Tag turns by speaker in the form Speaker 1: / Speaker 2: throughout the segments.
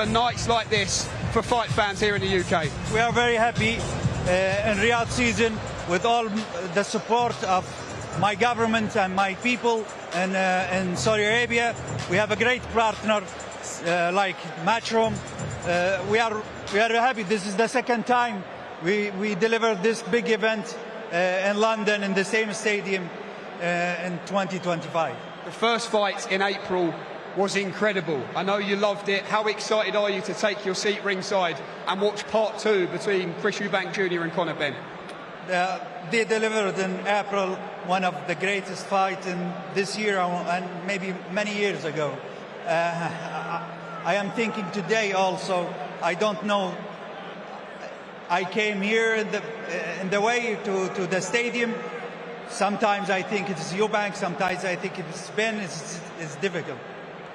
Speaker 1: ever nights like this for fight fans here in the UK?
Speaker 2: We are very happy in Riyadh season with all the support of my government and my people in Saudi Arabia. We have a great partner like Matchroom. We are happy. This is the second time we delivered this big event in London in the same stadium in 2025.
Speaker 1: The first fight in April was incredible. I know you loved it. How excited are you to take your seat ringside and watch part two between Chris Eubank Jr. and Conor Benn?
Speaker 2: They delivered in April one of the greatest fights in this year and maybe many years ago. I am thinking today also, I don't know, I came here in the way to the stadium. Sometimes I think it's Eubank, sometimes I think it's Ben. It's difficult.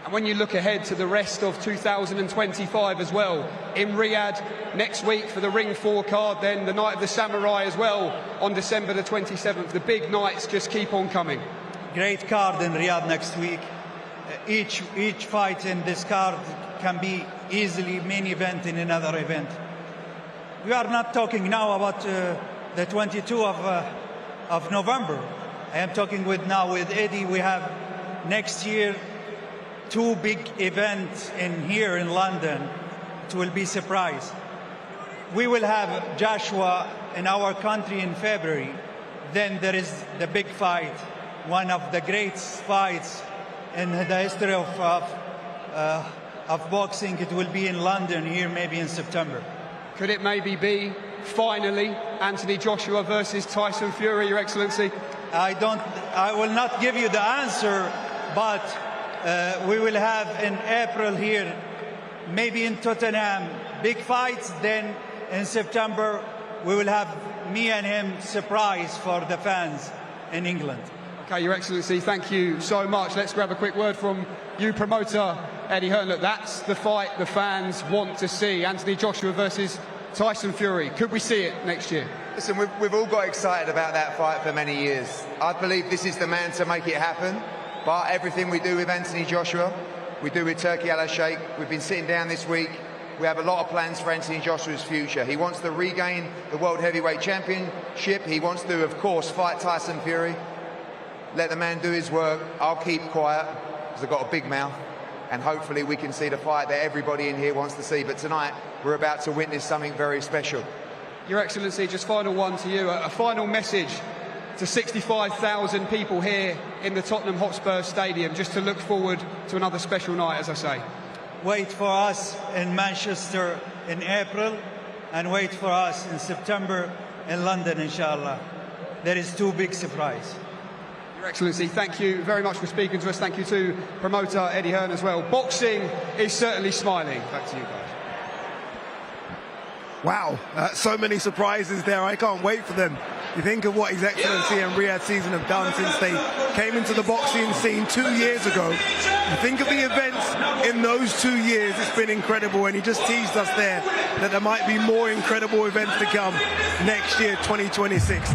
Speaker 1: And when you look ahead to the rest of 2025 as well, in Riyadh next week for the Ring 4 card, then the Night of the Samurai as well on December the 27th. The big nights just keep on coming.
Speaker 2: Great card in Riyadh next week. Each fight in this card can be easily main event in another event. We are not talking now about the 22 of November. I am talking now with Eddie. We have next year 2 big events here in London. It will be a surprise. We will have Joshua in our country in February. Then there is the big fight, one of the greatest fights in the history of boxing. It will be in London here, maybe in September.
Speaker 1: Could it maybe be finally Anthony Joshua versus Tyson Fury, Your Excellency?
Speaker 2: I will not give you the answer, but we will have in April here, maybe in Tottenham, big fights. Then in September, we will have me and him surprise for the fans in England.
Speaker 1: Okay, Your Excellency, thank you so much. Let's grab a quick word from you, promoter Eddie Hearn. Look, that's the fight the fans want to see. Anthony Joshua versus Tyson Fury. Could we see it next year?
Speaker 3: Listen, we've all got excited about that fight for many years. I believe this is the man to make it happen. But everything we do with Anthony Joshua, we do with Turki Al-Sheikh. We've been sitting down this week. We have a lot of plans for Anthony Joshua's future. He wants to regain the World Heavyweight Championship. He wants to, of course, fight Tyson Fury. Let the man do his work. I'll keep quiet because I've got a big mouth. And hopefully we can see the fight that everybody in here wants to see. But tonight, we're about to witness something very special.
Speaker 1: Your Excellency, just final one to you. A final message to 65,000 people here in the Tottenham Hotspur Stadium, just to look forward to another special night, as I say.
Speaker 2: Wait for us in Manchester in April, and wait for us in September in London, inshallah. There is 2 big surprises.
Speaker 1: Your Excellency, thank you very much for speaking to us. Thank you to promoter Eddie Hearn as well. Boxing is certainly smiling. Back to you guys.
Speaker 4: Wow, so many surprises there. I can't wait for them. You think of what His Excellency and Riyadh season have done since they came into the boxing scene 2 years ago. You think of the events in those 2 years, it's been incredible, and he just teased us there that there might be more incredible events to come next year, 2026.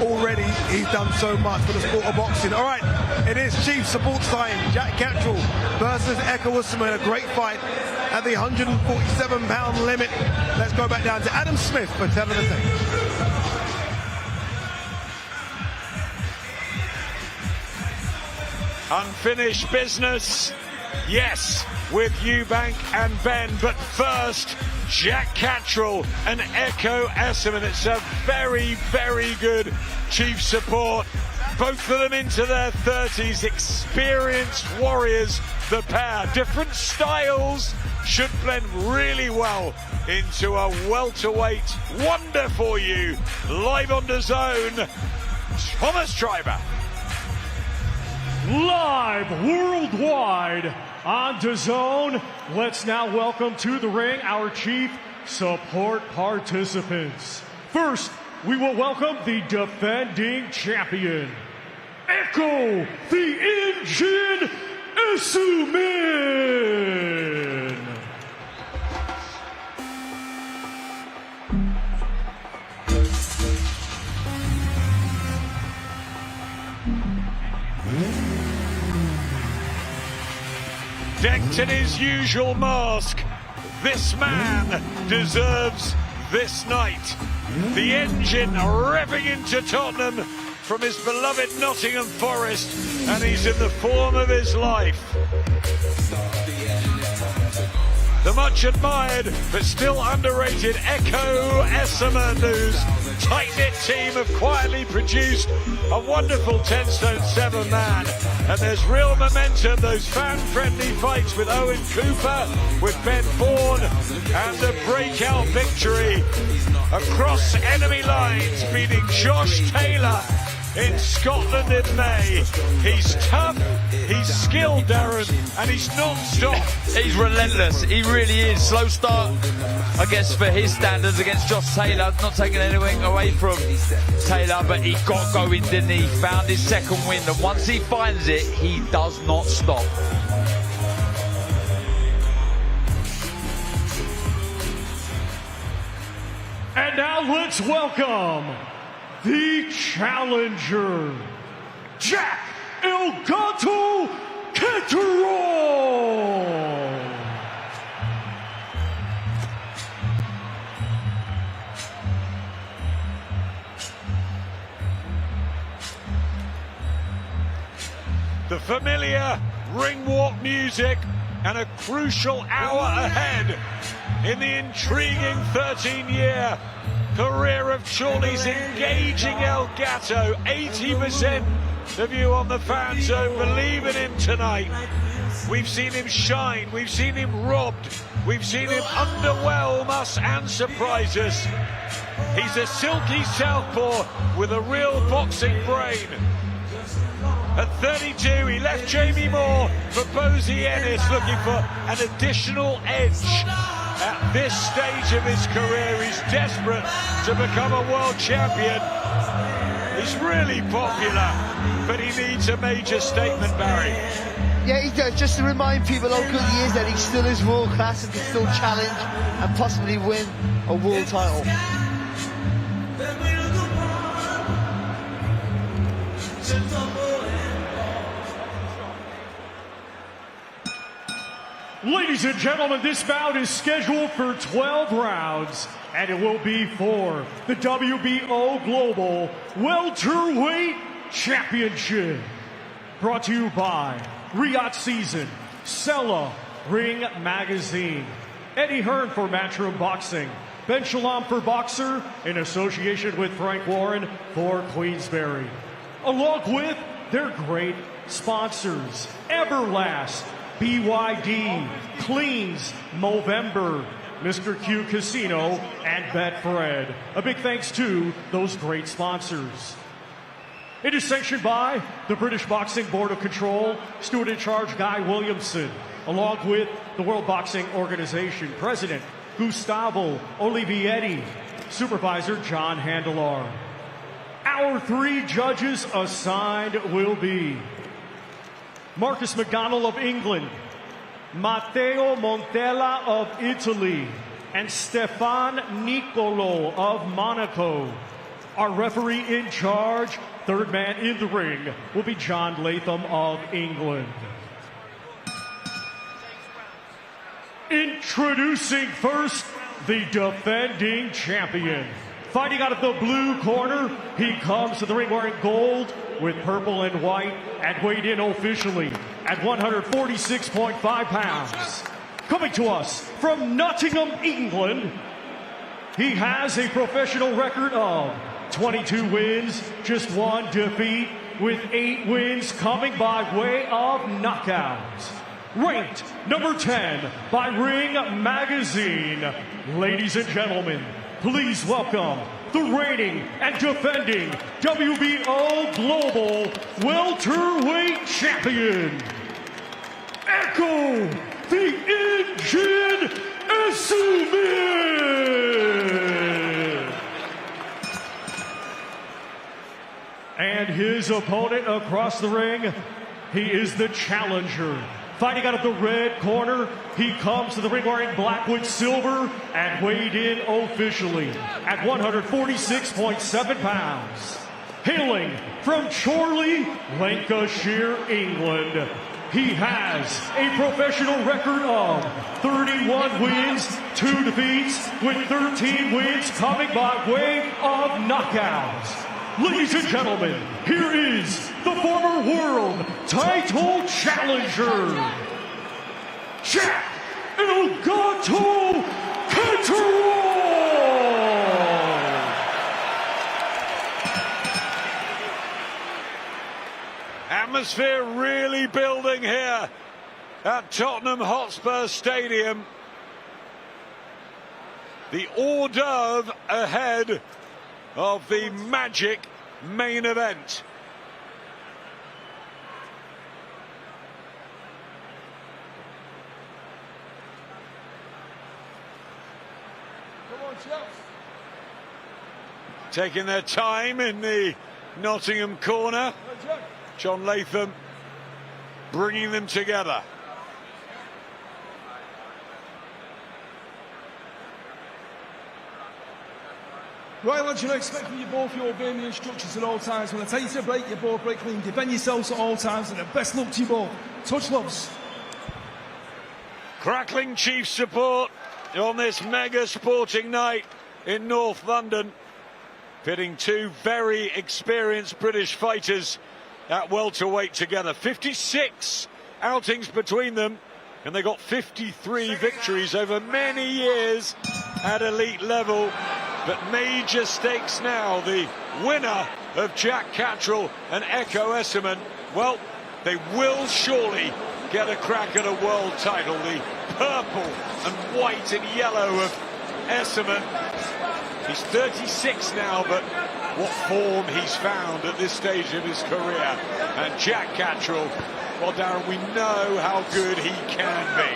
Speaker 4: Already, he's done so much for the sport of boxing. All right, it is Chief Support Sign, Jack Cattrall versus Eko Usman, a great fight at the 147-pound limit. Let's go back down to Adam Smith for Tell of the Tape.
Speaker 5: Unfinished business, yes, with Eubank and Benn, but first, Jack Cattrall and Eko Usman. It's a very, very good chief support. Both of them into their 30s, experienced warriors, the pair. Different styles should blend really well into a welterweight wonder for you. Live on DAZN, Thomas Treiber.
Speaker 6: Live worldwide on DAZN. Let's now welcome to the ring our chief support participants. First, we will welcome the defending champion, Eko the Engine Usman.
Speaker 5: Decked in his usual mask, This man deserves this night. The engine revving into Tottenham from his beloved Nottingham Forest, and he's in the form of his life. The much admired but still underrated Echo Esserman, whose tight-knit team have quietly produced a wonderful 10-stone 7 man. And there's real momentum, those fan-friendly fights with Owen Cooper, with Ben Bourne, and the breakout victory across enemy lines, beating Josh Taylor in Scotland in May. He's tough, he's skilled, Darren, and he's non-stop.
Speaker 7: He's relentless, he really is. Slow start, I guess, for his standards against Josh Taylor. Not taking anything away from Taylor, but he got going, didn't he? Found his second wind, and once he finds it, he does not stop.
Speaker 6: And now let's welcome the challenger, Jack El Gato Canterol.
Speaker 5: The familiar Ringwalk music and a crucial hour ahead in the intriguing 13-year career of Chorley's engaging El Gato. 80% of you on the fan zone believe in him tonight. We've seen him shine, we've seen him robbed, we've seen him underwhelm us and surprise us. He's a silky southpaw with a real boxing brain. At 32, he left Jamie Moore for Bosie Ennis, looking for an additional edge. At this stage of his career, he's desperate to become a world champion. He's really popular, but he needs a major statement, Barry.
Speaker 8: Yeah, he does, just to remind people how good he is, that he still is world class and can still challenge and possibly win a world title.
Speaker 6: Ladies and gentlemen, this bout is scheduled for 12 rounds, and it will be for the WBO Global Welterweight Championship. Brought to you by Riyadh Season, Sella, Ring Magazine, Eddie Hearn for Matchroom Boxing, Ben Shalom for Boxer, in association with Frank Warren for Queensberry. Along with their great sponsors, Everlast, BYD, Cleans, Movember, Mr. Q Casino, and Betfred. A big thanks to those great sponsors. It is sanctioned by the British Boxing Board of Control, Steward in Charge Guy Williamson, along with the World Boxing Organization President Gustavo Olivetti, Supervisor John Handelar. Our 3 judges assigned will be Marcus McDonnell of England, Matteo Montella of Italy, and Stefan Nicolo of Monaco. Our referee in charge, third man in the ring, will be John Latham of England. Introducing first, the defending champion. Fighting out of the blue corner, he comes to the ring wearing gold with purple and white, and weighed in officially at 146.5 pounds. Coming to us from Nottingham, England, he has a professional record of 22 wins, just 1 defeat, with 8 wins coming by way of knockout. Ranked number 10 by Ring Magazine. Ladies and gentlemen, please welcome the reigning and defending WBO Global Welterweight Champion, Echo the Engine Esserman. And his opponent across the ring, he is the challenger. Fighting out of the red corner, he comes to the ring wearing black with silver and weighed in officially at 146.7 pounds. Hailing from Chorley, Lancashire, England, He has a professional record of 31 wins, 2 defeats, with 13 wins coming by way of knockouts. Ladies and gentlemen, here is the former world title challenger, Jack Elgato Cantor.
Speaker 5: Atmosphere really building here at Tottenham Hotspur Stadium. The hors d'oeuvre ahead of the magic main event. Taking their time in the Nottingham corner. John Latham bringing them together.
Speaker 9: Right, lads, you expect from you both, you obeying the instructions at all times. When I tell you to break, you both break clean. Defend yourselves at all times, and the best luck to you both. Touch gloves.
Speaker 5: Crackling Chiefs support on this mega sporting night in North London, pitting two very experienced British fighters at welterweight together. 56 outings between them, and they got 53 victories over many years at elite level. But major stakes now. The winner of Jack Catterall and Echo Esserman, well, they will surely get a crack at a world title. The purple and white and yellow of Esserman. He's 36 now, but what form he's found at this stage of his career. And Jack Catterall, well, Darren, we know how good he can be.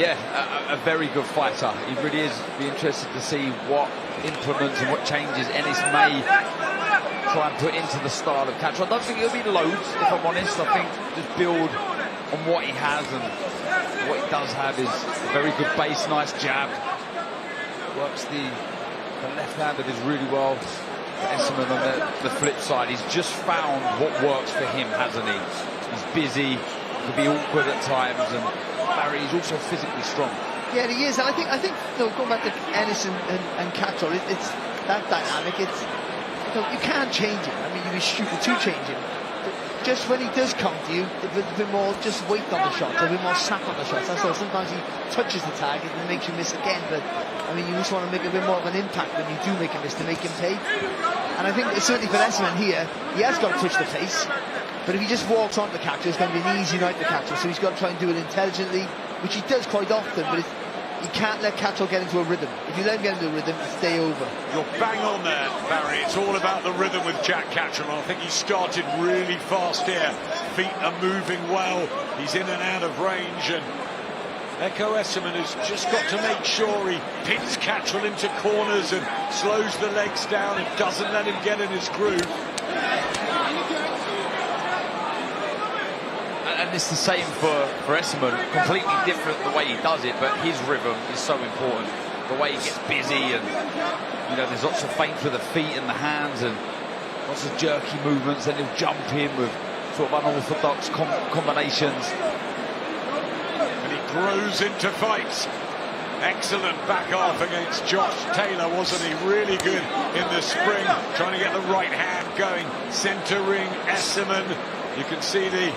Speaker 7: Yeah, a very good fighter. He really is. Be interested to see what implements and what changes Ennis may try and put into the style of Catterall. I don't think it'll be loads, if I'm honest. I think just build on what he has, and what he does have is a very good base, nice jab. Works the left hand of his really well. Esserman on the flip side, he's just found what works for him, hasn't he? He's busy, can be awkward at times, and Barry, he's also physically strong.
Speaker 8: Yeah, he is, and I think you know, going back to Ennis and Catterall, it's that dynamic. It's, you know, you can't change it. I mean, you'd be stupid to change it. Just when he does come to you, a bit more just weight on the shots, a bit more sap on the shots. That's all. Sometimes he touches the target and makes you miss again, but I mean, you just want to make a bit more of an impact when you do make a miss to make him pay. And I think certainly for Esserman here, he has got to touch the face. But if he just walks onto Catterall, it's going to be an easy night to Catterall. So he's got to try and do it intelligently, which he does quite often, but he can't let Catterall get into a rhythm. If you let him get into a rhythm, it's day over.
Speaker 5: You're bang on there, Barry. It's all about the rhythm with Jack Catterall. I think he started really fast here. Feet are moving well. He's in and out of range, and Echo Esserman has just got to make sure he pins Catterall into corners and slows the legs down and doesn't let him get in his groove.
Speaker 7: And it's the same for Esserman. Completely different the way he does it, but his rhythm is so important. The way he gets busy, and you know, there's lots of feints with the feet and the hands, and lots of jerky movements. And he'll jump in with sort of unorthodox combinations.
Speaker 5: And he grows into fights. Excellent back half against Josh Taylor, wasn't he? Really good in the spring, trying to get the right hand going. Centering Esserman. You can see the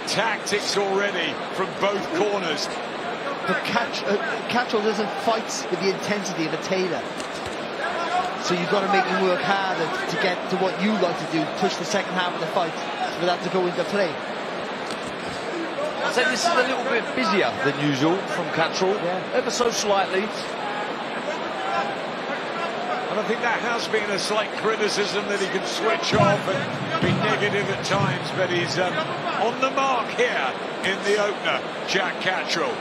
Speaker 5: tactics already from both corners.
Speaker 8: But Catterall doesn't fight with the intensity of a Taylor. So you've got to make him work harder to get to what you like to do, push the second half of the fight for that to go into play.
Speaker 7: I'd say this is a little bit busier than usual from Catterall, ever so slightly.
Speaker 5: And I think that has been a slight criticism, that he can switch off and be negative at times, but he's on the mark here in the opener, Jack Catterall.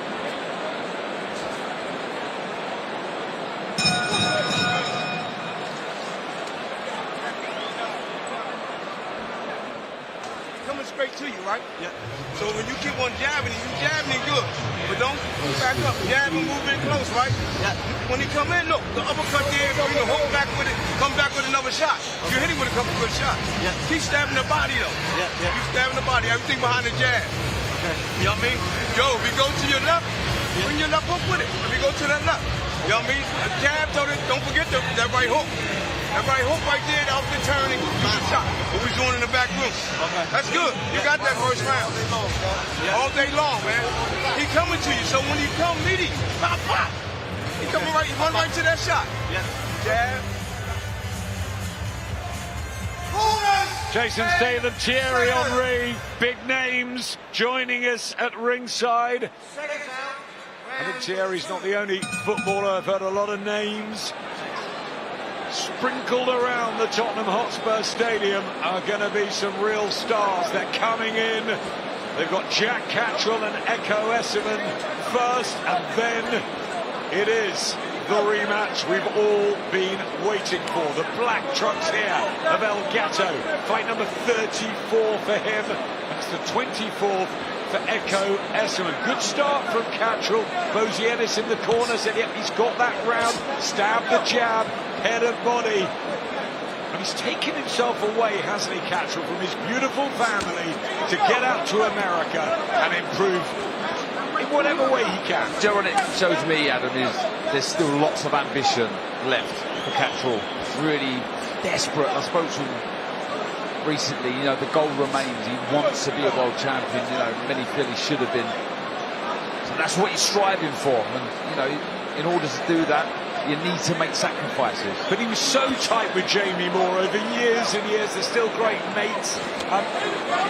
Speaker 10: Coming straight to you, right? Yeah. So when you keep on jabbing him good. But don't back up. Jab and move in close, right? Yeah. When he come in, look, the uppercut there, hold back with it, come back with another shot. You hit him with a couple good shots. Yeah. Keep stabbing the body, though. Yeah, yeah. Keep stabbing the body. Everything behind the jab. Okay. You know what I mean? Yo, if we go to your left, bring your left hook with it. If we go to that left. You know what I mean? Jab, don't forget that right hook. That right hook right there, that was the turn and use the shot. What we doing in the back room. Okay. That's good. You got that first round. All day long, man. He coming to you, so when he come, meet him. Pop, pop. He coming right, run right to that shot. Yeah. Jab.
Speaker 5: Jason Statham, Thierry Henry, big names joining us at ringside. I think Thierry's not the only footballer. I've heard a lot of names sprinkled around the Tottenham Hotspur Stadium. Are going to be some real stars. They're coming in. They've got Jack Cattrall and Echo Esserman first, and then it is the rematch we've all been waiting for. The black trucks here of El Gato. Fight number 34 for him. That's the 24th for Echo Esserman. Good start from Cattrall. Bozienis in the corner said, yep, he's got that round. Stabbed the jab, head and body. And he's taken himself away, hasn't he, Cattrall, from his beautiful family to get out to America and improve in whatever way he can.
Speaker 7: What it shows me, Adam, is there's still lots of ambition left for Cattrall. Really desperate. I spoke to him recently, you know, the goal remains. He wants to be a world champion, you know, many feel he should have been. So that's what he's striving for. And, you know, in order to do that, you need to make sacrifices.
Speaker 5: But he was so tight with Jamie Moore over years and years. They're still great mates.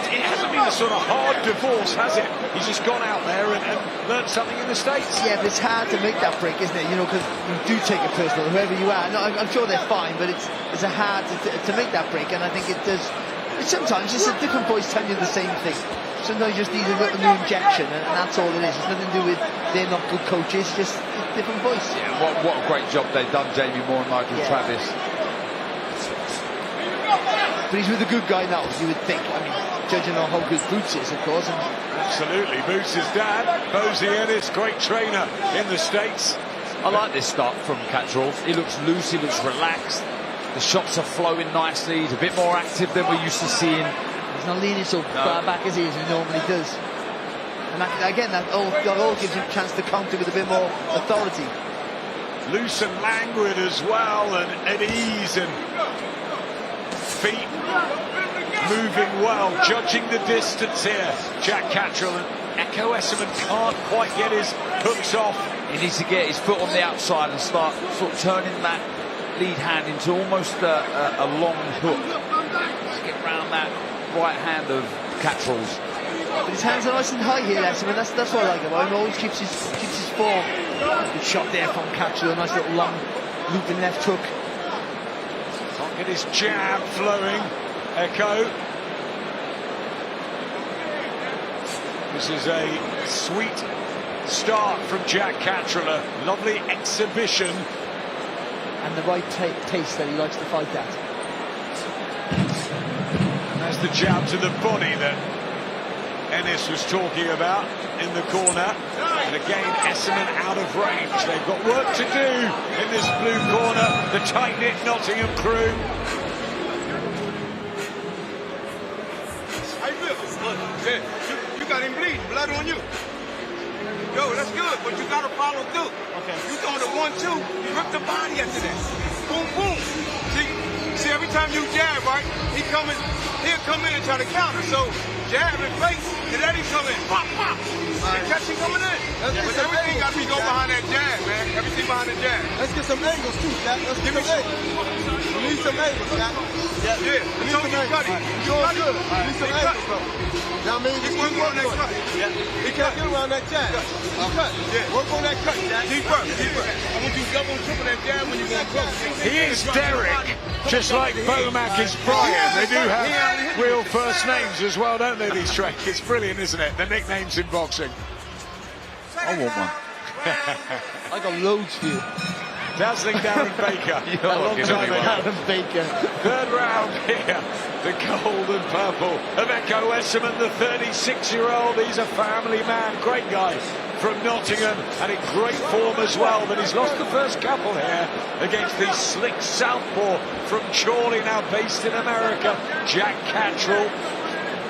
Speaker 5: It hasn't been a sort of hard divorce, has it? He's just gone out there and learned something in the States.
Speaker 8: Yeah, but it's hard to make that break, isn't it? You know, because you do take it personal, whoever you are. No, I'm sure they're fine, but it's hard to make that break, and I think it does. Sometimes it's a different voice telling you the same thing. Sometimes you just need a little new injection, and that's all it is. It's nothing to do with they're not good coaches, just a different voice.
Speaker 7: Yeah, what a great job they've done, Jamie Moore and Nigel Travis.
Speaker 8: But he's with a good guy now, you would think. I mean, judging on how good Boots is, of course. And
Speaker 5: absolutely, Boots' dad, Bozienis, great trainer in the States.
Speaker 7: I like this start from Cattrall. He looks loose, he looks relaxed. The shots are flowing nicely. He's a bit more active than we're used to seeing.
Speaker 8: He's not leaning so far back as he normally does. And that all gives him a chance to counter with a bit more authority.
Speaker 5: Loose and languid as well, and at ease, and feet moving well, judging the distance here. Jack Cattrall, and Echo Esserman can't quite get his hooks off.
Speaker 7: He needs to get his foot on the outside and start sort of turning that lead hand into almost a long hook. Just get round that right hand of Cattrall's.
Speaker 8: But his hands are nice and high here, Esserman. That's what I like about him. He always keeps his form. Good shot there from Cattrall. A nice little long looping left hook.
Speaker 5: Can't get his jab flowing. Echo. This is a sweet start from Jack Cattrall. A lovely exhibition.
Speaker 8: And the right pace that he likes to fight at.
Speaker 5: And that's the jab to the body that Ennis was talking about in the corner. And again, Esserman out of range. They've got work to do in this blue corner, the tight-knit Nottingham crew.
Speaker 10: How you feel? Good. You got him bleeding, blood on you. Yo, that's good, but you gotta follow through. Okay. You throwing the 1-2, rip the body after that. Boom, boom. See, every time you jab, right, he'll come in and try to counter. So jab and face, and then he come in, pop, pop. And catch him coming in. But everything got to be go behind that jab, man. Everything behind the jab.
Speaker 9: Let's get some angles too, Jack. Let's get some angles. We need some angles, Jack.
Speaker 10: Yeah. We need some angles.
Speaker 9: You doing good. We need some angles, bro. Now, I mean,
Speaker 10: just work on that cut.
Speaker 9: Yeah. He can't get around that jab. Cut. Yeah. Work on that cut, Jack.
Speaker 10: Deeper. I want you double and triple that jab when you go close.
Speaker 5: He is Derek, just like Bomac is Brian. They do have real first names as well, don't they, these tracks? It's brilliant, isn't it? The nicknames in boxing.
Speaker 7: I want one.
Speaker 8: I got loads for you.
Speaker 5: dazzling Darren Baker. A long time ago.
Speaker 8: Darren Baker.
Speaker 5: Third round here, the gold and purple of Echo Esserman, the 36-year-old. He's a family man, great guy from Nottingham, and in great form as well. But he's lost the first couple here against the slick southpaw from Chorley, now based in America, Jack Cattrall.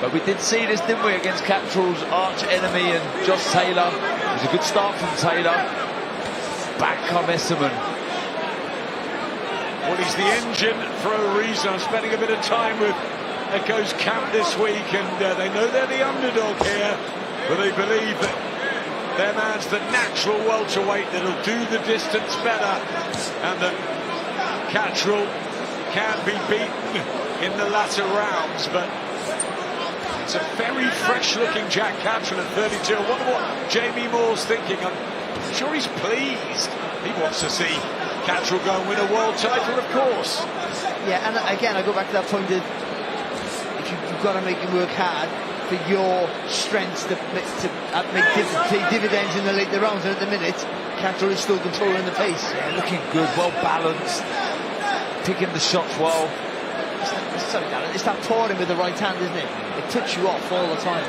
Speaker 7: But we did see this, didn't we, against Cattrall's arch enemy and Josh Taylor. It was a good start from Taylor. Back come Esserman.
Speaker 5: Well, he's the engine for a reason. I'm spending a bit of time with Echo's camp this week, and they know they're the underdog here, but they believe that their man's the natural welterweight that'll do the distance better, and that Cattrall can be beaten in the latter rounds. But it's a very fresh-looking Jack Cattrall at 32. I wonder what Jamie Moore's thinking. I'm sure he's pleased. He wants to see Cattrall go and win a world title, of course.
Speaker 8: Yeah, and again, I go back to that point that if you've got to make him work hard for your strengths to pay dividends in the later rounds. And at the minute, Cattrall is still controlling the pace.
Speaker 7: Yeah, looking good, well balanced, picking the shots well.
Speaker 8: Sorry, Darren, it's that pouring with the right hand, isn't it? It puts you off all the time.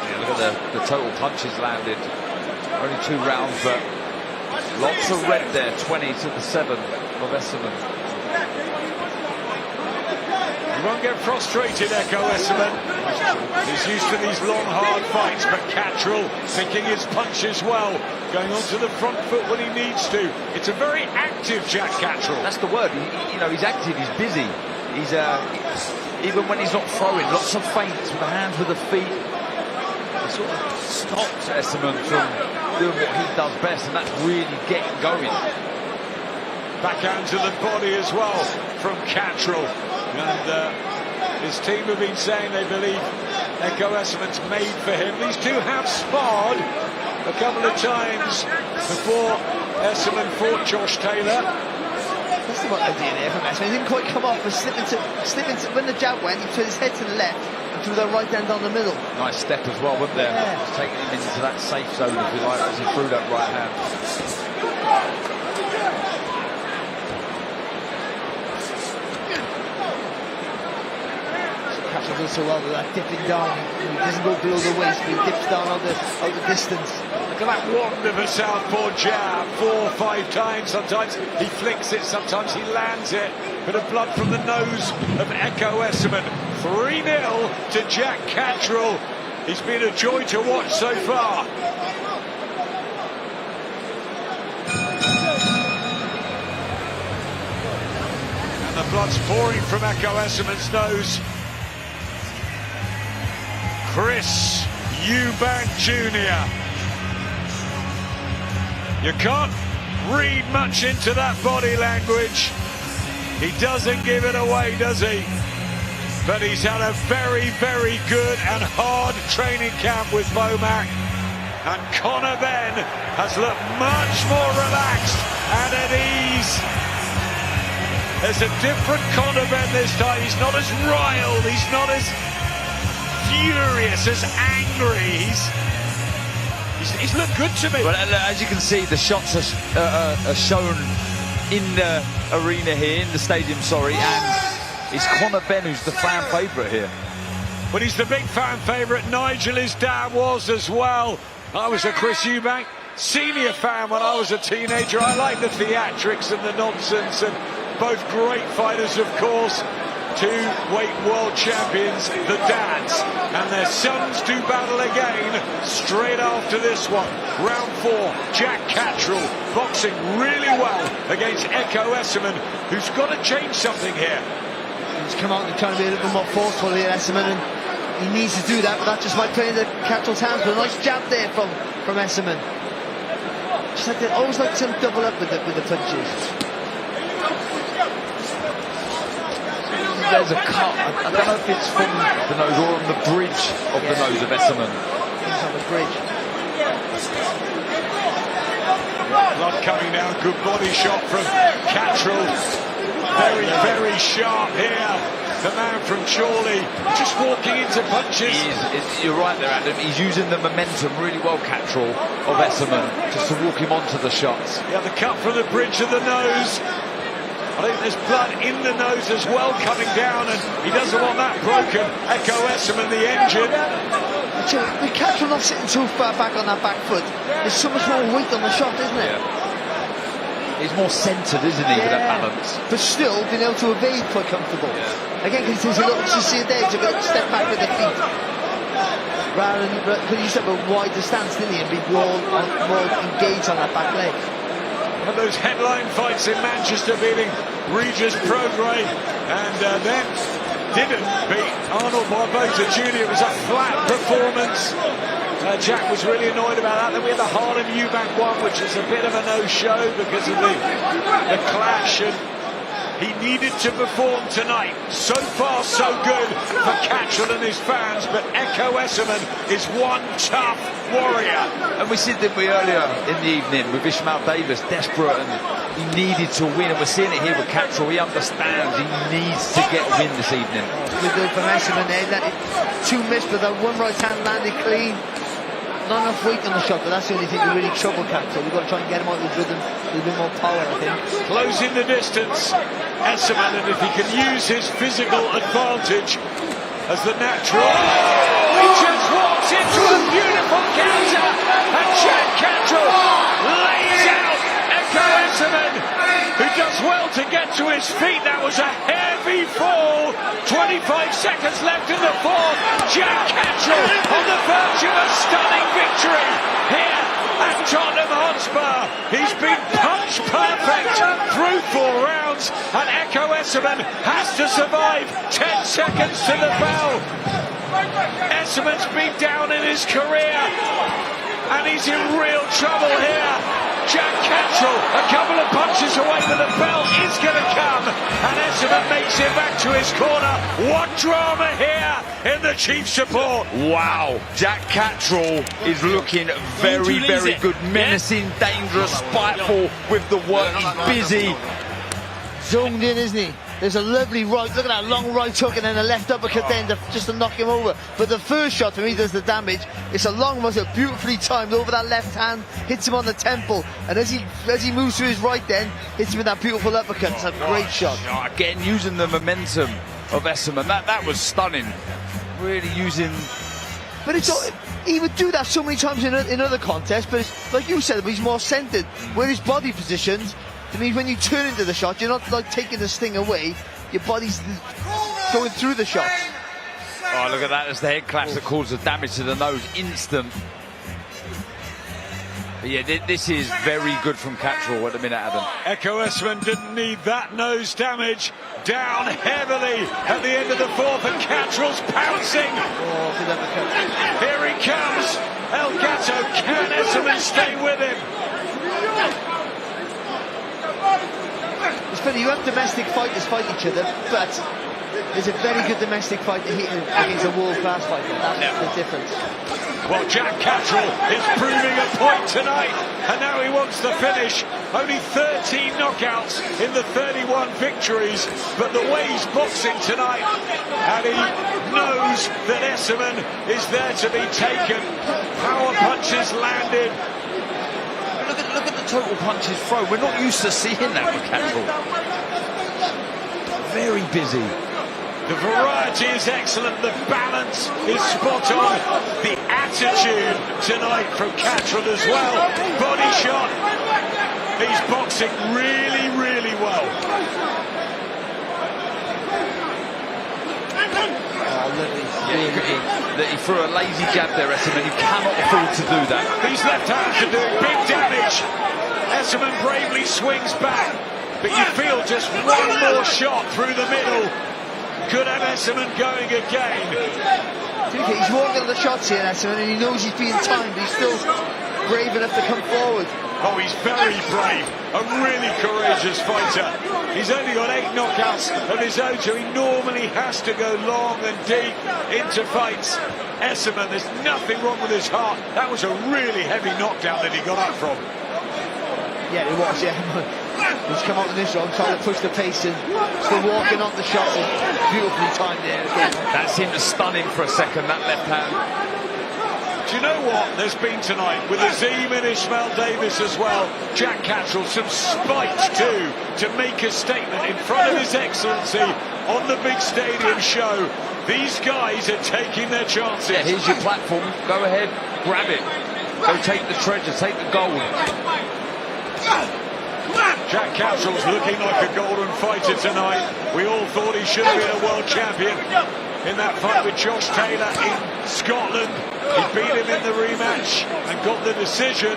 Speaker 7: Yeah, look at the total punches landed. Only 2 rounds, but lots of red there. 20 to the 7 of Esserman.
Speaker 5: He won't get frustrated, Echo Esserman. He's used to these long, hard fights, but Cattrall picking his punches well, going onto the front foot when he needs to. It's a very active Jack Cattrall.
Speaker 7: That's the word. He's active, he's busy. He's even when he's not throwing, lots of feints with the hands, with the feet. It sort of stops Esserman from doing what he does best, and that's really getting going.
Speaker 5: Backhand to the body as well from Cattrall. And his team have been saying they believe Echo Esserman's made for him. These two have sparred a couple of times before Esserman fought Josh Taylor.
Speaker 8: That's the one idea there from Esserman. He didn't quite come off, but slip into when the jab went, he turned his head to the left and threw that right hand down the middle.
Speaker 7: Nice step as well, wasn't there?
Speaker 8: Yeah.
Speaker 7: Just taking him into that safe zone, if you like, as he threw that right hand.
Speaker 8: Cattrall does so well with that dipping down. He doesn't go below the waist, but he dips down out the distance.
Speaker 5: Look at that wonderful southpaw jab, 4 or 5 times. Sometimes he flicks it, sometimes he lands it. Bit of blood from the nose of Echo Esserman. 3-0 to Jack Cattrall. He's been a joy to watch so far. And the blood's pouring from Echo Esserman's nose. Chris Eubank Jr. You can't read much into that body language. He doesn't give it away, does he? But he's had a very, very good and hard training camp with Eubank. And Conor Benn has looked much more relaxed and at ease. There's a different Conor Benn this time. He's not as riled, he's not as furious, as angry. He's looked good to me.
Speaker 7: Well, as you can see, the shots are shown in the arena here, in the stadium, sorry, and it's Conor Benn who's the fan favourite here.
Speaker 5: But he's the big fan favourite. Nigel, his dad, was as well. I was a Chris Eubank senior fan when I was a teenager. I like the theatrics and the nonsense, and both great fighters, of course. 2-weight world champions, the dads, and their sons do battle again straight after this one. Round 4, Jack Cattrall boxing really well against Echo Esserman, who's got to change something here.
Speaker 8: He's come out and trying to be a little more forceful here, Esserman, and he needs to do that, but that just might play into Cattrall's hands. But a nice jab there from Esserman. Just like they always like to double up with the punches.
Speaker 7: There's a cut. I don't know if it's from the nose or on the bridge of the nose of Esserman.
Speaker 8: He's on the bridge.
Speaker 5: Blood coming down. Good body shot from Cattrall. Very, very sharp here. The man from Chorley just walking into punches.
Speaker 7: You're right there, Adam. He's using the momentum really well, Cattrall. of Esserman, just to walk him onto the shots.
Speaker 5: Yeah, the cut from the bridge of the nose. I think there's blood in the nose as well coming down, and he doesn't want that broken. Echo Esserman, the engine.
Speaker 8: The catcher not sitting too far back on that back foot. There's so much more weight on the shot, isn't it?
Speaker 7: Yeah. He's more centred, isn't he, with that balance?
Speaker 8: But still being able to evade quite comfortable.
Speaker 7: Yeah.
Speaker 8: Again, because there's a little, you see it there, he's got to step back with the feet. Rather than, because he used to have a wider stance, didn't he, and be more engaged on that back leg.
Speaker 5: And those headline fights in Manchester beating Regis Prograis, and then didn't beat Arnold Barboza Jr. It was a flat performance. Jack was really annoyed about that. Then we had the Harlem Eubank one, which is a bit of a no-show because of the clash, and he needed to perform tonight. So far, so good for Catchell and his fans, but Echo Esserman is one tough warrior.
Speaker 7: And we said that earlier in the evening with Ishmael Davis, desperate, and he needed to win, and we're seeing it here with Catchell. He understands he needs to get a win this evening.
Speaker 8: Good good from Esserman there. That two missed, but that one right hand landed clean. Not enough weight on the shot, but that's the only thing that really troubled Catchell. We've got to try and get him out with rhythm, a little bit more power, I think.
Speaker 5: Closing the distance, Esserman, and if he can use his physical advantage as the natural. He just walks into a beautiful counter, and Jack Catchell lays out Echo Esserman, who does well to get to his feet. That was a heavy fall. 25 seconds left in the fourth. Jack Catchell on the verge of a stunning victory here at Tottenham Hotspur. He's been punch perfect through 4 rounds, and Echo Esserman has to survive 10 seconds to the bell. Esserman's been down in his career, and he's in real trouble here. Jack Catchell a couple of punches away, but the bell is going to come, and Esserman makes it back to his corner. What drama here in the chief support.
Speaker 7: Wow, Jack Catchell is looking very, very good, menacing, dangerous, spiteful with the work. He's busy.
Speaker 8: Zoned in, isn't he? There's a lovely right, look at that long right hook and then a left uppercut then just to knock him over. But the first shot for me does the damage. It's a long one, beautifully timed over that left hand, hits him on the temple, and as he moves to his right then, hits him with that beautiful uppercut. It's a great shot.
Speaker 7: Again, using the momentum of Esserman, that was stunning. Really using.
Speaker 8: But it's all, he would do that so many times in other contests, but it's, like you said, he's more centered. Where his body positions, it means when you turn into the shot, you're not like taking the sting away, your body's going through the shots.
Speaker 7: Oh, look at that, as the head clash that causes damage to the nose, instant. But yeah, this is very good from Catchell at the minute, Adam.
Speaker 5: Echo Esserman didn't need that nose damage. Down heavily at the end of the fourth, and Catchell's pouncing.
Speaker 8: Oh, good uppercut.
Speaker 5: Here he comes, El Gato. Can Esserman stay with him?
Speaker 8: It's funny, you have domestic fighters fight each other, but there's a very good domestic fighter here against a world-class fighter. That's the difference.
Speaker 5: Well, Jack Catchell is proving a point tonight, and now he wants the finish. Only 13 knockouts in the 31 victories, but the way he's boxing tonight, and he knows that Esserman is there to be taken. Power punches landed.
Speaker 7: Look at the total punches thrown. We're not used to seeing that with Catchell. Very busy.
Speaker 5: The variety is excellent, the balance is spot on. The attitude tonight from Catchell as well. Body shot. He's boxing really, really well.
Speaker 7: He threw a lazy jab there, Esserman. You cannot afford to do that.
Speaker 5: These left hands are doing big damage. Esserman bravely swings back, but you feel just one more shot through the middle could have Esserman going again.
Speaker 8: He's walking on the shots here, Esserman, and he knows he's being timed, but he's still brave enough to come forward.
Speaker 5: Oh, he's very brave, a really courageous fighter. He's only got 8 knockouts of his own, so he normally has to go long and deep into fights. Esserman, there's nothing wrong with his heart. That was a really heavy knockdown that he got up from.
Speaker 8: Yeah, it was, yeah. He's come out in this round, trying to push the pace and still walking on the shots. Beautifully timed there again.
Speaker 7: That seemed to stun him for a second, that left hand.
Speaker 5: Do you know what there's been tonight with Azim and Ishmael Davis as well? Jack Cattrall, some spite too, to make a statement in front of His Excellency on the big stadium show. These guys are taking their chances.
Speaker 7: Yeah, here's your platform. Go ahead, grab it. Go take the treasure, take the gold.
Speaker 5: Jack Cattrall's looking like a golden fighter tonight. We all thought he should have been a world champion in that fight with Josh Taylor in Scotland. He beat him in the rematch and got the decision.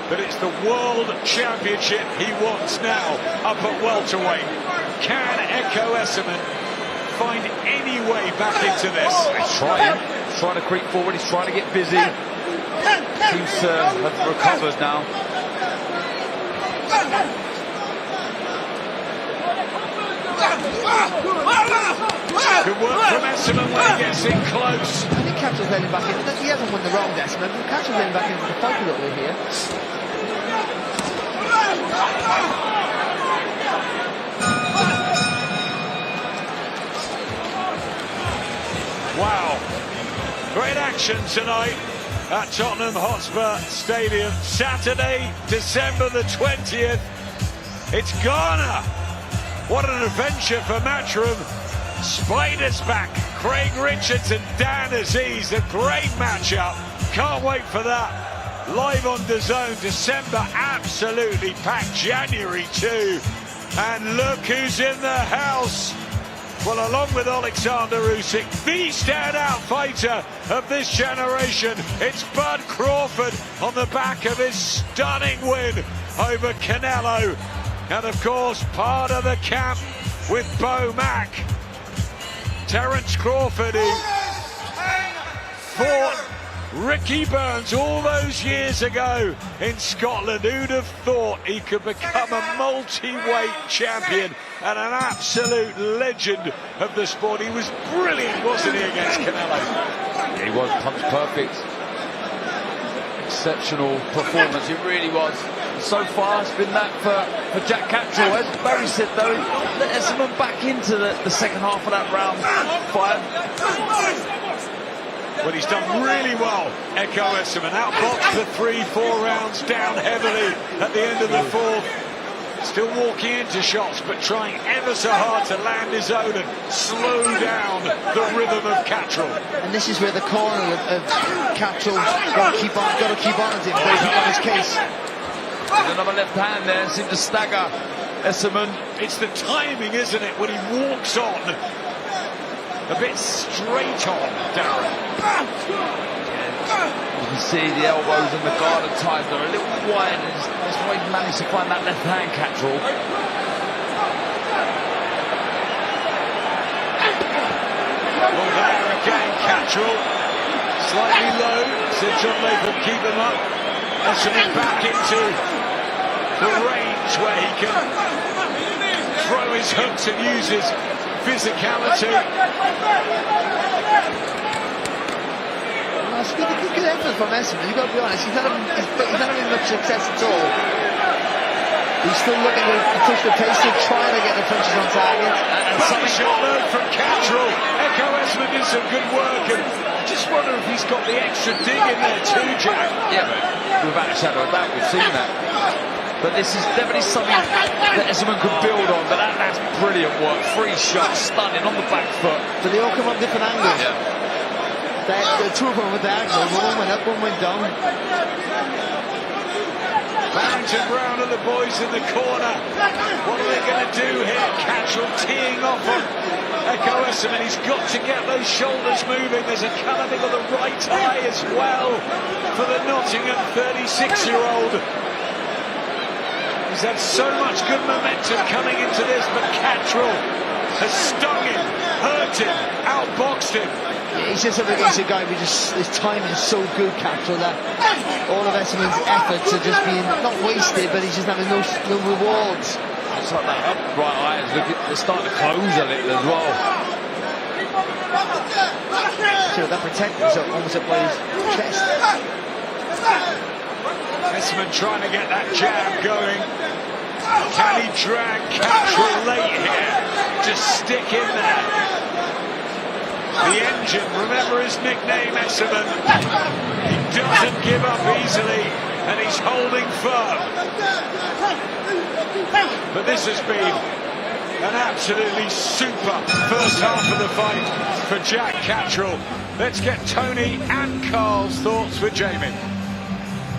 Speaker 5: But it's the world championship he wants now, up at welterweight. Can Echo Esserman find any way back into this?
Speaker 7: He's trying to creep forward, he's trying to get busy. Seems to have recovered now.
Speaker 5: Good work from Esserman when he gets in close.
Speaker 8: I think Cattrall's letting back in. He hasn't won the round, Esserman, but Cattrall's letting back into the fight a little bit here.
Speaker 5: Wow. Great action tonight at Tottenham Hotspur Stadium. Saturday, December the 20th. It's Ghana. What an adventure for Matchroom. Spiders back. Craig Richards and Dan Aziz. A great matchup. Can't wait for that. Live on DAZN, December, absolutely packed. January too. And look who's in the house. Well, along with Alexander Usyk, the standout fighter of this generation, it's Bud Crawford on the back of his stunning win over Canelo. And of course, part of the camp with Bo Mack. Terence Crawford, who fought Ricky Burns all those years ago in Scotland. Who'd have thought he could become a multi-weight champion and an absolute legend of the sport? He was brilliant, wasn't he, against Canelo?
Speaker 7: Yeah, he was punch perfect. Exceptional performance, it really was. So far, it's been that for Jack Cattrall. As Barry said, though, let Esserman back into the second half of that round 5.
Speaker 5: But he's done really well, Echo Esserman. Outboxed for 3-4 rounds, down heavily at the end of the fourth. Still walking into shots, but trying ever so hard to land his own and slow down the rhythm of Cattrall.
Speaker 8: And this is where the corner of Cattrall's got to keep on at him, breaking on his case.
Speaker 7: There's another left hand there, seemed to stagger Esserman.
Speaker 5: It's the timing, isn't it, when he walks on. A bit straight on, Darren.
Speaker 7: You can see the elbows and the guard at times are a little wide. That's why he managed to find that left hand, Cattrall.
Speaker 5: Well, there again, Cattrall. Slightly low, said John Latham, keep him up. Esserman back into the range where he can throw his hooks and use his physicality.
Speaker 8: It's been a good effort from Esserman, you've got to be honest. He's not having much success at all. He's still looking to push the pace, still trying to get the punches on target.
Speaker 5: And something shot low from Cattrall. Echo Esserman did some good work, and I just wonder if he's got the extra dig in there too, Jack.
Speaker 7: Yeah, but without a shadow of doubt, we've seen that. But this is definitely something that Esserman could build on. But that's brilliant work. 3 shots, stunning on the back foot.
Speaker 8: But they all come from different angles.
Speaker 7: Yeah.
Speaker 8: The two of them with the angle. One went up, one went down.
Speaker 5: Barrington Brown and the boys in the corner. What are they going to do here? Cattrall teeing off on Echo Esserman. He's got to get those shoulders moving. There's a colouring of the right eye as well for the Nottingham 36-year-old. He's had so much good momentum coming into this, but Cattrall has stung him, hurt him, outboxed him.
Speaker 8: Yeah, he's just up against a guy who his timing is so good, Cattrall, that all of Esserman's efforts are just being not wasted, but he's just having no rewards.
Speaker 7: It's like that upright eye is they're starting to close a little as well.
Speaker 8: So that protector's almost up by his chest.
Speaker 5: Esserman trying to get that jab going. Can he drag Cattrall late here to stick in there? The Engine, remember his nickname, Esserman. He doesn't give up easily, and he's holding firm. But this has been an absolutely super first half of the fight for Jack Catterall. Let's get Tony and Carl's thoughts with Jamie.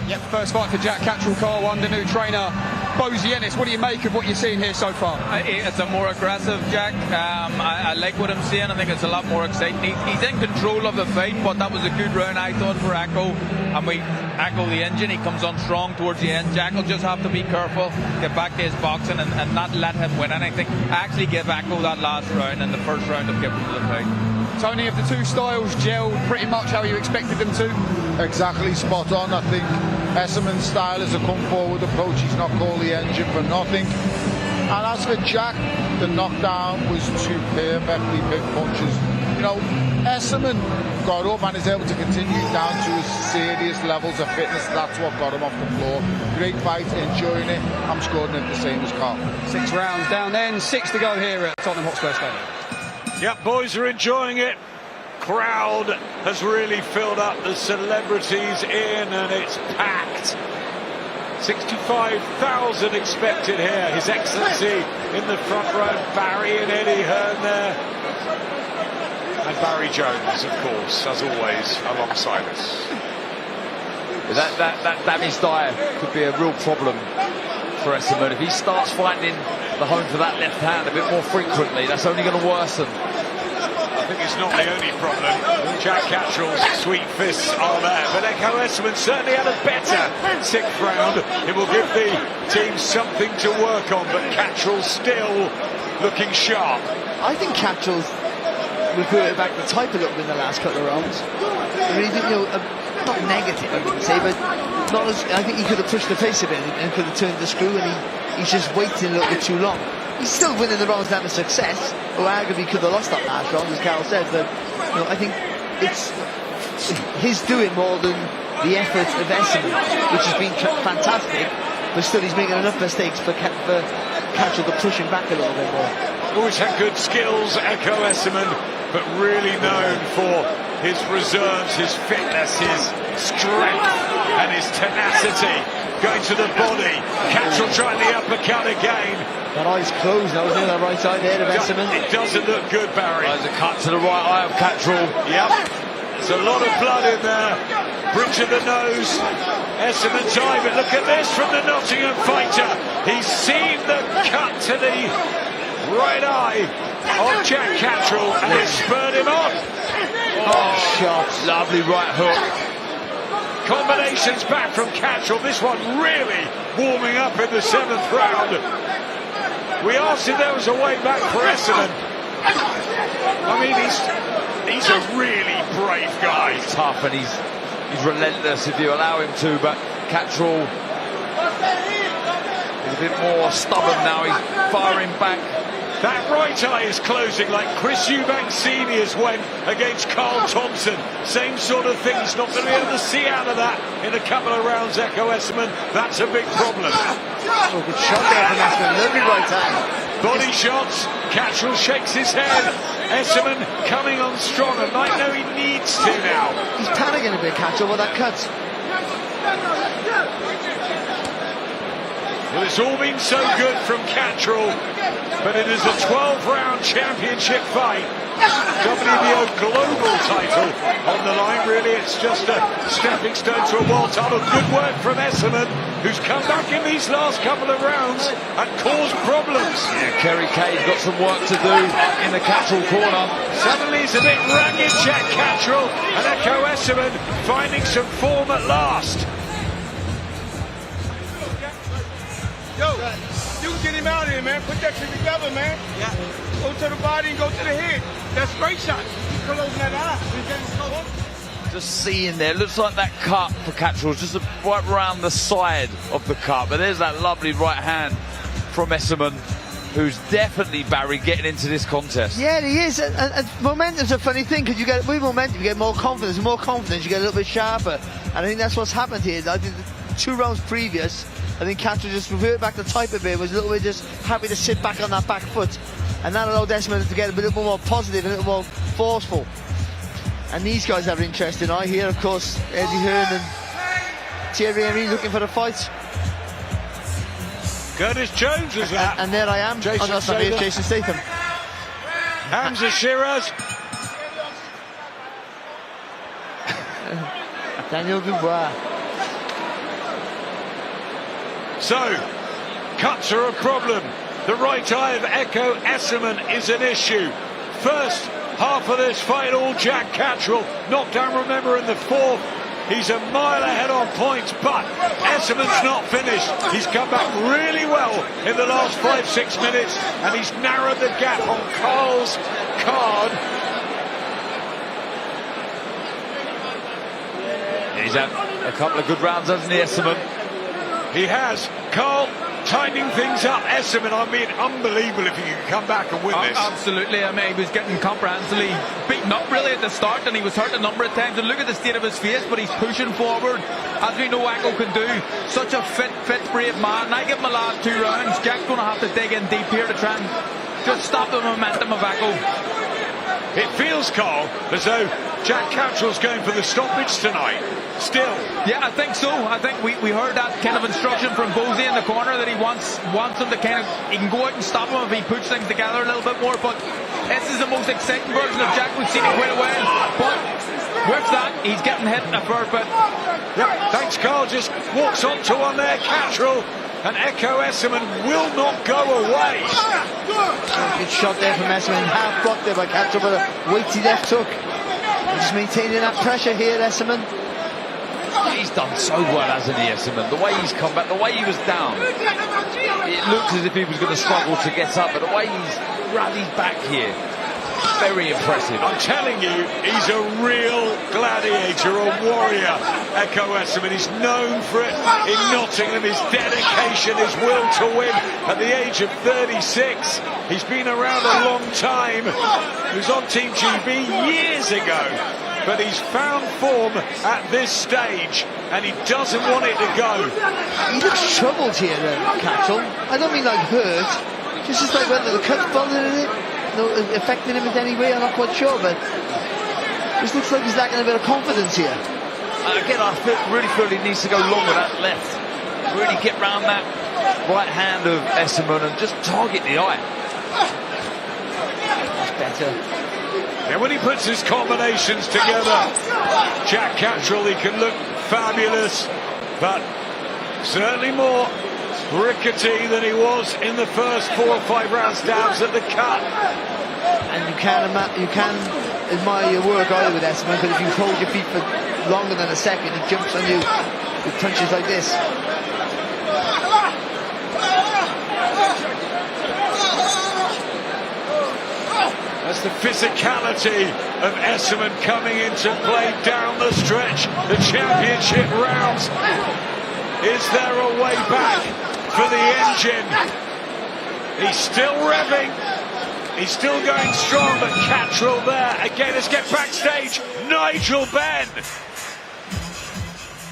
Speaker 1: Yep, first fight for Jack Catterall, Carl, under new trainer Bozienis. What do you make of what you're seeing here so far?
Speaker 7: It's a more aggressive Jack. I like what I'm seeing. I think it's a lot more exciting. He's in control of the fight, but that was a good round, I thought, for Echo. And we Echo the Engine. He comes on strong towards the end. Jack will just have to be careful, get back to his boxing, and not let him win anything. I actually give Echo that last round and the first round of giving to the fight.
Speaker 1: Tony, of the two styles gelled pretty much how you expected them to?
Speaker 11: Exactly, spot on. I think Esserman's style is a come forward approach. He's not called the Engine for nothing. And as for Jack, the knockdown was two perfectly big punches. You know, Esserman got up and is able to continue down to his serious levels of fitness. That's what got him off the floor. Great fight, enjoying it. I'm scoring it the same as Carl.
Speaker 1: 6 rounds down then, 6 to go here at Tottenham Hotspur Stadium.
Speaker 5: Yep, boys are enjoying it. Crowd has really filled up. The celebrities in, and it's packed. 65,000 expected here. His Excellency in the front row, Barry and Eddie Hearn there. And Barry Jones, of course, as always, alongside us.
Speaker 7: That damage dive could be a real problem for Esserman. If he starts finding the home for that left hand a bit more frequently, that's only going to worsen.
Speaker 5: I think it's not the only problem. Jack Catterall's sweet fists are there, but Echo Esserman certainly had a better 6th round. It will give the team something to work on, but Catterall's still looking sharp.
Speaker 8: I think Catterall's reverted back the type a little bit in the last couple of rounds. I mean, you know, not negative, I wouldn't say, but not as. I think he could have pushed the pace a bit and could have turned the screw, and he's just waiting a little bit too long. He's still winning the rounds down to success, or arguably could have lost that last round, as Carl said, but you know, I think it's his doing more than the effort of Esserman, which has been fantastic, but still he's making enough mistakes for Catterall to push him back a little bit more.
Speaker 5: Always had good skills, Echo Esserman, but really known for his reserves, his fitness, his strength and his tenacity. Going to the body, Catterall trying the uppercut again.
Speaker 8: That eye's closed now, isn't it? That right side there of Esserman.
Speaker 5: It doesn't look good, Barry.
Speaker 7: There's a cut to the right eye of Catterall.
Speaker 5: Yep. There's a lot of blood in there. Bridge of the nose. Esserman's eye, but look at this from the Nottingham fighter. He's seen the cut to the right eye of Jack Catterall, and it spurred him on.
Speaker 7: Oh, shot. Lovely right hook.
Speaker 5: Combinations back from Catterall. This one really warming up in the 7th round. We asked if there was a way back for Esserman. I mean, he's a really brave guy.
Speaker 7: He's tough and he's relentless if you allow him to, but Catterall is a bit more stubborn now. He's firing back.
Speaker 5: That right eye is closing like Chris Eubank Sr.'s went against Carl Thompson. Same sort of thing. He's not going to be able to see out of that in a couple of rounds, Echo Esserman. That's a big problem.
Speaker 8: Oh, good shot there from Esserman. Lovely right hand.
Speaker 5: Body shots. Catterall shakes his head. Esserman coming on strong and might know he needs to now.
Speaker 8: He's panicking a bit, Catterall, with that cut.
Speaker 5: Well, it's all been so good from Catterall, but it is a 12-round championship fight. WBO global title on the line. Really, it's just a stepping stone to a world title. Good work from Esserman, who's come back in these last couple of rounds and caused problems.
Speaker 7: Yeah, Kerry Kay's got some work to do in the Catterall corner.
Speaker 5: Suddenly it's a bit ragged, Jack Catterall, and Echo Esserman finding some form at last.
Speaker 10: Yo, you can get him out of here, man. Put that shit together, man. Yeah. Go to the body and go to the head. That's great shot. Closing that eye.
Speaker 7: Just seeing there, looks like that cut for Catterall is just right around the side of the cut, but there's that lovely right hand from Esserman, who's definitely, Barry, getting into this contest.
Speaker 8: Yeah, he is. And momentum's a funny thing, because with momentum you get more confidence. And more confidence, you get a little bit sharper. And I think that's what's happened here. I think the 2 rounds previous, I think Catterall just reverted back the type of it, was a little bit just happy to sit back on that back foot. And that allowed Esserman to get a little more positive, a little more forceful. And these guys are interesting. I hear, of course, Eddie Hearn and Thierry Henry looking for a fight.
Speaker 5: Curtis Jones is that.
Speaker 8: And there I am.
Speaker 5: Jason
Speaker 8: Jason Statham.
Speaker 5: Hamza Shiraz.
Speaker 8: Daniel Dubois.
Speaker 5: So, cuts are a problem. The right eye of Echo Esserman is an issue. First half of this fight, all Jack Catterall. Knocked down, remember, in the fourth. He's a mile ahead on points, but Esserman's not finished. He's come back really well in the last 5-6 minutes, and he's narrowed the gap on Carl's card.
Speaker 7: He's had a couple of good rounds, hasn't he, Esserman?
Speaker 5: He has. Carl tightening things up. Esserman, I mean, unbelievable if he can come back and win this.
Speaker 12: Absolutely. I mean, he was getting comprehensively beaten up really at the start, and he was hurt a number of times. And look at the state of his face, but he's pushing forward, as we know Echo can do. Such a fit, brave man. And I give him the last 2 rounds. Jack's going to have to dig in deep here to try and just stop the momentum of Echo.
Speaker 5: It feels, Carl, as though Jack Catterall's going for the stoppage tonight. Still.
Speaker 12: Yeah, I think so. I think we heard that kind of instruction from Bozy in the corner that he wants him to kind of, he can go out and stop him if he puts things together a little bit more. But this is the most exciting version of Jack we've seen in quite a while. But with that, he's getting hit a fair bit.
Speaker 5: Yep, thanks, Carl. Just walks onto one there, Catterall. And Echo Esserman will not go away.
Speaker 8: Good shot there from Esserman. Half blocked there by Catterall, but a weighty left hook. Just maintaining that pressure here, Esserman.
Speaker 7: He's done so well, hasn't he, Esserman? The way he's come back, the way he was down. It looks as if he was going to struggle to get up, but the way he's rallied back here, very impressive.
Speaker 5: I'm telling you, he's a real gladiator, a warrior, Echo Esserman. He's known for it in Nottingham, his dedication, his will to win at the age of 36. He's been around a long time. He was on Team GB years ago, but he's found form at this stage, and he doesn't want it to go.
Speaker 8: He looks troubled here, Catterall. I don't mean like hurt, just like whether the cut's bothering it. No, affecting him in any way, I'm not quite sure, but this looks like he's lacking a bit of confidence here.
Speaker 7: Again, I really feel he needs to go long with that left. Really get round that right hand of Esserman and just target the eye.
Speaker 8: That's better.
Speaker 5: Yeah, when he puts his combinations together, Jack Catterall, he can look fabulous, but certainly more rickety than he was in the first 4 or 5 round stabs at the cut.
Speaker 8: And you can admire your work either with Esserman, but if you hold your feet for longer than a second, he jumps on you with punches like this.
Speaker 5: That's the physicality of Esserman coming into play down the stretch. The championship rounds. Is there a way back for the engine? He's still revving. He's still going strong, but Catterall there. Again, let's get backstage. Nigel Benn.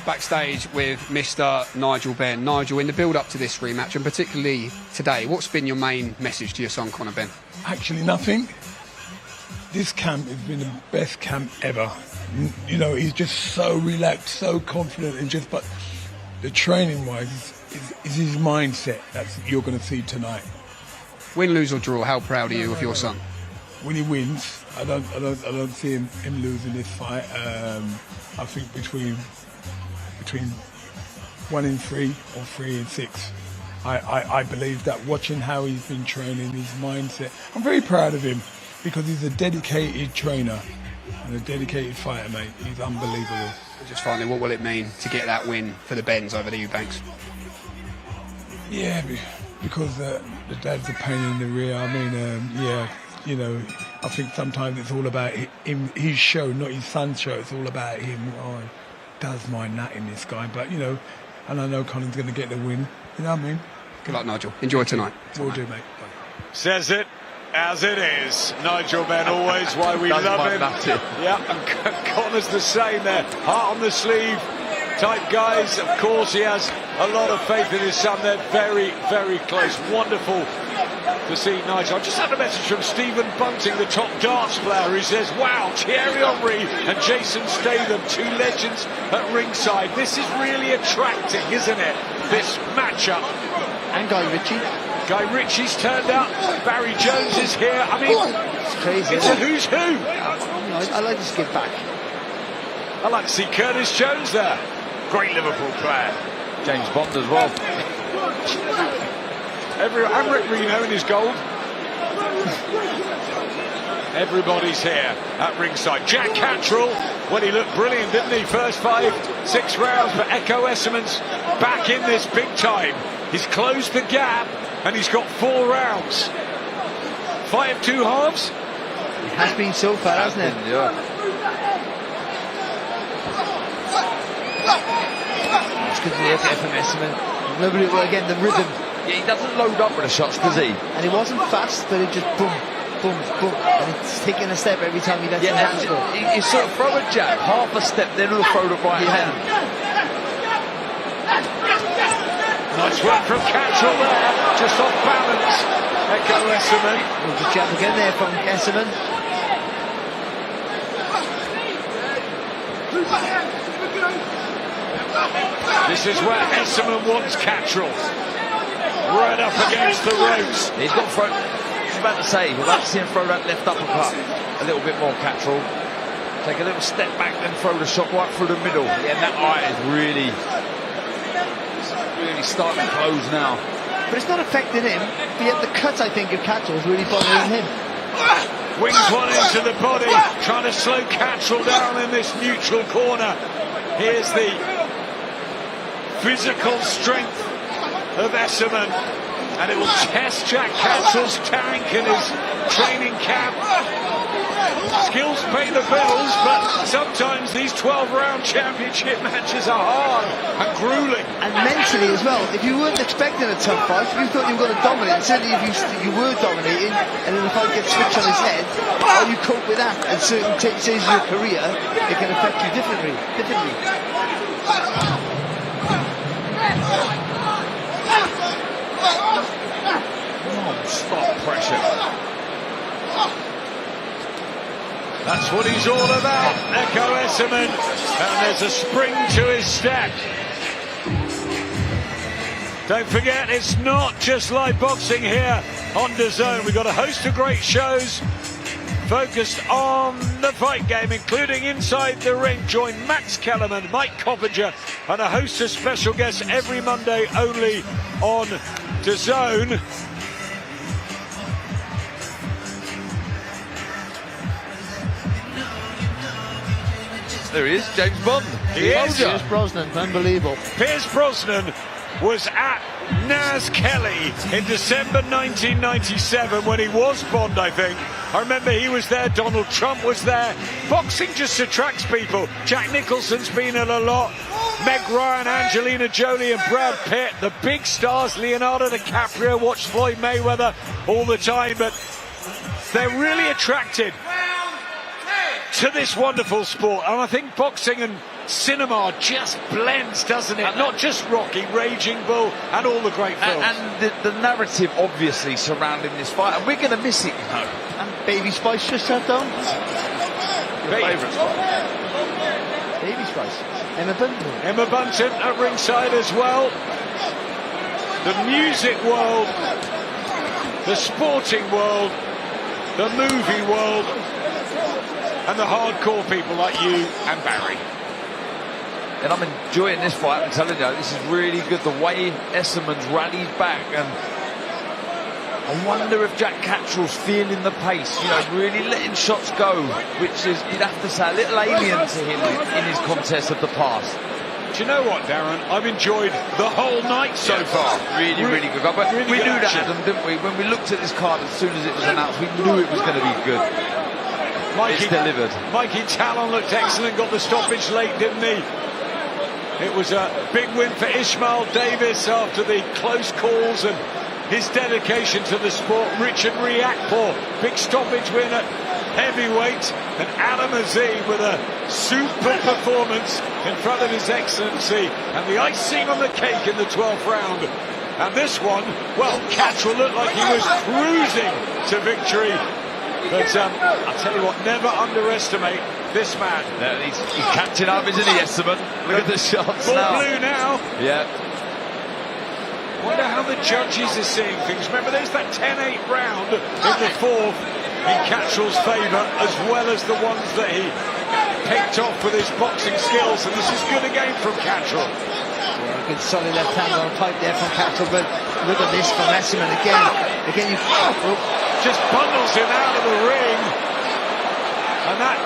Speaker 1: Backstage with Mr. Nigel Benn. Nigel, in the build-up to this rematch, and particularly today, what's been your main message to your son, Conor Benn?
Speaker 9: Actually, nothing. This camp has been the best camp ever. You know, he's just so relaxed, so confident, and but the training-wise is his mindset that you're going to see tonight.
Speaker 1: Win, lose or draw, how proud are you of your son?
Speaker 9: When he wins, I don't see him losing this fight. I think between 1 in 3 or 3 in 6. I believe that, watching how he's been training, his mindset. I'm very proud of him because he's a dedicated trainer and a dedicated fighter, mate. He's unbelievable.
Speaker 1: Just finally, what will it mean to get that win for the Benns over the Eubanks?
Speaker 9: Yeah, because the dad's a pain in the rear. I mean, yeah, you know, I think sometimes it's all about him, his show, not his son's show. It's all about him. Oh, he does mind that in this guy, but you know, and I know Colin's going to get the win. You know what I mean?
Speaker 1: Good luck, Nigel. Enjoy tonight.
Speaker 9: Will do, mate. Bye.
Speaker 5: Says it as it is. Nigel Benn, always why we love him. Yeah, and Conor's the same there. Heart on the sleeve. type guys. Of course, he has a lot of faith in his son. They're very, very close. Wonderful to see Nigel. I just had a message from Stephen Bunting, the top darts player, who says, wow, Thierry Henry and Jason Statham, two legends at ringside. This is really attracting, isn't it? This matchup.
Speaker 8: And Guy Ritchie.
Speaker 5: Guy Ritchie's turned up. Barry Jones is here. I mean,
Speaker 8: it's crazy.
Speaker 5: It's a who's who.
Speaker 8: I like to skip back.
Speaker 5: I like to see Curtis Jones there. Great Liverpool player.
Speaker 7: James Bond as well.
Speaker 5: And Rick Reno in his gold. Everybody's here at ringside. Jack Cantrell, well, he looked brilliant, didn't he? First 5-6 rounds, but Echo Esserman's back in this big time. He's closed the gap, and he's got 4 rounds. Fight of 2 halves.
Speaker 8: It has been so far, hasn't it?
Speaker 7: Yeah.
Speaker 8: It's good to look at from Esserman. Lovely, again, the rhythm.
Speaker 7: Yeah, he doesn't load up with the shots, does he?
Speaker 8: And it wasn't fast, but it just boom, boom, boom. And it's taking a step every time he lets his hands go.
Speaker 7: He sort of throw a jab, half a step, then he'll throw the right hand.
Speaker 5: Nice work from Cantrell there, just off balance. Echo Esserman.
Speaker 8: Good jab again there from Esserman.
Speaker 5: This is where Esserman wants Cantrell. Right up against the ropes.
Speaker 7: He's got throw. I was about to say, we'd like to see him throw that left uppercut a little bit more, Cantrell. Take a little step back, then throw the shot right through the middle. Yeah, and that eye is really starting to close now.
Speaker 8: But it's not affecting him, but yet the cut, I think, of Cantrell is really bothering him.
Speaker 5: Wings one into the body, trying to slow Cantrell down in this neutral corner. Here's the physical strength of Esserman, and it will test Jack Cantrell's tank in his training camp. Skills pay the bills, but sometimes these 12-round championship matches are hard and grueling.
Speaker 8: And mentally as well, if you weren't expecting a tough fight, if you thought you were going to dominate, certainly if you were dominating, and then the fight gets switched on his head, how you cope with that at certain stages of your career, it can affect you differently.
Speaker 7: Non-stop pressure.
Speaker 5: That's what he's all about, Echo Esserman. And there's a spring to his step. Don't forget, it's not just live boxing here on DAZN. We've got a host of great shows focused on the fight game, including Inside the Ring. Join Max Kellerman, Mike Coppinger, and a host of special guests every Monday only on DAZN.
Speaker 7: There he is, James Bond.
Speaker 5: He is.
Speaker 8: Pierce Brosnan, unbelievable.
Speaker 5: Pierce Brosnan was at Naz Kelly in December 1997 when he was Bond, I think. I remember he was there, Donald Trump was there. Boxing just attracts people. Jack Nicholson's been in a lot. Meg Ryan, Angelina Jolie and Brad Pitt, the big stars. Leonardo DiCaprio watched Floyd Mayweather all the time, but they're really attracted to this wonderful sport. And I think boxing and cinema just blends, doesn't it? Not just Rocky, Raging Bull, and all the great films.
Speaker 7: And the narrative, obviously, surrounding this fight. And we're going to miss it, you know.
Speaker 8: And Baby Spice just sat down.
Speaker 7: Your favourite spot?
Speaker 8: Baby Spice. Emma Bunton.
Speaker 5: Emma Bunton at ringside as well. The music world, the sporting world, the movie world, and the hardcore people like you and Barry.
Speaker 7: And I'm enjoying this fight, I'm telling you, this is really good, the way Esserman's rallied back, and I wonder if Jack Cantrell's feeling the pace, you know, really letting shots go, which is, you'd have to say, a little alien to him in his contest of the past.
Speaker 5: Do you know what, Darren? I've enjoyed the whole night so far.
Speaker 7: Really, really good. But
Speaker 5: really
Speaker 7: we
Speaker 5: good
Speaker 7: knew
Speaker 5: action.
Speaker 7: that, Adam, didn't we? When we looked at this card, as soon as it was announced, we knew it was going to be good. It's delivered.
Speaker 5: Mikey Talon looked excellent, got the stoppage late, didn't he? It was a big win for Ishmael Davis after the close calls and his dedication to the sport. Richard Riakporhe, big stoppage win at heavyweight, and Adam Azim with a super performance in front of His Excellency, and the icing on the cake in the 12th round. And this one, well, Cattrall looked like he was cruising to victory. But I'll tell you what, never underestimate this man.
Speaker 7: Yeah, he's catching up, isn't he, Esserman? Look at the shots now.
Speaker 5: Blue now.
Speaker 7: Yeah.
Speaker 5: Wonder how the judges are seeing things. Remember, there's that 10-8 round in the 4th in Cattrall's favour, as well as the ones that he picked off with his boxing skills. And this is good again from Cattrall.
Speaker 8: Yeah, good solid left hand on pipe there from Cattrall, but look at this from Esserman again. Again,
Speaker 5: just bundles him out of the ring, and that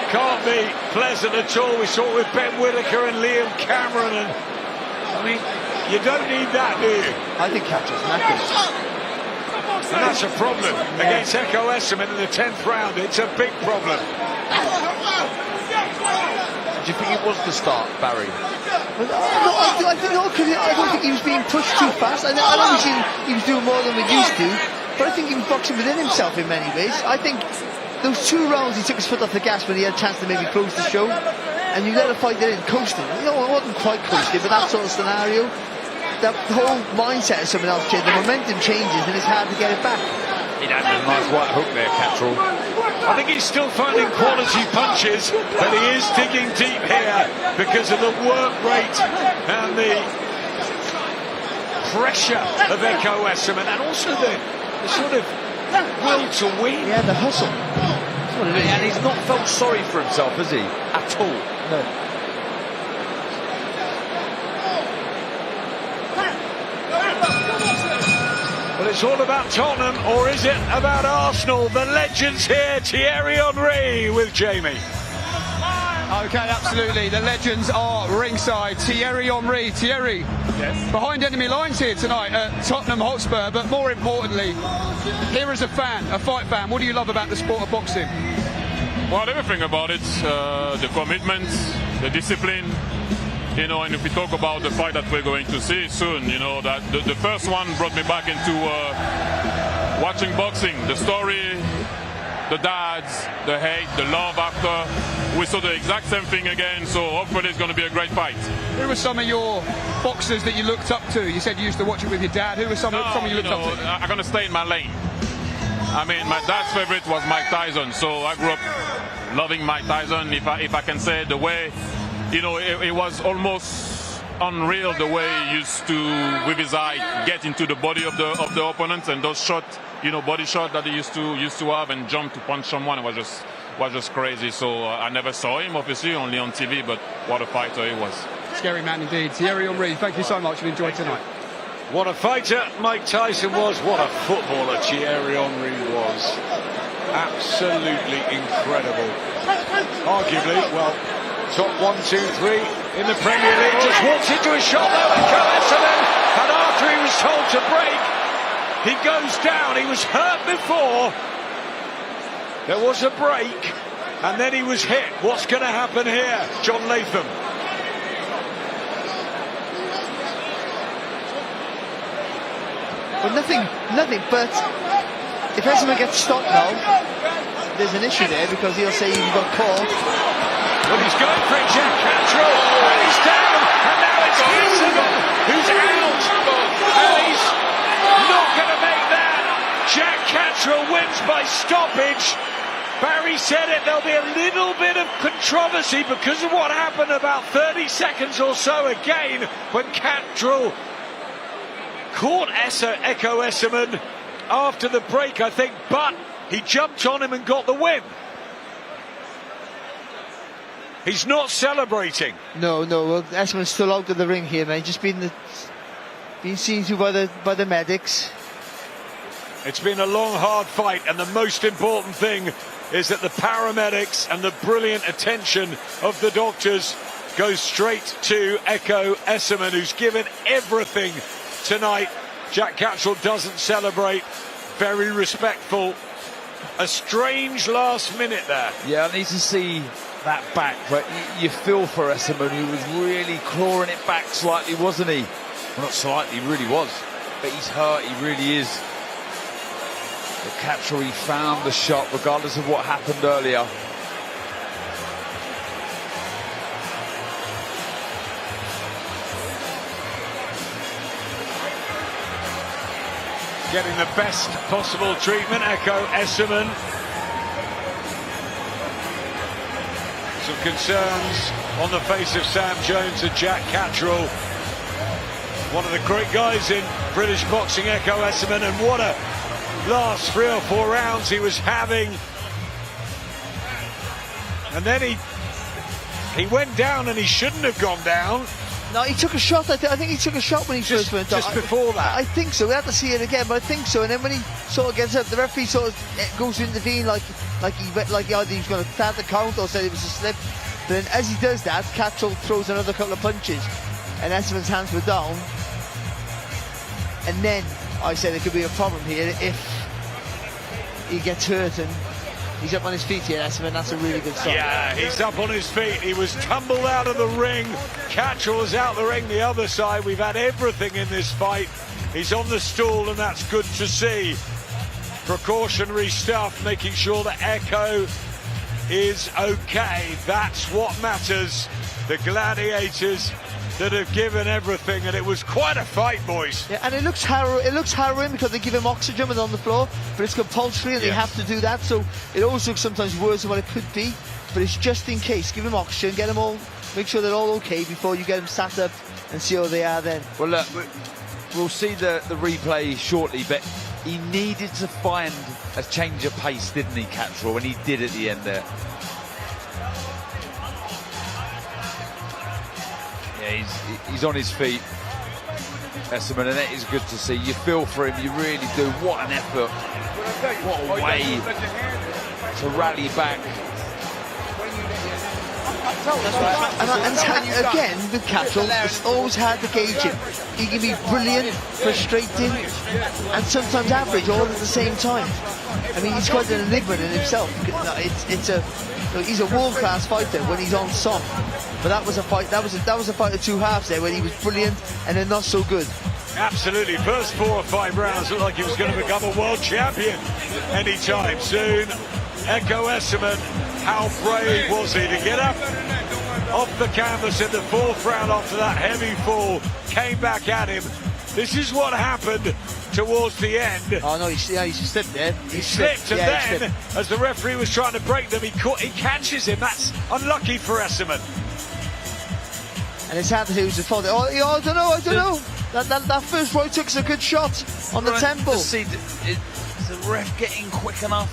Speaker 5: can't be pleasant at all. We saw it with Ben Whittaker and Liam Cameron, and I mean, you don't need that, do you?
Speaker 8: I think Cattrall's knackered.
Speaker 5: And that's a problem against Echo Esserman in the 10th round. It's a big problem.
Speaker 7: Do you think it was the start, Barry?
Speaker 8: I don't think he was being pushed too fast. I know he was doing more than we used to, but I think he was boxing within himself in many ways. I think those 2 rounds he took his foot off the gas when he had a chance to maybe close the show, and you let a fight there in coasting. You know, it wasn't quite coasting, but that sort of scenario, that whole mindset of someone else changed, the momentum changes, and it's hard to get it back.
Speaker 7: He had a nice white hook there, Cattrall.
Speaker 5: I think he's still finding quality punches, but he is digging deep here because of the work rate and the pressure of Echo Esserman, and also the sort of will to win.
Speaker 8: Yeah, the hustle. That's what it is.
Speaker 7: And he's not felt sorry for himself, has he? At all.
Speaker 8: No.
Speaker 5: Well, it's all about Tottenham, or is it about Arsenal? The legends here, Thierry Henry with Jamie.
Speaker 1: Okay, absolutely. The legends are ringside. Thierry Henry. Thierry, yes, behind enemy lines here tonight at Tottenham Hotspur, but more importantly, here as a fan, a fight fan, what do you love about the sport of boxing?
Speaker 13: Well, everything about it, the commitment, the discipline, you know, and if we talk about the fight that we're going to see soon, you know, that the first one brought me back into watching boxing, the story, the dads, the hate, the love after. We saw the exact same thing again, so hopefully it's going to be a great fight.
Speaker 1: Who were some of your boxers that you looked up to? You said you used to watch it with your dad. Who were some you looked up to?
Speaker 13: I'm going to stay in my lane. I mean, my dad's favorite was Mike Tyson, so I grew up loving Mike Tyson. If I can say, the way, you know, it was almost unreal the way he used to, with his eye, get into the body of the opponent, and those shots, you know, body shot that he used to have and jump to punch someone was just crazy. So I never saw him, obviously, only on TV, but what a fighter he was.
Speaker 1: Scary man indeed. Thierry Henry, thank you so much. We enjoyed tonight.
Speaker 5: What a fighter Mike Tyson was. What a footballer Thierry Henry was. Absolutely incredible. Arguably, well, top 1, 2, 3 in the Premier League. Just walks into a shot there with Esserman, and after he was told to break, he goes down. He was hurt before. There was a break, and then he was hit. What's going to happen here, John Latham?
Speaker 8: Well, nothing, but if Esserman gets stopped now, there's an issue there, because he'll say he got caught.
Speaker 5: Well, he's going for it, Jack Cattrall, and he's down, and now it's Esserman who's out, and he's not going to make that. Jack Cattrall wins by stoppage. Barry said it, there'll be a little bit of controversy because of what happened about 30 seconds or so again when Cattrall caught Echo Esserman after the break, I think, but he jumped on him and got the win. He's not celebrating.
Speaker 8: No, well, Esserman's still out of the ring here, man. Just been seen to by the medics.
Speaker 5: It's been a long, hard fight, and the most important thing is that the paramedics and the brilliant attention of the doctors goes straight to Echo Esserman, who's given everything tonight. Jack Cattrall doesn't celebrate. Very respectful. A strange last minute there.
Speaker 7: Yeah, I need to see that back, but you feel for Esserman, who was really clawing it back slightly, wasn't he? Well, not slightly, he really was. But he's hurt, he really is. But Cattrall, he found the shot regardless of what happened earlier.
Speaker 5: Getting the best possible treatment, Echo Esserman. Some concerns on the face of Sam Jones and Jack Cattrall. One of the great guys in British boxing, Echo Esserman, and what a last 3 or 4 rounds he was having. And then he went down and he shouldn't have gone down.
Speaker 8: No, he took a shot. I think he took a shot when he first went down.
Speaker 5: Just before that?
Speaker 8: I think so. We have to see it again, but I think so. And then when he sort of gets up, the referee sort of goes to intervene like either he was going to start the count or said it was a slip. But then as he does that, Cattrall throws another couple of punches and Esserman's hands were down. And then I said there could be a problem here if he gets hurt and he's up on his feet here, Esserman. That's a really good start.
Speaker 5: Yeah, he's up on his feet. He was tumbled out of the ring. Cattrall is out the ring the other side. We've had everything in this fight. He's on the stool, and that's good to see. Precautionary stuff, making sure that Echo is okay. That's what matters. The gladiators that have given everything, and it was quite a fight, boys.
Speaker 8: Yeah, and it looks harrowing because they give him oxygen when on the floor, but it's compulsory and they have to do that, so it always looks sometimes worse than what it could be, but it's just in case. Give him oxygen, get them all, make sure they're all okay before you get them sat up and see how they are then.
Speaker 7: Well, look, we'll see the replay shortly, but he needed to find a change of pace, didn't he, Cattrall, and he did at the end there. Yeah, he's on his feet, Esserman, and it is good to see. You feel for him, you really do. What an effort. What a way to rally back.
Speaker 8: And again, with Cattrall, it's always hard to gauge him. He can be brilliant, frustrating, and sometimes average all at the same time. I mean, he's quite an enigma in himself. He's a world-class fighter when he's on song. But that was a fight. That was a fight of 2 halves there, when he was brilliant and then not so good.
Speaker 5: Absolutely. First 4 or 5 rounds looked like he was going to become a world champion anytime soon. Echo Esserman, how brave was he to get up off the canvas in the 4th round after that heavy fall, came back at him. This is what happened towards the end.
Speaker 8: Oh no, he slipped there.
Speaker 5: He slipped, and then, as the referee was trying to break them, he catches him. That's unlucky for Esserman.
Speaker 8: And it's hard to who's the fault. I don't know. That first right took's a good shot on the temple.
Speaker 7: Is the ref getting quick enough?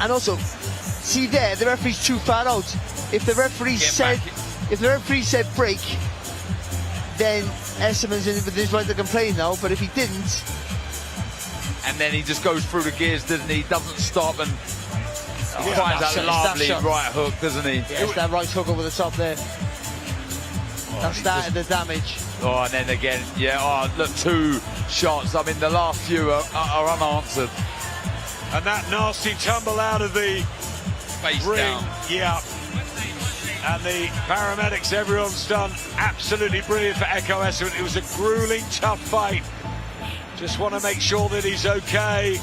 Speaker 8: And also, see there, the referee's too far out. If the referee said break, then Esserman's in with his right to complain now. But if he didn't,
Speaker 7: and then he just goes through the gears, doesn't he? Doesn't stop and finds that lovely right hook, doesn't he?
Speaker 8: Yeah, it's that right hook over the top there. That started the damage.
Speaker 7: Oh, and then again, look, 2 shots. I mean, the last few are unanswered.
Speaker 5: And that nasty tumble out of the
Speaker 7: face
Speaker 5: ring.
Speaker 7: Down.
Speaker 5: Yeah. And the paramedics, everyone's done absolutely brilliant for Echo Esserman. It was a grueling, tough fight. Just want to make sure that he's okay.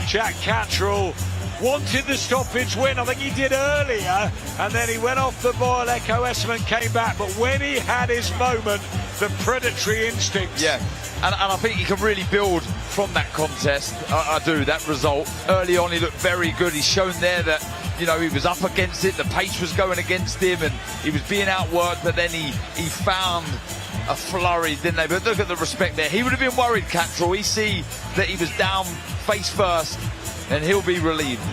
Speaker 5: Jack Cattrall wanted the stoppage win. I think he did earlier, and then he went off the boil. Echo Esserman came back, but when he had his moment, the predatory instincts.
Speaker 7: Yeah, and I think he can really build from that contest. I do. That result early on, he looked very good. He's shown there that, you know, he was up against it, the pace was going against him, and he was being outworked, but then he found a flurry, didn't they? But look at the respect there. He would have been worried, Cattrall. He see that he was down face first, and he'll be relieved.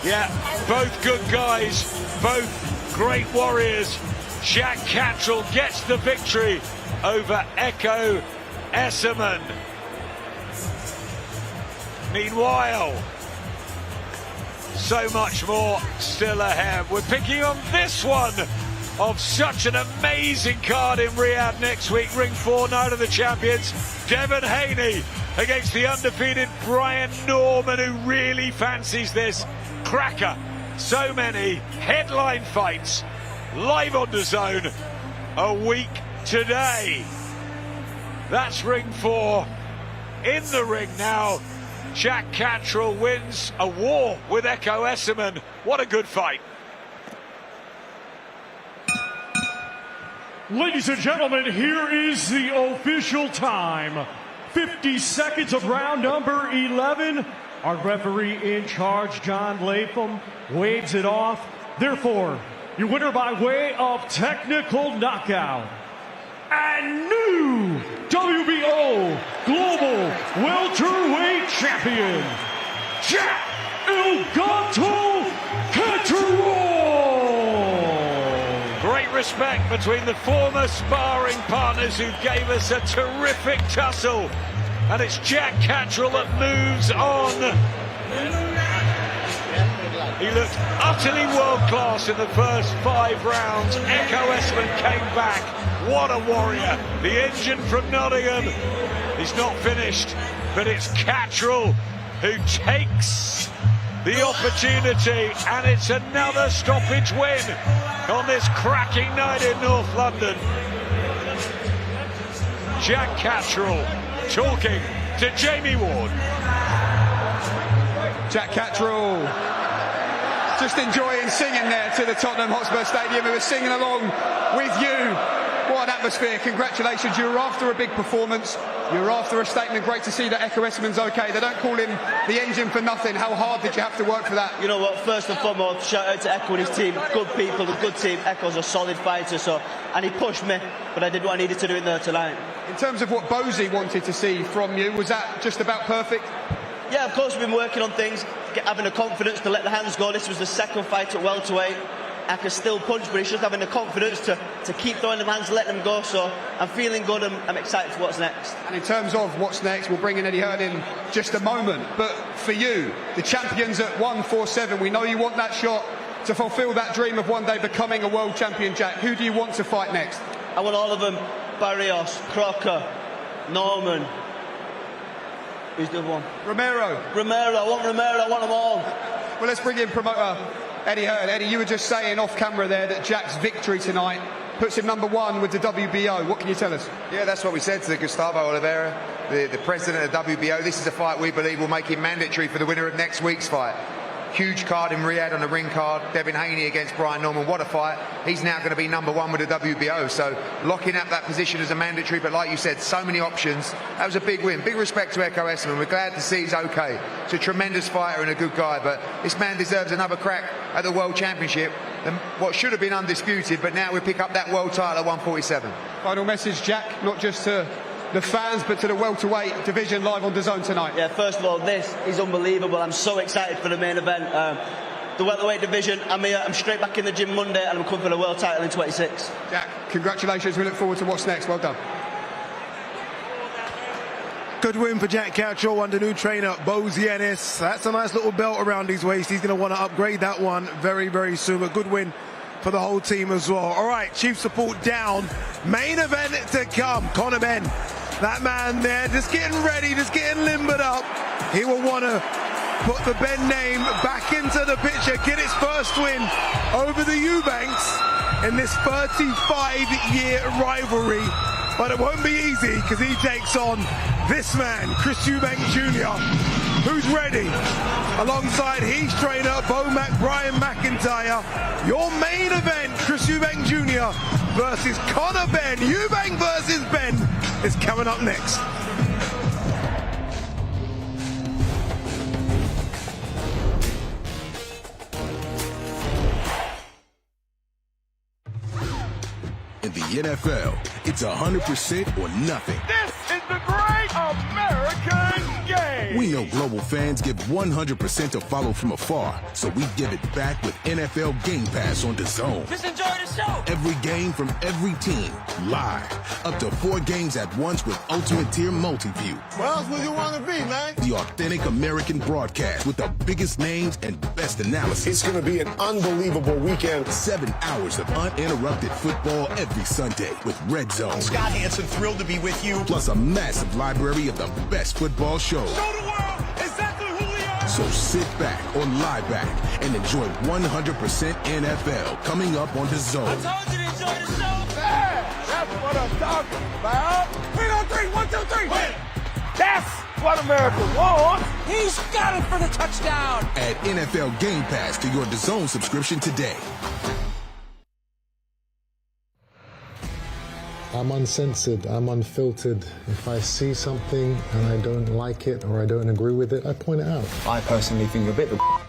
Speaker 5: Yeah, both good guys, both great warriors. Jack Cattrall gets the victory over Echo Esserman. Meanwhile, so much more still ahead. We're picking on this one of such an amazing card in Riyadh next week. Ring 4, Night of the Champions. Devin Haney against the undefeated Brian Norman, who really fancies this cracker. So many headline fights live on DAZN a week today. That's Ring 4. In the ring now, Jack Cantrell wins a war with Echo Esserman. What a good fight.
Speaker 6: Ladies and gentlemen, here is the official time. 50 seconds of round number 11. Our referee in charge, John Latham, waves it off. Therefore, your winner by way of technical knockout and new WBO Global Welterweight Champion, Jack Cantrell.
Speaker 5: Great respect between the former sparring partners who gave us a terrific tussle. And it's Jack Cantrell that moves on. He looked utterly world-class in the first 5 rounds. Echo Esserman came back. What a warrior. The engine from Nottingham is not finished, but it's Cantrell who takes the opportunity, and it's another stoppage win on this cracking night in North London. Jack Cantrell talking to Jamie Ward.
Speaker 1: Jack Cantrell just enjoying singing there to the Tottenham Hotspur Stadium. He was singing along with you. What an atmosphere. Congratulations. You were after a big performance. You were after a statement. Great to see that Echo Esserman's okay. They don't call him the engine for nothing. How hard did you have to work for that?
Speaker 14: You know what, first and foremost, shout out to Echo and his team. Good people, a good team. Echo's a solid fighter, and he pushed me, but I did what I needed to do in there tonight.
Speaker 1: In terms of what Bozy wanted to see from you, was that just about perfect?
Speaker 14: Yeah, of course, we've been working on things, having the confidence to let the hands go. This was the second fight at welterweight. I can still punch, but he's just having the confidence to keep throwing them hands, let them go. So I'm feeling good. I'm excited for what's next.
Speaker 1: And in terms of what's next, we'll bring in Eddie Hearn in just a moment. But for you, the champions at 147, we know you want that shot to fulfil that dream of one day becoming a world champion, Jack. Who do you want to fight next?
Speaker 14: I want all of them. Barrios, Crocker, Norman. Who's the other one?
Speaker 1: Romero.
Speaker 14: I want Romero. I want them all.
Speaker 1: Well, let's bring in promoter Eddie Hearn. Eddie, you were just saying off camera there that Jack's victory tonight puts him #1 with the WBO. What can you tell us?
Speaker 3: Yeah, that's what we said to Gustavo Oliveira, the president of WBO. This is a fight we believe will make him mandatory for the winner of next week's fight. Huge card in Riyadh on the ring card. Devin Haney against Brian Norman. What a fight. He's now going to be #1 with the WBO. So locking up that position as a mandatory, but like you said, so many options. That was a big win. Big respect to Echo Esserman. We're glad to see he's okay. He's a tremendous fighter and a good guy, but this man deserves another crack at the World Championship. And what should have been undisputed, but now we pick up that world title at 147. Final message, Jack, not just to the fans, but to the welterweight division live on DAZN tonight.
Speaker 14: Yeah, first of all, this is unbelievable. I'm so excited for the main event. The welterweight division, I'm here, I'm straight back in the gym Monday, and I'm coming for the world title in 26.
Speaker 1: Jack, congratulations. We look forward to what's next. Well done.
Speaker 4: Good win for Jack Cantrell under new trainer Bozy Ennis. That's a nice little belt around his waist. He's going to want to upgrade that one very, very soon. A good win for the whole team as well. All right, chief support down. Main event to come. Conor Benn, that man there, just getting ready, just getting limbered up. He will want to put the Benn name back into the picture, get his first win over the Eubanks in this 35-year rivalry. But it won't be easy because he takes on this man, Chris Eubank Jr., who's ready. Alongside his trainer, Brian McIntyre. Your main event, Chris Eubank Jr. versus Conor Benn. Eubank versus Benn is coming up next.
Speaker 15: In the NFL, it's 100% or nothing.
Speaker 10: This is the great American game.
Speaker 15: We know global fans give 100% to follow from afar, so we give it back with NFL Game Pass on DAZN.
Speaker 10: Just enjoy the show.
Speaker 15: Every game from every team, live. Up to 4 games at once with Ultimate Tier Multi-View.
Speaker 10: Where else would you want to be, man?
Speaker 15: The authentic American broadcast with the biggest names and best analysis.
Speaker 10: It's going to be an unbelievable weekend.
Speaker 15: 7 hours of uninterrupted football every Sunday with Red Zone.
Speaker 10: Scott Hansen, thrilled to be with you.
Speaker 15: Plus a massive library of the best football shows.
Speaker 10: Show the world exactly who we are.
Speaker 15: So sit back or lie back and enjoy 100% NFL coming up on DAZN.
Speaker 10: I told you to enjoy the show. Yeah, that's what I'm talking about. 3 on 3, 1, 2, 3. Win. That's what America wants.
Speaker 16: He's got it for the touchdown.
Speaker 15: Add NFL Game Pass to your DAZN subscription today.
Speaker 17: I'm uncensored, I'm unfiltered. If I see something and I don't like it or I don't agree with it, I point it out.
Speaker 18: I personally think you're a bit of a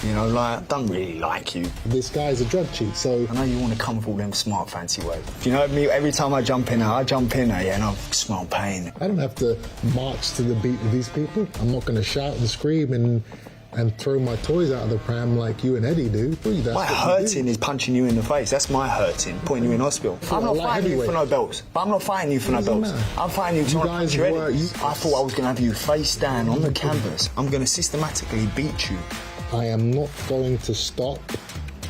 Speaker 18: you know, like, I don't really like you.
Speaker 17: This guy's a drug cheat, so...
Speaker 18: I know you want to come with all them smart, fancy words. Do you know me? Every time I jump in there, and I smell pain.
Speaker 17: I don't have to march to the beat of these people. I'm not going to shout and scream and throw my toys out of the pram like you and Eddie do.
Speaker 18: My hurting is punching you in the face. That's my hurting, putting you in hospital. I'm not fighting you for no belts. But I'm not fighting you for no belts. I'm fighting you to punch your head. I thought I was going to have you face down on the canvas. I'm going to systematically beat you.
Speaker 17: I am not going to stop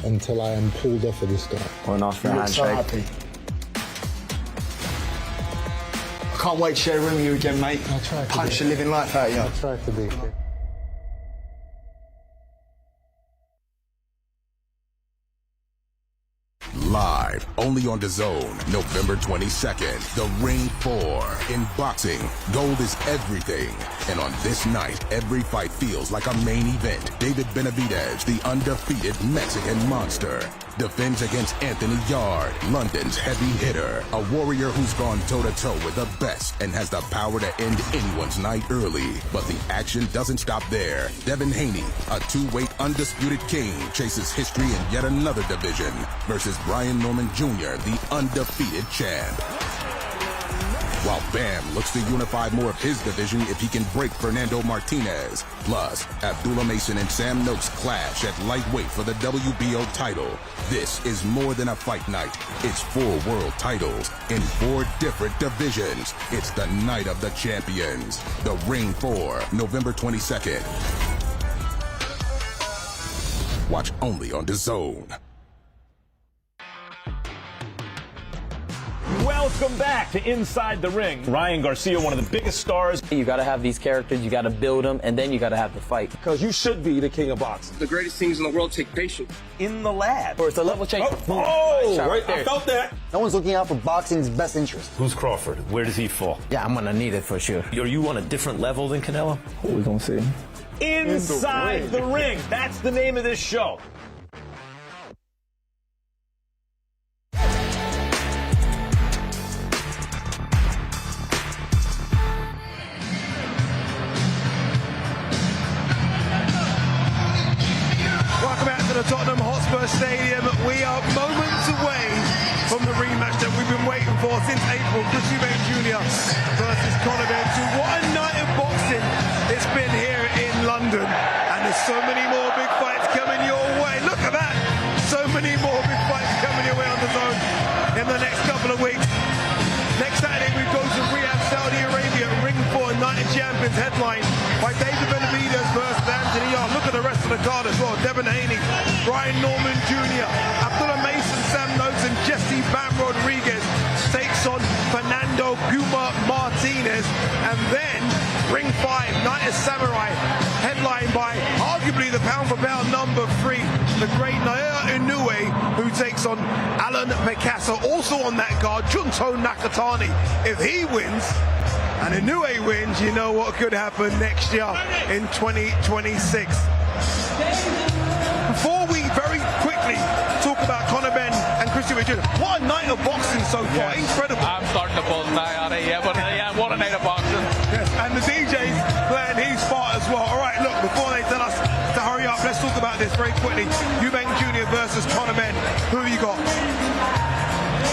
Speaker 17: until I am pulled off of this guy.
Speaker 18: Well, nice for a handshake. So happy. I can't wait to share a room with you again, mate.
Speaker 17: I'll try to
Speaker 18: punch the living life out of you.
Speaker 17: I'll try to be.
Speaker 15: Live, only on DAZN, November 22nd. The Ring 4. In boxing, gold is everything. And on this night, every fight feels like a main event. David Benavidez, the undefeated Mexican monster, defends against Anthony Yard, London's heavy hitter. A warrior who's gone toe-to-toe with the best and has the power to end anyone's night early. But the action doesn't stop there. Devin Haney, a two-weight undisputed king, chases history in yet another division versus Brian Norman Jr., the undefeated champ. While Bam looks to unify more of his division if he can break Fernando Martinez. Plus, Abdullah Mason and Sam Noakes clash at lightweight for the WBO title. This is more than a fight night. It's 4 world titles in 4 different divisions. It's the night of the champions. The Ring 4, November 22nd. Watch only on DAZN.
Speaker 19: Welcome back to Inside the Ring. Ryan Garcia, one of the biggest stars.
Speaker 20: You got to have these characters, you got to build them, and then you got to have the fight.
Speaker 19: Because you should be the king of boxing.
Speaker 21: The greatest things in the world take patience.
Speaker 19: In the lab.
Speaker 20: Or it's a level change.
Speaker 19: Right there. I felt that.
Speaker 18: No one's looking out for boxing's best interest.
Speaker 19: Who's Crawford? Where does he fall?
Speaker 20: Yeah, I'm going to need it for sure.
Speaker 19: Are you on a different level than Canelo?
Speaker 20: We're going to see.
Speaker 19: Inside the Ring. That's the name of this show.
Speaker 4: The Tottenham Hotspur Stadium. We are moments away from the rematch that we've been waiting for since April. Eubank Jr. versus Conor Benn. What a night of boxing it's been here in London, and there's so many more big fights coming your way. Look at that, so many more big fights coming your way on DAZN in the next couple of weeks. Next Saturday we go to Riyadh, Saudi Arabia. Ring 4 Night of Champions headline by David Benavidez versus Anthony Yard. Look at the rest of the card as well. Devin Haney, Brian Norman Jr., Abdullah Mason, Sam Noakes, and Jesse Bam Rodriguez takes on Fernando Puma Martinez. And then Ring 5 Night of Samurai, headlined by arguably the pound-for-pound number 3, the great Naoya Inoue, who takes on Alan Picasso. Also on that card, Junto Nakatani. If he wins, and Inoue wins, you know what could happen next year in 2026. Before we very quickly talk about Conor Benn and Christian Jr., what a night of boxing so far. Yes. Incredible.
Speaker 7: I'm starting to buzz now, but what a night of boxing.
Speaker 4: Yes, and the DJ's playing his part as well. All right, look, before they tell us to hurry up, let's talk about this very quickly. Eubank Jr. versus Conor Benn. Who have you got?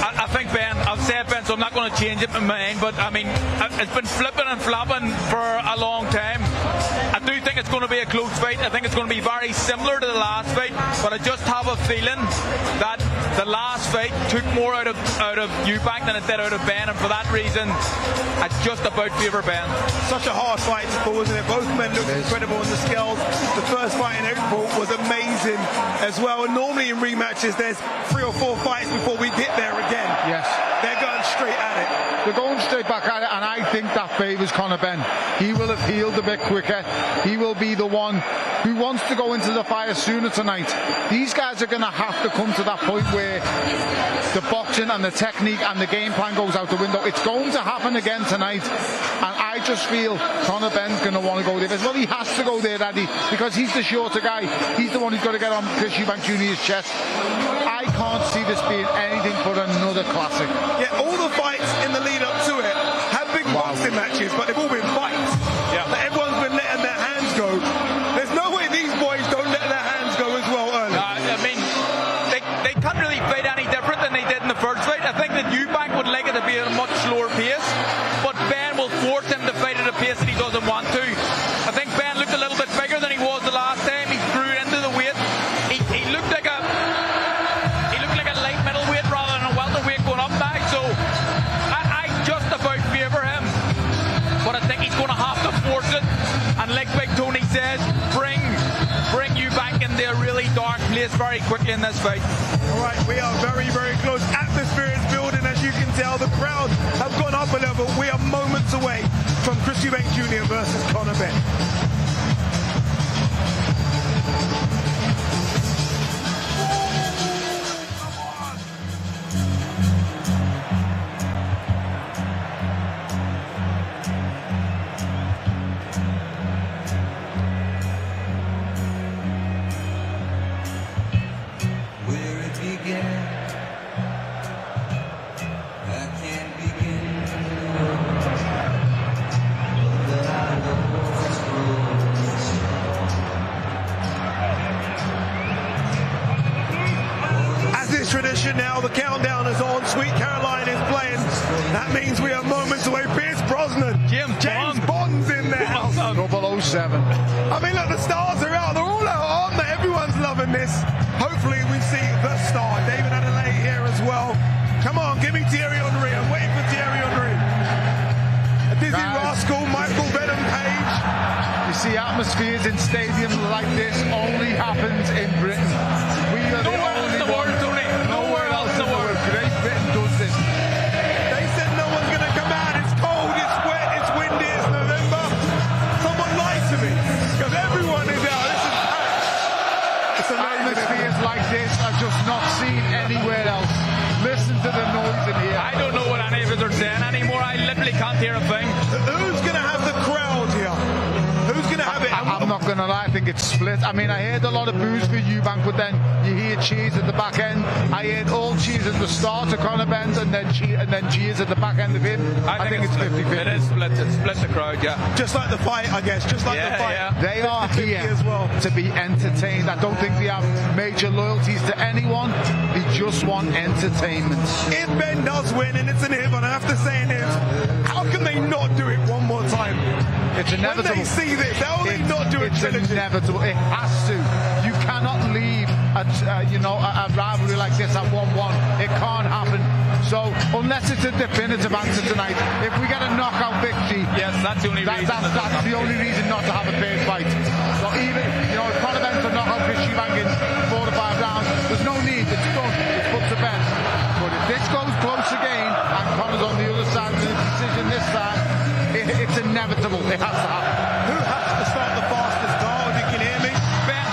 Speaker 7: I think Ben, I've said Ben, so I'm not going to change it in my mind, but I mean, it's been flipping and flopping for a long time. I do think it's going to be a close fight. I think it's going to be very similar to the last fight, but I just have a feeling that the last fight took more out of Eubank than it did out of Ben, and for that reason, I just about favour Ben.
Speaker 4: Such a hard fight to call, isn't it? Both men looked incredible on the scales. The first fight in April was amazing as well, and normally in rematches there's 3 or 4 fights before we get there again.
Speaker 11: Yes.
Speaker 4: They're going straight at it.
Speaker 11: They're going straight back at it, and I think that favours Conor Benn. He will have healed a bit quicker. he will be the one who wants to go into the fire sooner tonight. These guys are going to have to come to that point where the boxing and the technique and the game plan goes out the window. It's going to happen again tonight, and I just feel Conor Benn's going to want to go there. Well, he has to go there, Eddie, because he's the shorter guy. He's the one who's got to get on Chris Eubank Jr.'s chest. I can't see this being anything but another classic.
Speaker 4: Yeah, all the fights in the lead up to it have been boxing matches, but they've all been fights.
Speaker 5: Yeah.
Speaker 4: But everyone's been letting their hands go. There's no way these boys don't let their hands go as well early.
Speaker 12: I mean, they can't really fight any different than they did in the first fight. I think that Eubank would like it to be at a much slower pace, but Ben will force him to fight at a pace that he doesn't want to. I think Ben looked a little bit bigger than he was the last time. He grew into the weight. He looked like a light middleweight rather than a welterweight going up now. So I just about favour him, but I think he's going to have to force it. And like Big Tony says, bring Eubank into a really dark place very quickly in this fight.
Speaker 4: All right, we are very, very close. Atmosphere is building, as you can tell. The crowd have gone up a level. We are moments away from Chris Eubank Jr. versus Conor Benn. Tradition now, the countdown is on. Sweet Caroline is playing. That means we are moments away. Pierce Brosnan, James Bond's in the house.
Speaker 11: 007.
Speaker 4: I mean, look, the stars are out. They're all out, aren't they? Everyone's loving this. Hopefully, we see the star, David Adelaide, here as well. Come on, give me Thierry Henry. I'm waiting for Thierry Henry. A Dizzy Rascal, Michael Venom Page.
Speaker 11: You see, atmospheres in stadiums like this only happens in Britain. We are the only ones. Nowhere else in the world. Great Britain does this.
Speaker 4: They said no one's going to come out. It's cold, it's wet, it's windy, it's November. Someone lied to me, because everyone is out. This is packed. It's amazing.
Speaker 11: Atmospheres like this are just not seen anywhere else. Listen to the noise in here.
Speaker 12: I don't know what any of it are saying anymore. I literally can't hear a thing.
Speaker 4: Who's going to have the crowd here? Who's going to have it?
Speaker 11: I'm not going to lie, I think it's split. I mean, I heard a lot of boos for Eubank, but then you hear cheers at the back end. I heard all cheers at the start of Conor Benn, and then cheers at the back end of him. I think it's 50-50.
Speaker 12: It is split. It's split the crowd, yeah.
Speaker 4: Just like the fight, I guess. Just like the fight.
Speaker 12: Yeah.
Speaker 11: They are here as well to be entertained. I don't think they have major loyalties to anyone. They just want entertainment.
Speaker 4: If Ben does win, and it's an if, and I have to say an if, how can they not do it one more time?
Speaker 11: It's inevitable.
Speaker 4: When they see this, how will they not do it?
Speaker 11: It's inevitable. It has to. You cannot leave a rivalry like this at 1-1. It can't happen. So unless it's a definitive answer tonight, if we get a knockout victory,
Speaker 12: yes, that's the only reason.
Speaker 11: That's the only reason not to have a third fight. So even if Conor Benn to knock out Chris Eubank in 4 to 5 rounds, there's no need. It's done. It's put to bed. But if this goes close again and Conor's on the other side of the decision this time, it's inevitable. It has to happen.
Speaker 4: Who has to start the fastest car? If you can hear me,
Speaker 12: Ben.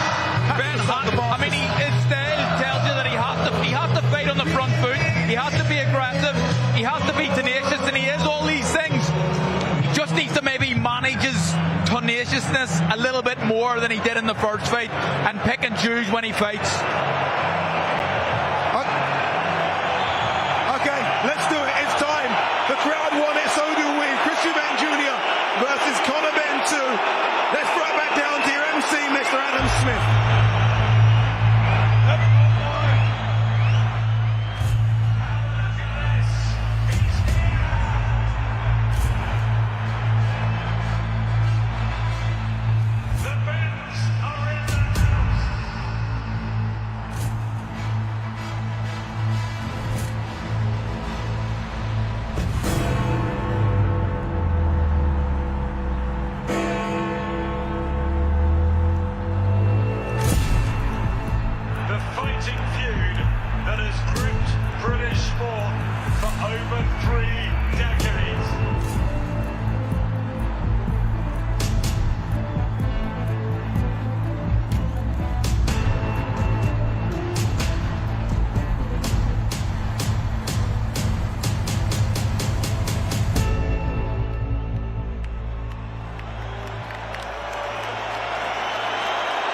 Speaker 12: I mean, his style tells you that he has to fight on the front foot. He has to be aggressive. He has to be tenacious, and he is all these things. He just needs to maybe manage his tenaciousness a little bit more than he did in the first fight, and pick and choose when he fights.
Speaker 4: Okay, let's do it. It's time. The crowd want it, so do we. Chris Eubank Jr. versus Conor Benn 2. Let's throw it back down to your MC, Mr. Adam Smith.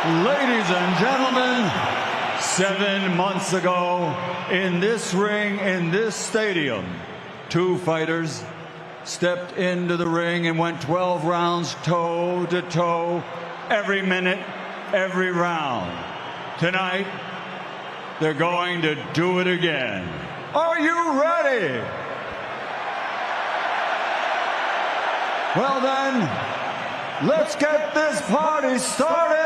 Speaker 6: Ladies and gentlemen, 7 months ago in this ring, in this stadium, two fighters stepped into the ring and went 12 rounds toe to toe, every minute, every round. Tonight, they're going to do it again. Are you ready? Well then, let's get this party started!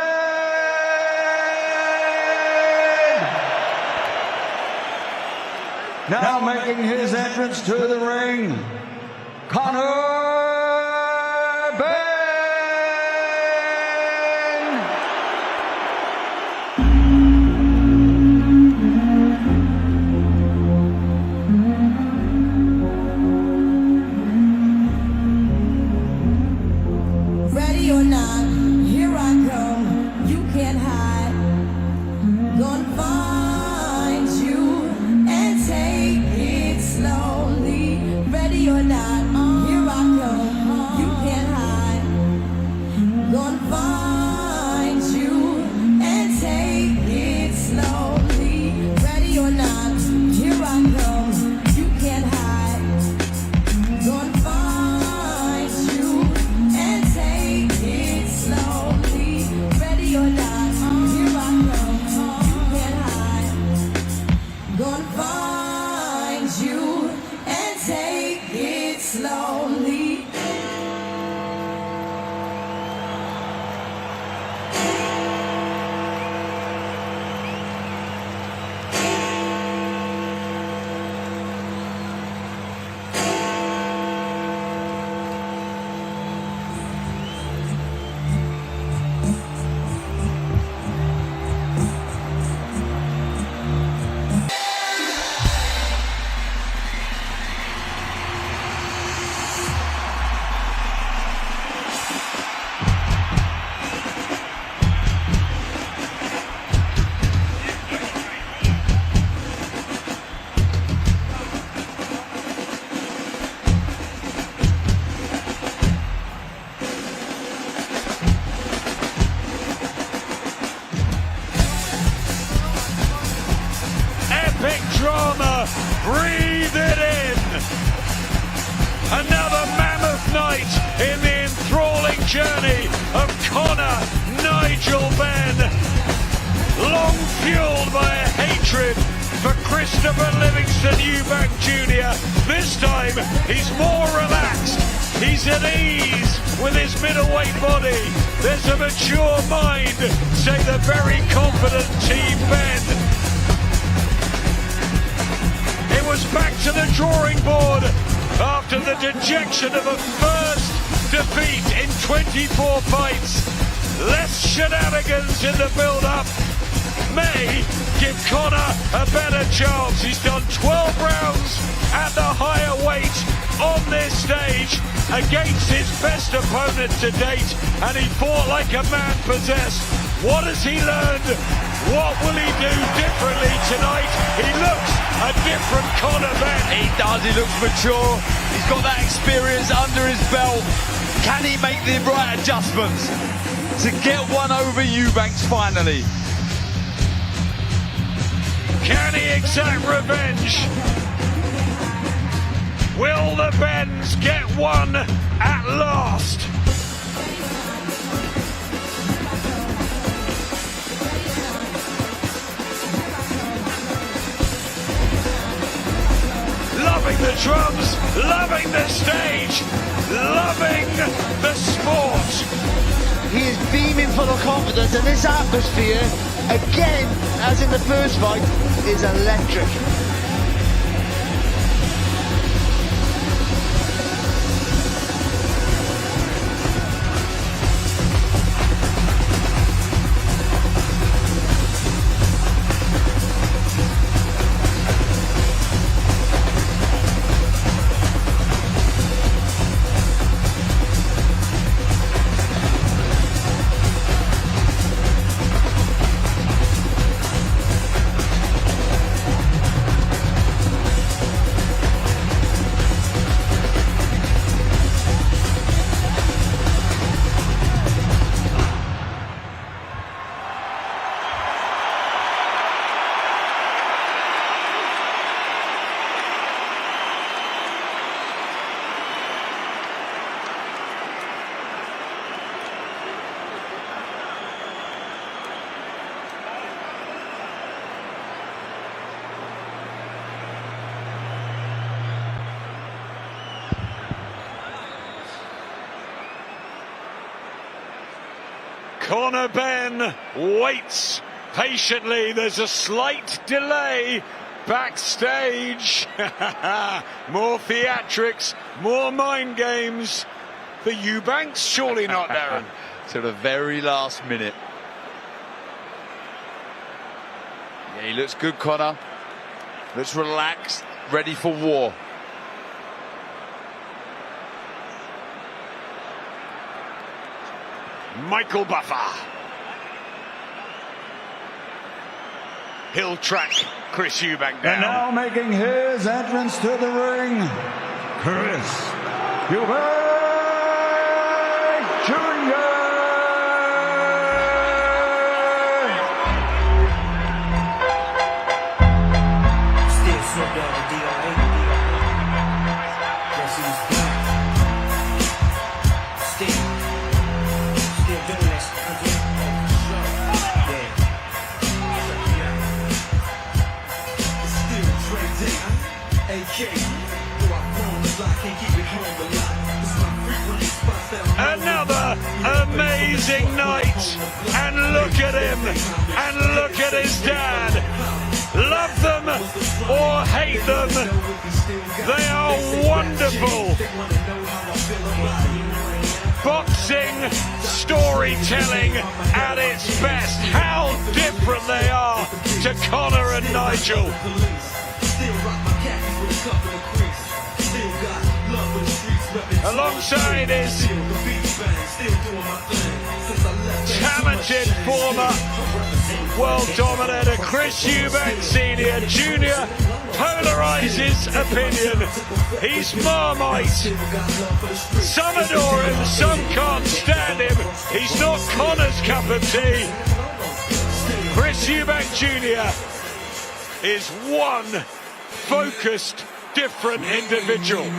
Speaker 6: Now making his entrance to the ring, Conor Benn!
Speaker 2: Ready or not, here I come, you can't hide. Gonna find you and take it slowly. Ready or not, here I come, you can't hide. Gonna find you and take it slowly. Ready or not, here I come, you can't hide. Gonna find you and take it slowly. Ready or not, here I come, you can't hide. Gonna find you and take it slowly.
Speaker 5: Epic drama, breathe it in. Another mammoth night in the enthralling journey of Conor Nigel Benn. Long fueled by a hatred for Christopher Livingston Eubank Jr. This time he's more relaxed. He's at ease with his middleweight body. There's a mature mind, say the very confident Team Benn. It was back to the drawing board after the dejection of a first defeat in 24 fights. Less shenanigans in the build-up may give Conor a better chance. He's done 12 rounds at the higher weight on this stage against his best opponent to date, and he fought like a man possessed. What has he learned? What will he do differently tonight? He looks a different Conor Benn.
Speaker 7: He does, he looks mature. He's got that experience under his belt. Can he make the right adjustments to get one over Eubanks finally?
Speaker 5: Can he exact revenge? Will the Benns get one at last? Loving the drums, loving the stage, loving the sport.
Speaker 8: He is beaming full of confidence, and this atmosphere, again, as in the first fight, is electric.
Speaker 5: Conor Benn waits patiently. There's a slight delay backstage. More theatrics, more mind games. The Eubanks, surely not, Darren.
Speaker 7: To the very last minute. Yeah, he looks good, Conor. Looks relaxed, ready for war.
Speaker 5: Michael Buffer. He'll track Chris Eubank down.
Speaker 9: And now making his entrance to the ring, Chris Eubank Jr.
Speaker 22: Still so double D.O.A. Guess he's back. Still doing this.
Speaker 5: Another amazing night, and look at him, and look at his dad. Love them or hate them, they are wonderful. Boxing storytelling at its best. How different they are to Conor and Nigel. Alongside his talented former world dominator Chris Eubank Sr. Jr. polarizes opinion. He's Marmite. Some adore him, some can't stand him. He's not Conor's cup of tea. Chris Eubank Jr. is one focused, different individual.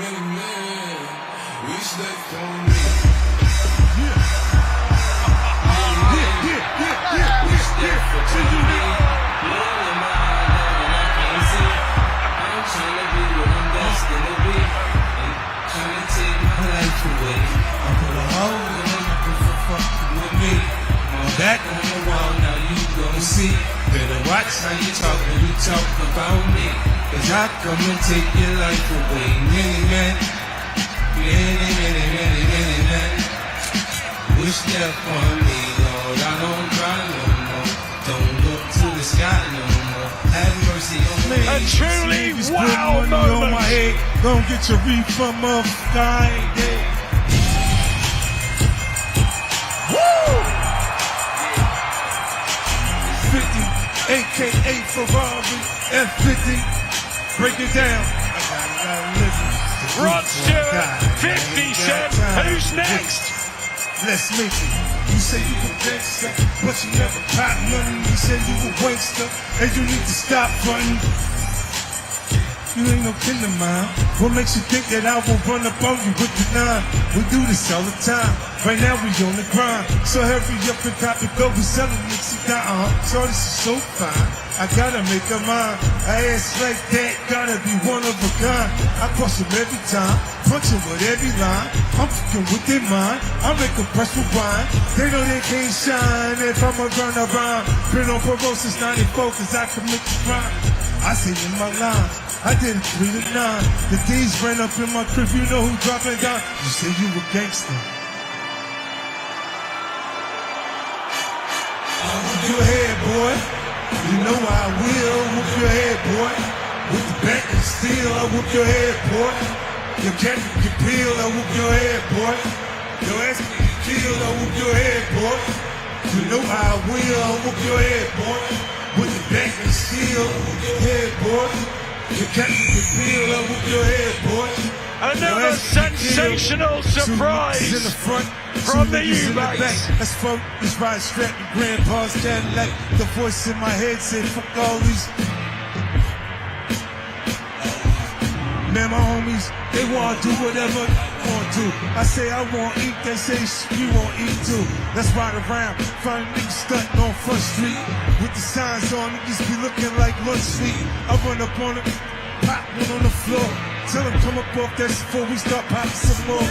Speaker 23: Back on the wall, now you gonna see. Better watch how you talk when you talk about me. Cause I come and take your life away. Many men, wish death on me, Lord. I don't cry no more. Don't look to the sky no more. Have mercy on me.
Speaker 5: A truly wow moment.
Speaker 23: On my head, don't get your refund of sky. Woo! 50, aka Ferrari, F50, break it down.
Speaker 5: Rod Stewart, 50 Cent, who's next?
Speaker 23: Let's make it. You say you a gangster, but you never pop money. You say you a waster, and you need to stop running. You ain't no kin of mine. What makes you think that I will run up on you with the 9? We do this all the time. Right now we on the grind. So hurry up and cop it, go. We selling mixy down. So this is so fine. I gotta make a mind. I ass like that, gotta be one of a kind. I cross them every time, punch them with every line. I'm fucking with their mind. I make them press for wine. They know they can't shine if I'ma run around. Been on parole since 94 cause I commit the crime. I say in my lines, I did it 3 to 9. The D's ran up in my crib, you know who dropping down. You say you a gangster. I'll whoop your head, boy. You know I will whoop your head, boy. With the back and steel, I'll whoop your head, boy. Your cat get peeled, I'll whoop your head, boy. Your ass get killed, I'll whoop your head, boy. You know I will, I'll whoop your head, boy. With the back and steel, I'll whoop your head, boy. Your cat get peeled, I'll whoop your head, boy.
Speaker 5: Another sensational surprise
Speaker 23: in the front,
Speaker 5: from the Eubanks.
Speaker 23: That's folk, this ride strapped to grandpa's Cadillac. The voice in my head said, fuck all these. Man, my homies, they wanna do whatever they wanna do. I say I wanna eat, they say you wanna eat too. Let's ride around, find niggas stunting on Front Street. With the signs on, niggas be looking like lunch meat. I run up on it, pop one on the floor. Tell them come up off that before we start popping some more.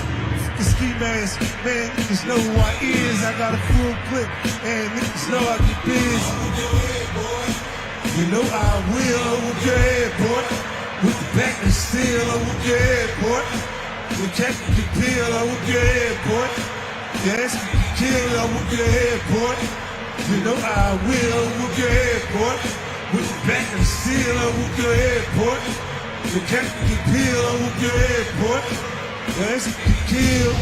Speaker 23: the ski mask. Man, niggas know who I is. I got a full clip, and niggas know I get biz. You know I will, with your head, boy. With the back and steel, with your head, boy. With Captain the pill, with your head, boy. Yes, kill, with your head, boy. You know I will, with your head, boy. With the back and steel, with your head, boy. The Captain the pill, with your head, boy. Yes, kill.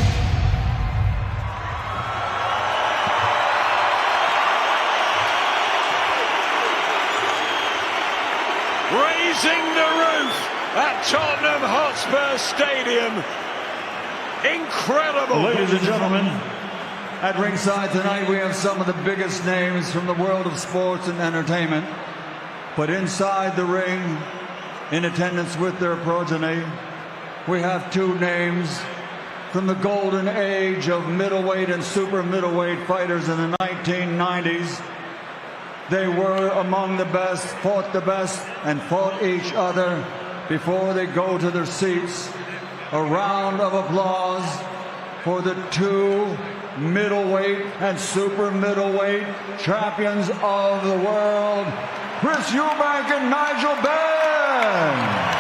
Speaker 5: Raising the roof at Tottenham Hotspur Stadium. Incredible.
Speaker 9: Ladies and gentlemen, at ringside tonight we have some of the biggest names from the world of sports and entertainment. But inside the ring, in attendance with their progeny, we have two names from the golden age of middleweight and super middleweight fighters in the 1990s. They were among the best, fought the best, and fought each other before they go to their seats. A round of applause for the two middleweight and super middleweight champions of the world, Chris Eubank and Nigel Benn.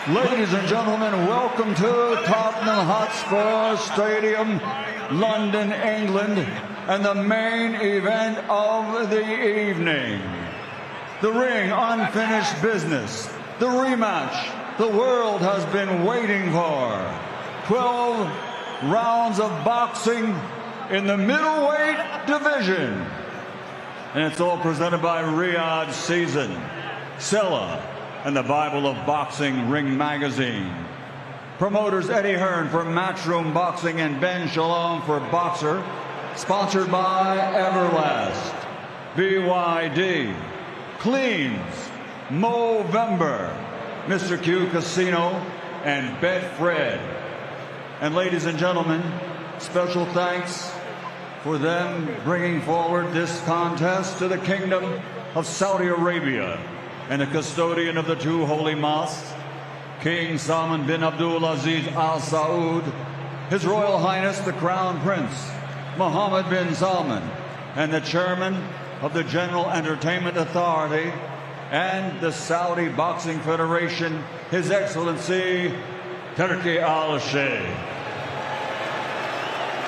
Speaker 9: Ladies and gentlemen, welcome to Tottenham Hotspur Stadium, London, England, and the main event of the evening. The ring, unfinished business. The rematch the world has been waiting for. 12 rounds of boxing in the middleweight division. And it's all presented by DAZN, Sella, and the Bible of Boxing Ring Magazine. Promoters Eddie Hearn for Matchroom Boxing and Ben Shalom for Boxer. Sponsored by Everlast, BYD, Cleans, Movember, Mr. Q Casino, and Betfred. And ladies and gentlemen, special thanks for them bringing forward this contest to the Kingdom of Saudi Arabia and the custodian of the two holy mosques, King Salman bin Abdul Aziz Al Saud, His Royal Highness the Crown Prince Mohammed bin Salman, and the chairman of the General Entertainment Authority and the Saudi Boxing Federation, His Excellency Turki Al-Sheikh.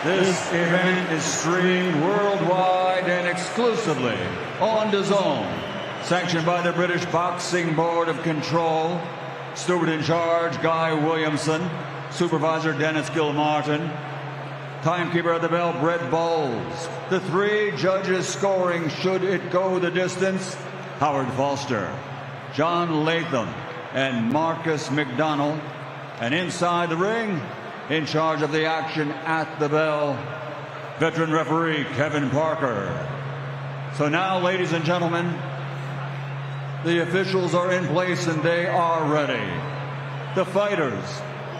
Speaker 9: This event is streamed worldwide and exclusively on DAZN, sanctioned by the British Boxing Board of Control, steward in charge Guy Williamson, supervisor Dennis Gilmartin, timekeeper at the bell Brett Bowles, the three judges scoring should it go the distance, Howard Foster, John Latham, and Marcus McDonald, and inside the ring, in charge of the action at the bell, veteran referee Kevin Parker. So now, ladies and gentlemen, the officials are in place and they are ready. The fighters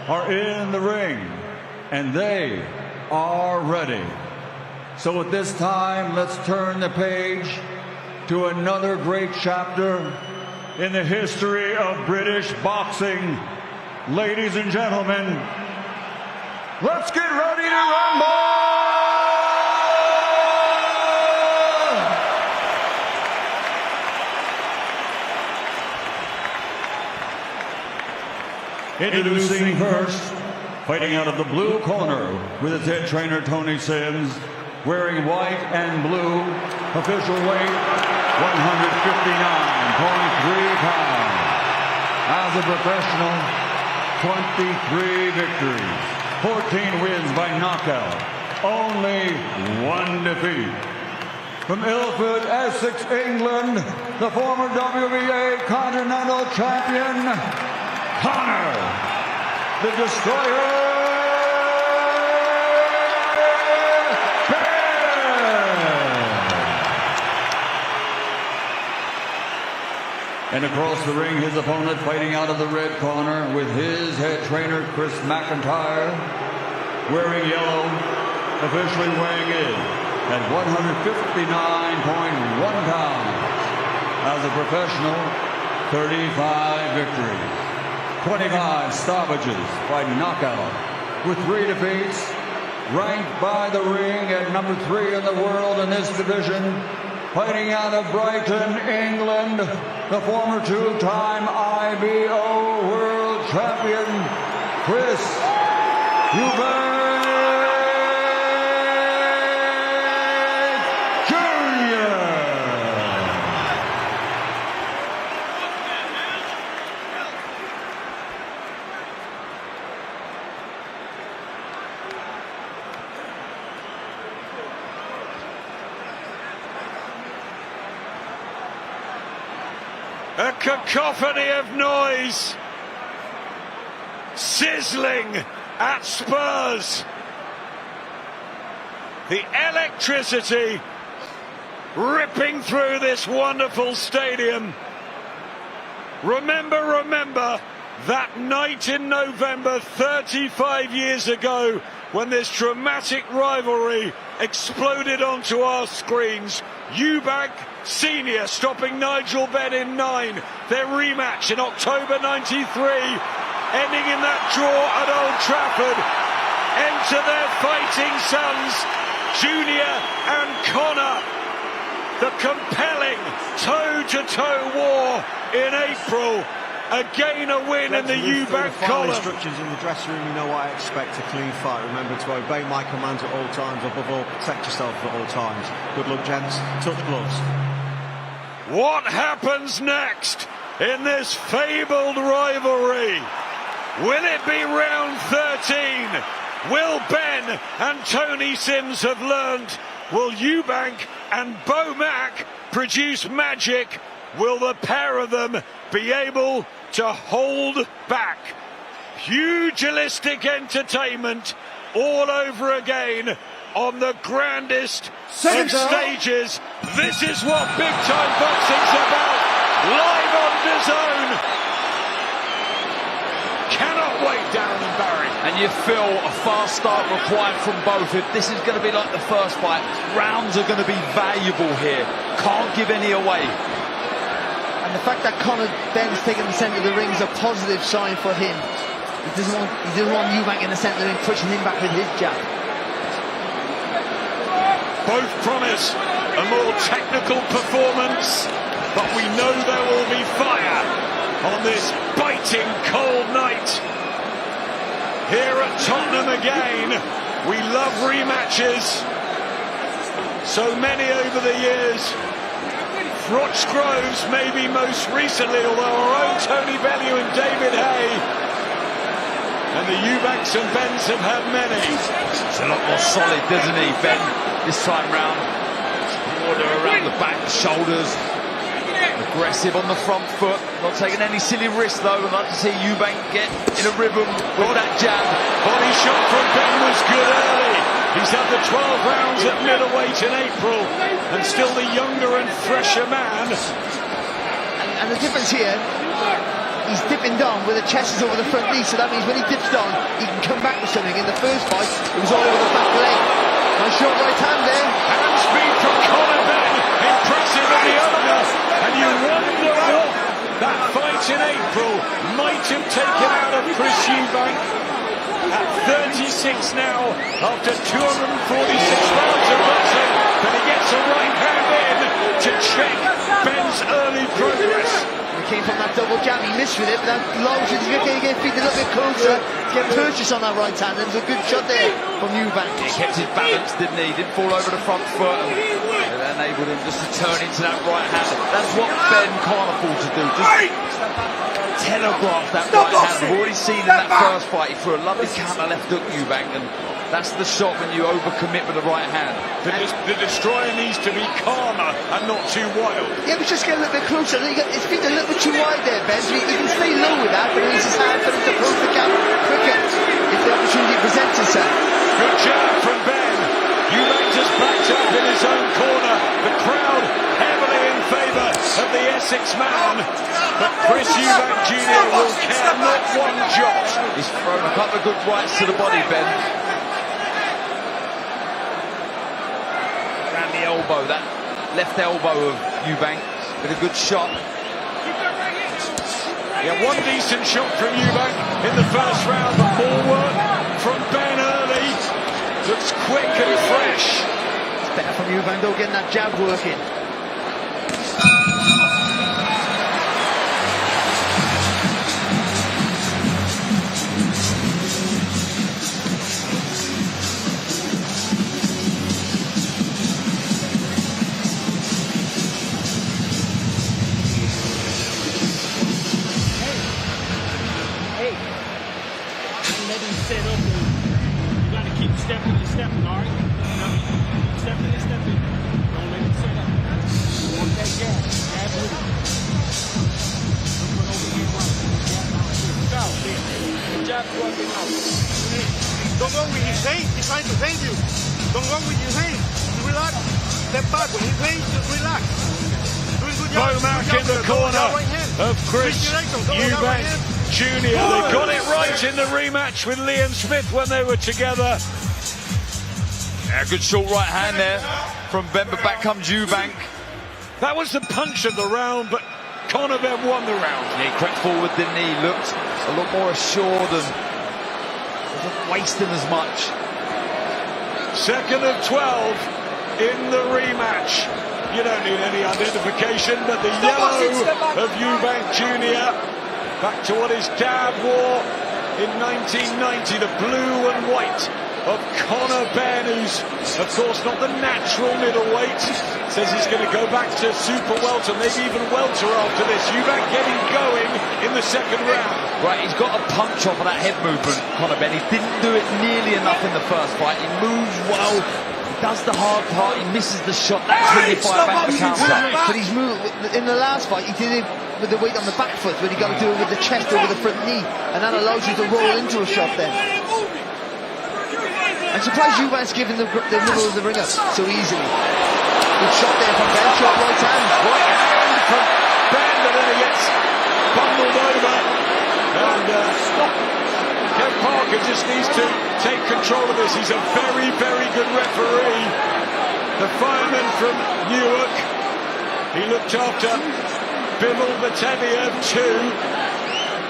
Speaker 9: are in the ring and they are ready. So at this time, let's turn the page to another great chapter in the history of British boxing. Ladies and gentlemen, let's get ready to rumble! Introducing first, fighting out of the blue corner with his head trainer Tony Sims, wearing white and blue, official weight 159.3 pounds. As a professional, 23 victories, 14 wins by knockout, only one defeat. From Ilford, Essex, England, the former WBA Continental Champion, Conor, the Destroyer Benn. And across the ring, his opponent fighting out of the red corner with his head trainer, Chris McIntyre, wearing yellow, officially weighing in at 159.1 pounds. has a professional 35 victories, 25 stoppages by knockout, with 3 defeats, ranked by the ring at number 3 in the world in this division, fighting out of Brighton, England, the former 2-time IBO world champion, Chris Eubank Jr.
Speaker 5: A cacophony of noise, sizzling at Spurs. The electricity ripping through this wonderful stadium. Remember that night in November 35 years ago when this dramatic rivalry exploded onto our screens. Eubank Senior stopping Nigel Benn in 9. Their rematch in October 93, ending in that draw at Old Trafford. Enter their fighting sons, Junior and Conor. The compelling toe-to-toe war in April. Again a win in the Eubank column.
Speaker 3: Instructions in the dressing room, you know what I expect, a clean fight. Remember to obey my commands at all times, above all, protect yourself at all times. Good luck, gents. Touch gloves.
Speaker 5: What happens next in this fabled rivalry? Will it be round 13? Will Ben and Tony Sims have learned? Will Eubank and Bo Mack produce magic? Will the pair of them be able to hold back? Pugilistic entertainment all over again on the grandest of stages. This is what big time boxing's about. Live on DAZN. Cannot wait, Darren and Barry.
Speaker 7: And you feel a fast start required from both. If this is going to be like the first fight, rounds are going to be valuable here. Can't give any away.
Speaker 8: And the fact that Conor Benn's taking the centre of the ring is a positive sign for him. He doesn't want Eubank in the centre of the ring, pushing him back with his jab.
Speaker 5: Both promise a more technical performance, but we know there will be fire on this biting cold night. Here at Tottenham again, we love rematches. So many over the years. Roch Groves maybe most recently, although our own Tony Bellew and David Hay. And the Eubanks and Benns have had many.
Speaker 7: It's a lot more solid, doesn't he, Ben, this time round? Order around the back, the shoulders. Aggressive on the front foot. Not taking any silly risks, though. I'd like to see Eubank get in a rhythm with that jab.
Speaker 5: Body shot from Ben was good early. He's had the 12 rounds at middleweight in April, and still the younger and fresher man.
Speaker 8: And the difference here, he's dipping down where the chest is over the front knee, so that means when he dips down, he can come back with something. In the first fight, it was all over the back leg. Nice short right hand there.
Speaker 5: Hand speed from Conor Benn, impressive in the opener. And you wonder what that fight in April might have taken out of Chris Eubank. At 36 now, after 246 rounds of boxing, but he gets a right hand in to check Ben's early progress.
Speaker 8: He came from that double jab, he missed with it, but that allows you to get feet a little bit closer, to get purchase on that right hand. It was a good shot there from Eubank.
Speaker 7: He kept his balance, didn't he? He didn't fall over the front foot. And it enabled him just to turn into that right hand. That's what Ben can't afford to do. Just telegraph that right hand. We've already seen in that first fight, he threw a lovely counter left hook, Eubank, and that's the shot when you overcommit with the right hand.
Speaker 5: The destroyer needs to be calmer and not too wild.
Speaker 8: Yeah, but just get a little bit closer. His feet are a little bit too wide there, Ben, so he can stay low with that, but it's his hand for him to close the gap quicker if the opportunity presents itself.
Speaker 5: Good jab from Ben. Eubank just backed up in his own corner. The crowd heavily in favour of the Essex man. But Chris Eubank Jr. will care not one jot.
Speaker 7: He's thrown a couple of good rights to the body, Ben. Around the elbow, that left elbow of Eubank. with a good shot.
Speaker 5: Yeah, one decent shot from Eubank in the first round, but more work from Ben early. Looks quick and fresh.
Speaker 8: It's better from Eubank though, getting that jab working.
Speaker 1: Stepping, all right? Stepping. Don't let him set up. You want that jab. Jab with it. Look over here, right. Jab out there. Jab working out.
Speaker 10: Don't go with his hand. He's trying to thank you. Don't go with your hand. Relax. Step back. When he hands, just relax. Doing good job.
Speaker 5: Eubank in the corner of Chris Eubank Jr. They got it right in the rematch with Liam Smith when they were together.
Speaker 7: Yeah, good short right hand there from Ben, but back comes Eubank.
Speaker 5: That was the punch of the round, but Conor Benn won the round.
Speaker 7: Yeah, he crept forward, didn't he? He looked a lot more assured and wasn't wasting as much.
Speaker 5: Second of 12 in the rematch. You don't need any identification, but the yellow of Eubank Jr. back to what his dad wore in 1990, the blue and white of Conor Benn, who's of course not the natural middleweight. Says he's going to go back to super welter, maybe even welter after this. Eubank getting going in the second round.
Speaker 7: Right, he's got a punch off of that head movement, Conor Benn. He didn't do it nearly enough in the first fight. He moves well, he does the hard part, he misses the shot. That's when you fire back the counter.
Speaker 8: But he's moved in the last fight. He did it with the weight on the back foot, but he got to do it with the chest over the front knee, and that allows you to roll into a shot then. I'm surprised Eubank's giving the middle of the ring up so easily. Good shot there from Ben, shot right hand.
Speaker 5: Right hand from Ben, but then he gets bundled over. And Kev Parker just needs to take control of this. He's a very, very good referee. The fireman from Newark. He looked after Bivol Bateviev too.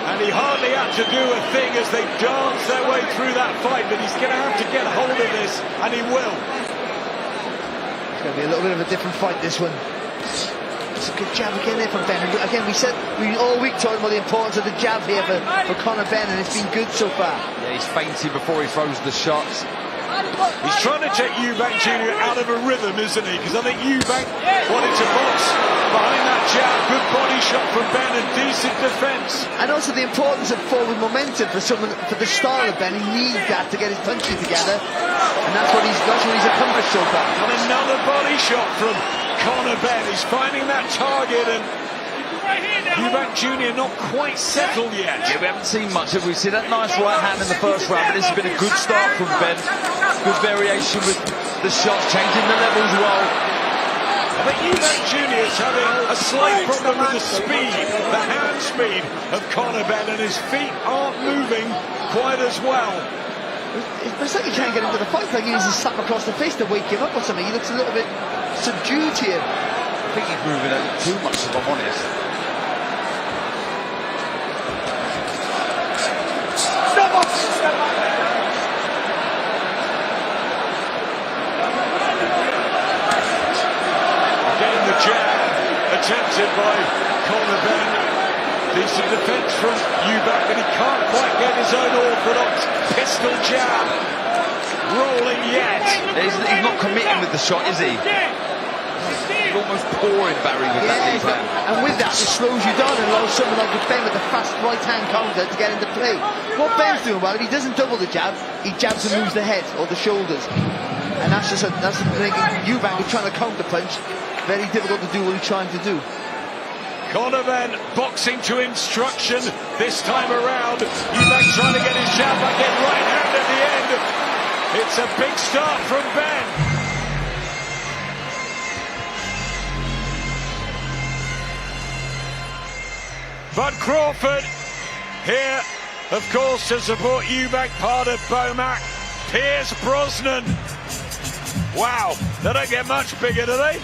Speaker 5: And he hardly had to do a thing as they dance their way through that fight, but he's going to have to get hold of this, and he will.
Speaker 8: It's going to be a little bit of a different fight, this one. It's a good jab again there from Ben. Again, we all week talking about the importance of the jab here for Conor Benn, and it's been good so far.
Speaker 7: Yeah, he's fainting before he throws the shots.
Speaker 5: He's trying to take Eubank Jr. out of a rhythm, isn't he? Because I think Eubank wanted to box behind that jab. Good body shot from Ben and decent defence.
Speaker 8: And also the importance of forward momentum for the style of Ben. He needs that to get his punches together, and that's what he's accomplished so far.
Speaker 5: And another body shot from Conor Benn. He's finding that target, and Eubank Jr. not quite settled yet.
Speaker 7: Yeah, we haven't seen much of it. We see that nice right hand in the first round, but this has been a good start from Ben. Good variation with the shots, changing the levels well.
Speaker 5: I think Eubank Jr. is having a slight problem with the speed, the hand speed of Conor Benn, and his feet aren't moving quite as well.
Speaker 8: It's like he can't get into the fight, like he needs a slap across the face to wake him up or something. He looks a little bit subdued here.
Speaker 7: I think he's moving a too much, if I'm honest.
Speaker 5: Again, the jab attempted by Conor Benn. Decent defence from Eubank, but he can't quite get his own orthodox pistol jab rolling yet.
Speaker 7: He's not committing with the shot, is he? He's almost pouring Barry with that deep hand.
Speaker 8: And with that, it slows you down and allows someone like Ben with the fast right-hand counter to get into play. What Ben's doing well, if he doesn't double the jab, he jabs and moves the head or the shoulders. And that's making Eubank, who's trying to counter-punch, very difficult to do what he's trying to do.
Speaker 5: Conor Benn boxing to instruction this time around. Eubank trying to get his jab back in, right hand at the end. It's a big start from Ben. Bud Crawford here, of course, to support Eubank, part of Bomac. Pierce Brosnan. Wow, they don't get much bigger, do they?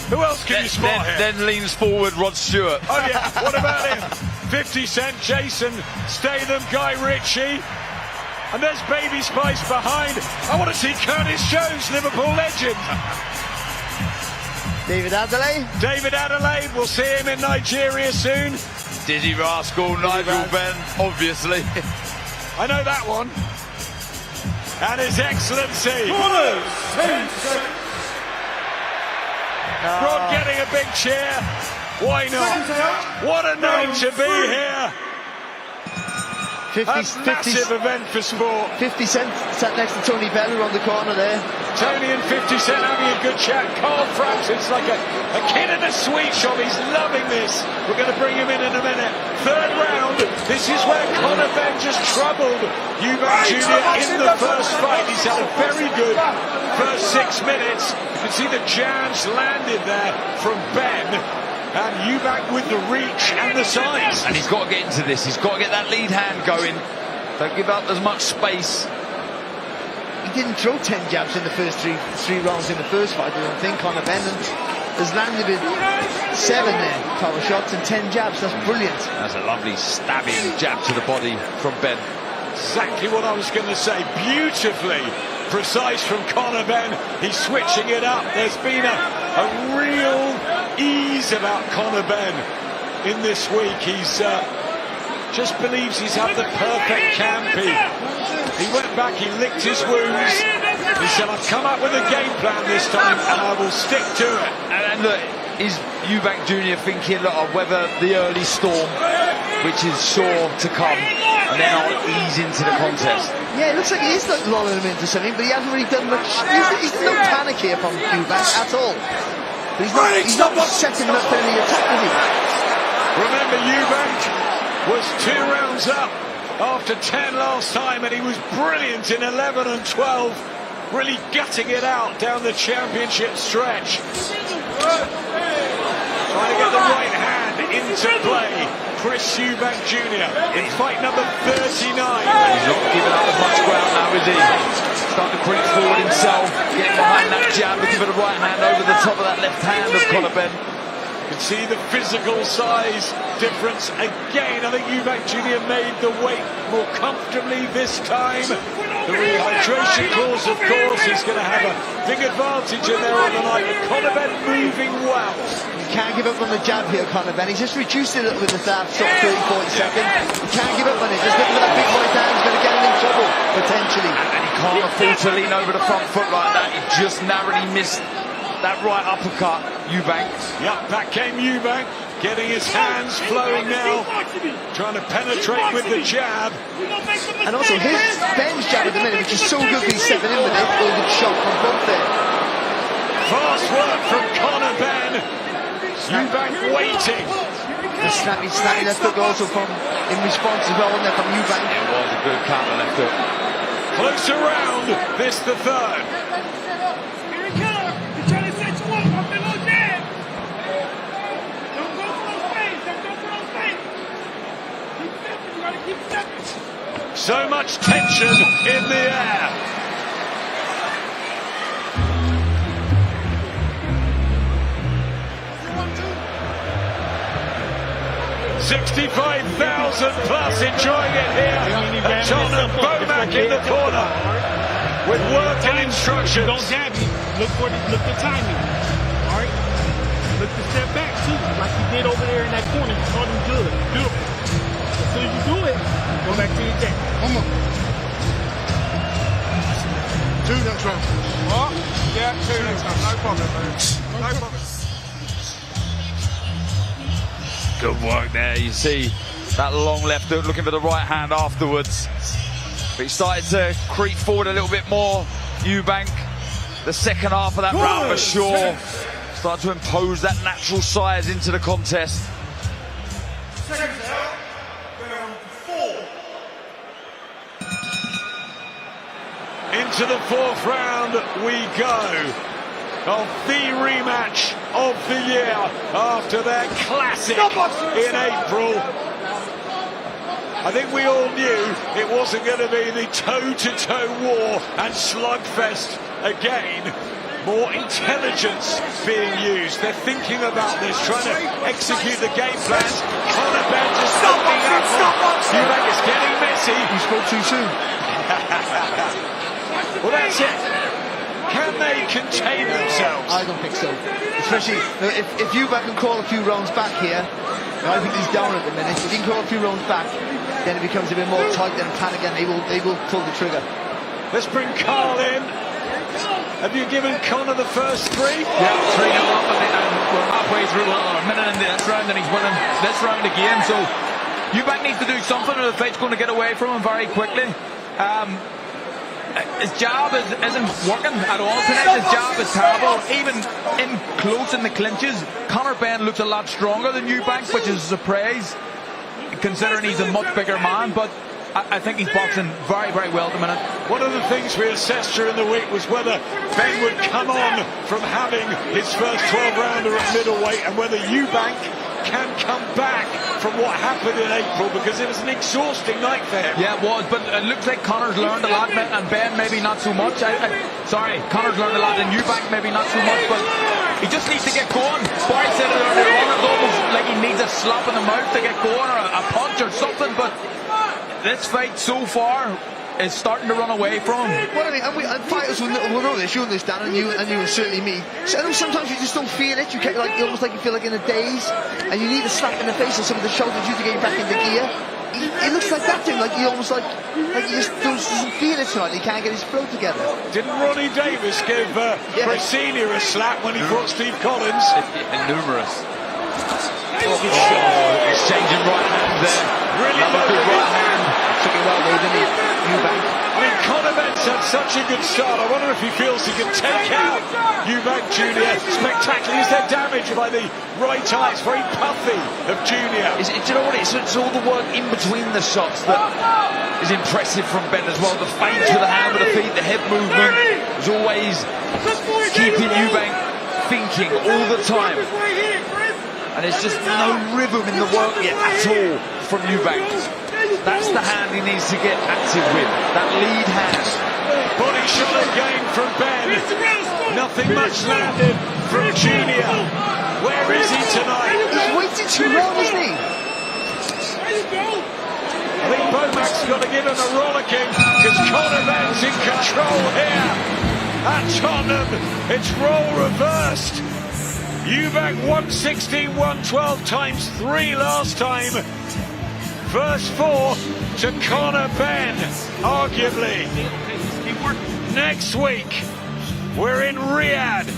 Speaker 5: Who else can you spot here?
Speaker 7: Then leans forward Rod Stewart.
Speaker 5: Oh yeah, what about him? 50 Cent, Jason Statham, Guy Ritchie. And there's Baby Spice behind. I want to see Curtis Jones, Liverpool legend.
Speaker 8: David Adelaide.
Speaker 5: David Adelaide, we'll see him in Nigeria soon.
Speaker 7: Dizzy Rascal, Nigel Benn, obviously.
Speaker 5: I know that one. And His Excellency. Rod getting a big cheer. Why not? What a night to be here. A massive event for sport.
Speaker 8: 50 Cent sat next to Tony Bellew on the corner there.
Speaker 5: Tony and 50 Cent having a good chat. Carl Frampton's like a kid in a sweet shop. He's loving this. We're going to bring him in a minute. Third round. This is where Conor Benn just troubled Eubank Jr. in the first fight. He's had a very good first 6 minutes. You can see the jabs landed there from Benn. And Eubank with the reach and the size.
Speaker 7: And he's got to get into this. He's got to get that lead hand going. Don't give up as much space.
Speaker 8: He didn't throw 10 jabs in the first three rounds in the first fight, I don't think. Conor Benn has landed with 7 there, power shots and 10 jabs. That's brilliant.
Speaker 7: That's a lovely stabbing jab to the body from Benn.
Speaker 5: Exactly what I was going to say. Beautifully precise from Conor Benn. He's switching it up. There's been a real ease about Conor Benn in this week. He's just believes he's had the perfect camp. He went back, he licked his wounds. He said, I've come up with a game plan this time and I will stick to it.
Speaker 7: And look, is Eubank Jr. thinking, look, I'll weather the early storm, which is sure to come, and then I'll ease into the contest.
Speaker 8: Yeah, it looks like he is lulling him into something, but he hasn't really done much. He's no panic here from Eubank at all. But he's not setting up any attack, is he?
Speaker 5: Remember, Eubank was 2 rounds up after 10 last time, and he was brilliant in 11 and 12, really gutting it out down the championship stretch. Trying to get the right hand into play. Chris Eubank Jr. in fight number 39. He's
Speaker 7: not giving up as much ground now, is he? Starting to creep forward himself, getting behind that jab, looking for the right hand over the top of that left hand of Conor Benn.
Speaker 5: You can see the physical size difference again. I think Eubank Jr. made the weight more comfortably this time. The rehydration course, of course, is going to have a big advantage in there on the night. But Conor Benn moving well.
Speaker 8: You can't give up on the jab here, Conor Benn. He's just reduced it a little bit with the last sort of 30-40 seconds. You can't give up on it. Just looking for that big right hand. He's going to get him in trouble, potentially.
Speaker 7: And he can't afford to lean over the front foot like that. He just narrowly missed that right uppercut, Eubank.
Speaker 5: Yep, back came Eubank, getting his hands flowing now, trying to penetrate with the jab.
Speaker 8: And also his Benn's jab at the minute, which is so good, he's stepping in with it. Oh, good shot from both there.
Speaker 5: Fast work from Conor Benn. Eubank waiting.
Speaker 8: The snappy left hook also in response as well, wasn't there, from Eubank?
Speaker 7: It was a good counter left hook.
Speaker 5: Close around, this the third. So much tension in the air. $65,000 plus enjoying it here. And Conor Benn in the corner with work and instructions.
Speaker 1: Don't jab me. Look the timing. All right. Look to step back too, like you did over there in that corner. You caught him good. Beautiful. As soon as you do it, go back to your jab.
Speaker 23: One more. 2 next round.
Speaker 10: What? Yeah, 2 next round. No problem, man. No problem.
Speaker 7: Good work there. You see that long left hook, looking for the right hand afterwards. But he started to creep forward a little bit more. Eubank, the second half of that round for sure, started to impose that natural size into the contest.
Speaker 5: Into the 4th round we go of the rematch of the year after their classic in April. I think we all knew it wasn't going to be the toe-to-toe war and slugfest again. more intelligence being used. They're thinking about this, trying to execute the game plans. Conor Benn just opening up. Eubank is getting messy.
Speaker 8: You spoke too soon.
Speaker 5: Well, that's it. Can they contain themselves?
Speaker 8: I don't think so. Especially if Eubank can crawl a few rounds back here, and I think he's down at the minute. If he can crawl a few rounds back, then it becomes a bit more tight and panic, and they will pull the trigger.
Speaker 5: Let's bring Carl in. Have you given Conor the first three?
Speaker 12: Yeah, 3-0 up, and we're halfway through a minute in this round, and he's winning this round again. So Eubank needs to do something, or the fight's going to get away from him very quickly. His jab isn't working at all tonight. His jab is terrible. Even in close in the clinches, Conor Benn looks a lot stronger than Eubank, which is a surprise, considering he's a much bigger man. But I think he's boxing very, very well at the minute.
Speaker 5: One of the things we assessed during the week was whether Benn would come on from having his first 12-rounder at middleweight, and whether Eubank can come back from what happened in April, because it was an exhausting night for him.
Speaker 12: Yeah, it was, but it looks like Conor's learned a lot, and Benn maybe not so much. Sorry, Conor's learned a lot, and Eubank maybe not so much, but he just needs to get going. Barry said it earlier on, it's almost like he needs a slap in the mouth to get going, or a punch or something, but this fight so far is starting to run away from him.
Speaker 8: Well, I mean, and fighters will know this. You understand, and you and certainly me. So, I know sometimes you just don't feel it. You get almost like you feel like in a daze, and you need a slap in the face or some of the shoulders you to get you back into gear. It looks like that thing, like he almost like he just doesn't feel it tonight. He can't get his flow together.
Speaker 5: Didn't Ronnie Davis give Senior a slap when he fought Steve Collins?
Speaker 12: Numerous. He's changing right hand there.
Speaker 5: Really
Speaker 12: good right hand.
Speaker 8: Took it well, though, didn't he? Eubank.
Speaker 5: I mean, Conor Benn's had such a good start. I wonder if he feels he can take out Eubank Jr. Spectacularly. Is there damage by the right eye? It's very puffy of Jr.
Speaker 7: Do you know what it is? It's all the work in between the shots that is impressive from Benn as well. The feints with the hand, with the feet, the head movement is always keeping Eubank thinking all the time. And there's just no rhythm in the work yet at all from Eubank. That's the hand he needs to get active with, that lead hand.
Speaker 5: Body shot again from Benn. Nothing much landed from Junior. Where is he tonight?
Speaker 8: He's waited too long, isn't he?
Speaker 5: I think Eubank's got to give him a rollicking, because Conor Benn's in control here. At Tottenham, it's role reversed. Eubank 116, 112 times 3 last time. First 4 to Conor Benn, arguably. Next week, we're in Riyadh.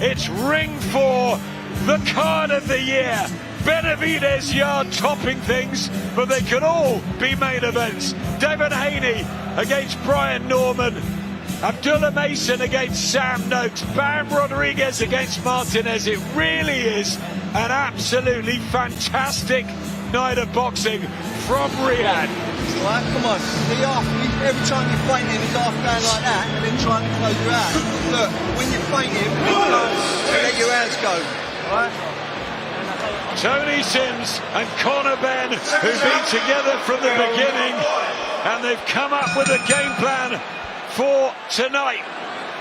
Speaker 5: It's Ring 4, the card of the year. Benavidez Yard topping things, but they could all be main events. Devin Haney against Brian Norman. Abdullah Mason against Sam Noakes. Bam Rodriguez against Martinez. It really is an absolutely fantastic night of boxing from Riyadh.
Speaker 13: Right, come on. Every time you feint him, he's half going like that and then trying to close your hand. Look, when you feint him, let your hands go. Right?
Speaker 5: Tony Sims and Conor Benn, who've been together from the beginning, and they've come up with a game plan for tonight.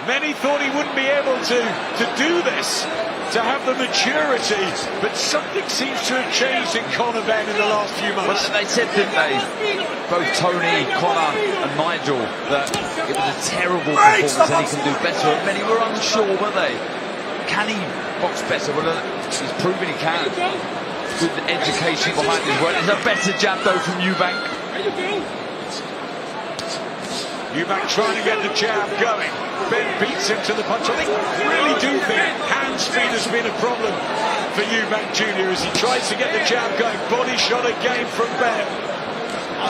Speaker 5: Many thought he wouldn't be able to do this, to have the maturity, but something seems to have changed in Conor Benn in the last few months.
Speaker 7: Well, they said, didn't they, both Tony, Conor and Nigel, that it was a terrible performance and he can do better. And many were unsure, weren't they? Can he box better? Well, he's proven he can. Good education behind his work. There's a better jab, though, from Eubank.
Speaker 5: Eubank trying to get the jab going. Benn beats him to the punch. I really do think hand speed has been a problem for Eubank Jr. as he tries to get the jab going. Body shot again from Benn.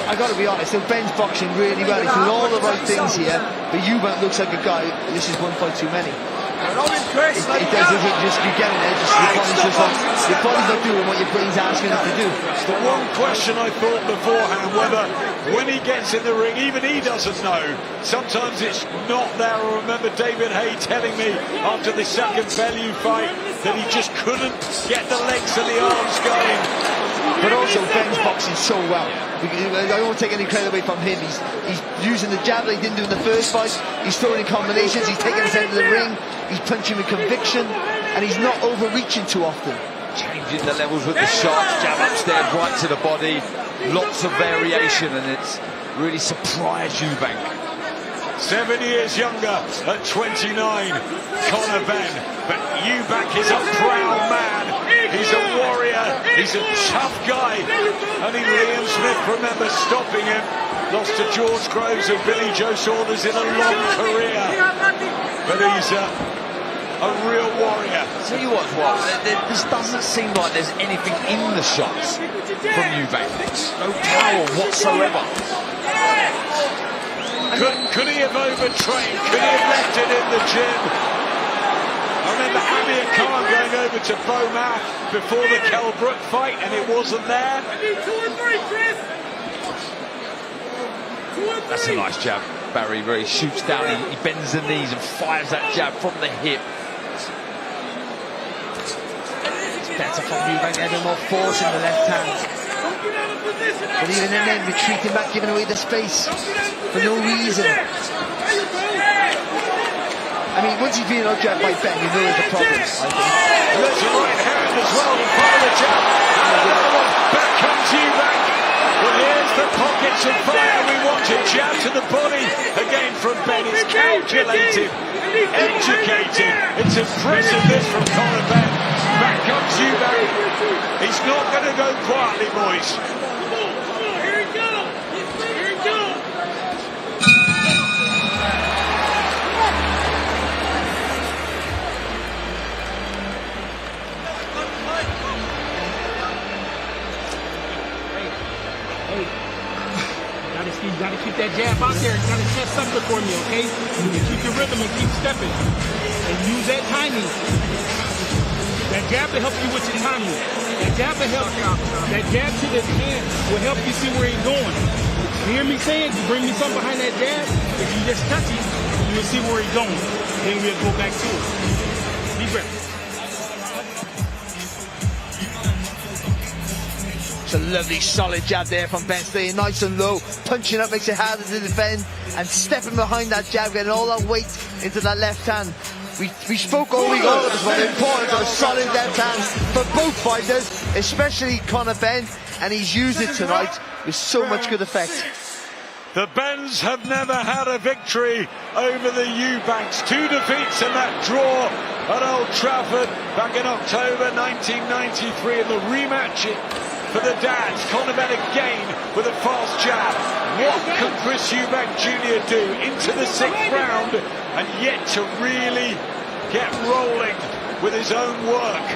Speaker 8: I got to be honest, Benn's boxing really well. He's doing all the right things here, but Eubank looks like a guy. This is one fight too many.
Speaker 13: I'm impressed.
Speaker 8: It does, just you get in there, just the points just on. Your body's not doing what your brain's asking it to do.
Speaker 5: It's the one question I thought beforehand, whether when he gets in the ring, even he doesn't know. Sometimes it's not there. I remember David Hay telling me after the second Bellew fight that he just couldn't get the legs and the arms going.
Speaker 8: But also Benn's boxing so well. I don't want to take any credit away from him. He's using the jab that he didn't do in the first fight. He's throwing in combinations. He's taking his head to the ring. He's punching with conviction, and he's not overreaching too often.
Speaker 7: Changing the levels with the shots, jab upstairs, right to the body. Lots of variation, and it's really surprised Eubank.
Speaker 5: 7 years younger at 29, Conor Benn. But Eubank is a proud man. He's a warrior. He's a tough guy. Only Liam Smith remembers stopping him. Lost to George Groves and Billy Joe Saunders in a long career. But he's a real warrior.
Speaker 7: Tell you what, this doesn't seem like there's anything in the shots from Eubank. No power whatsoever.
Speaker 5: Could he have overtrained? Could he have left it in the gym? I remember Amir Khan going over to Beaumont before the Kell Brook fight, and it wasn't there.
Speaker 7: That's a nice jab, Barry, where he shoots down, he bends the knees and fires that jab from the hip.
Speaker 8: It's better from Eubank, having more force in the left hand. But even then, retreating back, giving away the space for no reason. I mean, once he's being outjabbed by Benn, you know there's a problem, I think.
Speaker 5: There's a right hand as well, and part of the jab. And another one. Back comes Eubank. Well, here's the pockets of fire. We watch a jab to the body. Again from Benn. It's calculated, educated. It's impressive, this from Conor Benn. Back comes Eubank. He's not going to go quietly, boys.
Speaker 22: Here he goes. Here he goes. You gotta keep that jab out there. You gotta set something for me, okay? You keep your rhythm and keep stepping. And use that timing. That jab will help you with your timing. That jab will help you. That jab to the chin will help you see where he's going. You hear me saying? You bring me something behind that jab, if you just touch it, you'll see where he's going. Then we'll go back to it. Deep breath.
Speaker 8: It's a lovely solid jab there from Benn, staying nice and low, punching up makes it harder to defend, and stepping behind that jab, getting all that weight into that left hand. We spoke all week all of us about the importance of a solid left hand for both fighters, especially Conor Benn, and he's used it tonight with so much good effect.
Speaker 5: The Benns have never had a victory over the Eubanks. 2 defeats in that draw at Old Trafford back in October 1993, in the rematch for the dads. Conor Benn again with a fast jab. What can Chris Eubank Jr. do into the 6th round and yet to really get rolling with his own work?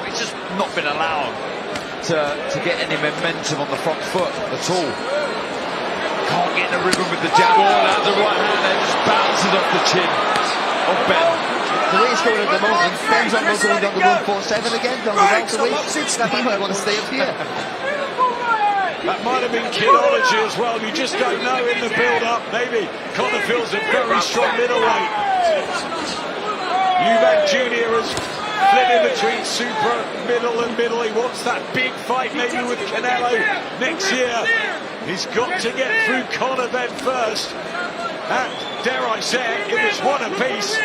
Speaker 7: He's just not been allowed to get any momentum on the front foot at all. Can't get in the rhythm with the jab. Oh, that's the right hand there, just bounces off the chin of Benn.
Speaker 8: The way it's going at the moment, Benn's almost going down to 147 again, down the welterweight. Now he might want to stay up here.
Speaker 5: That might have been kidology as well. You just don't know in the build-up. Maybe Conor feels a very strong middleweight. Eubank Jr. has flit in between super, middle and middle. He wants that big fight maybe with Canelo next year. He's got to get through Conor Benn first. And dare I say it, if it's one apiece,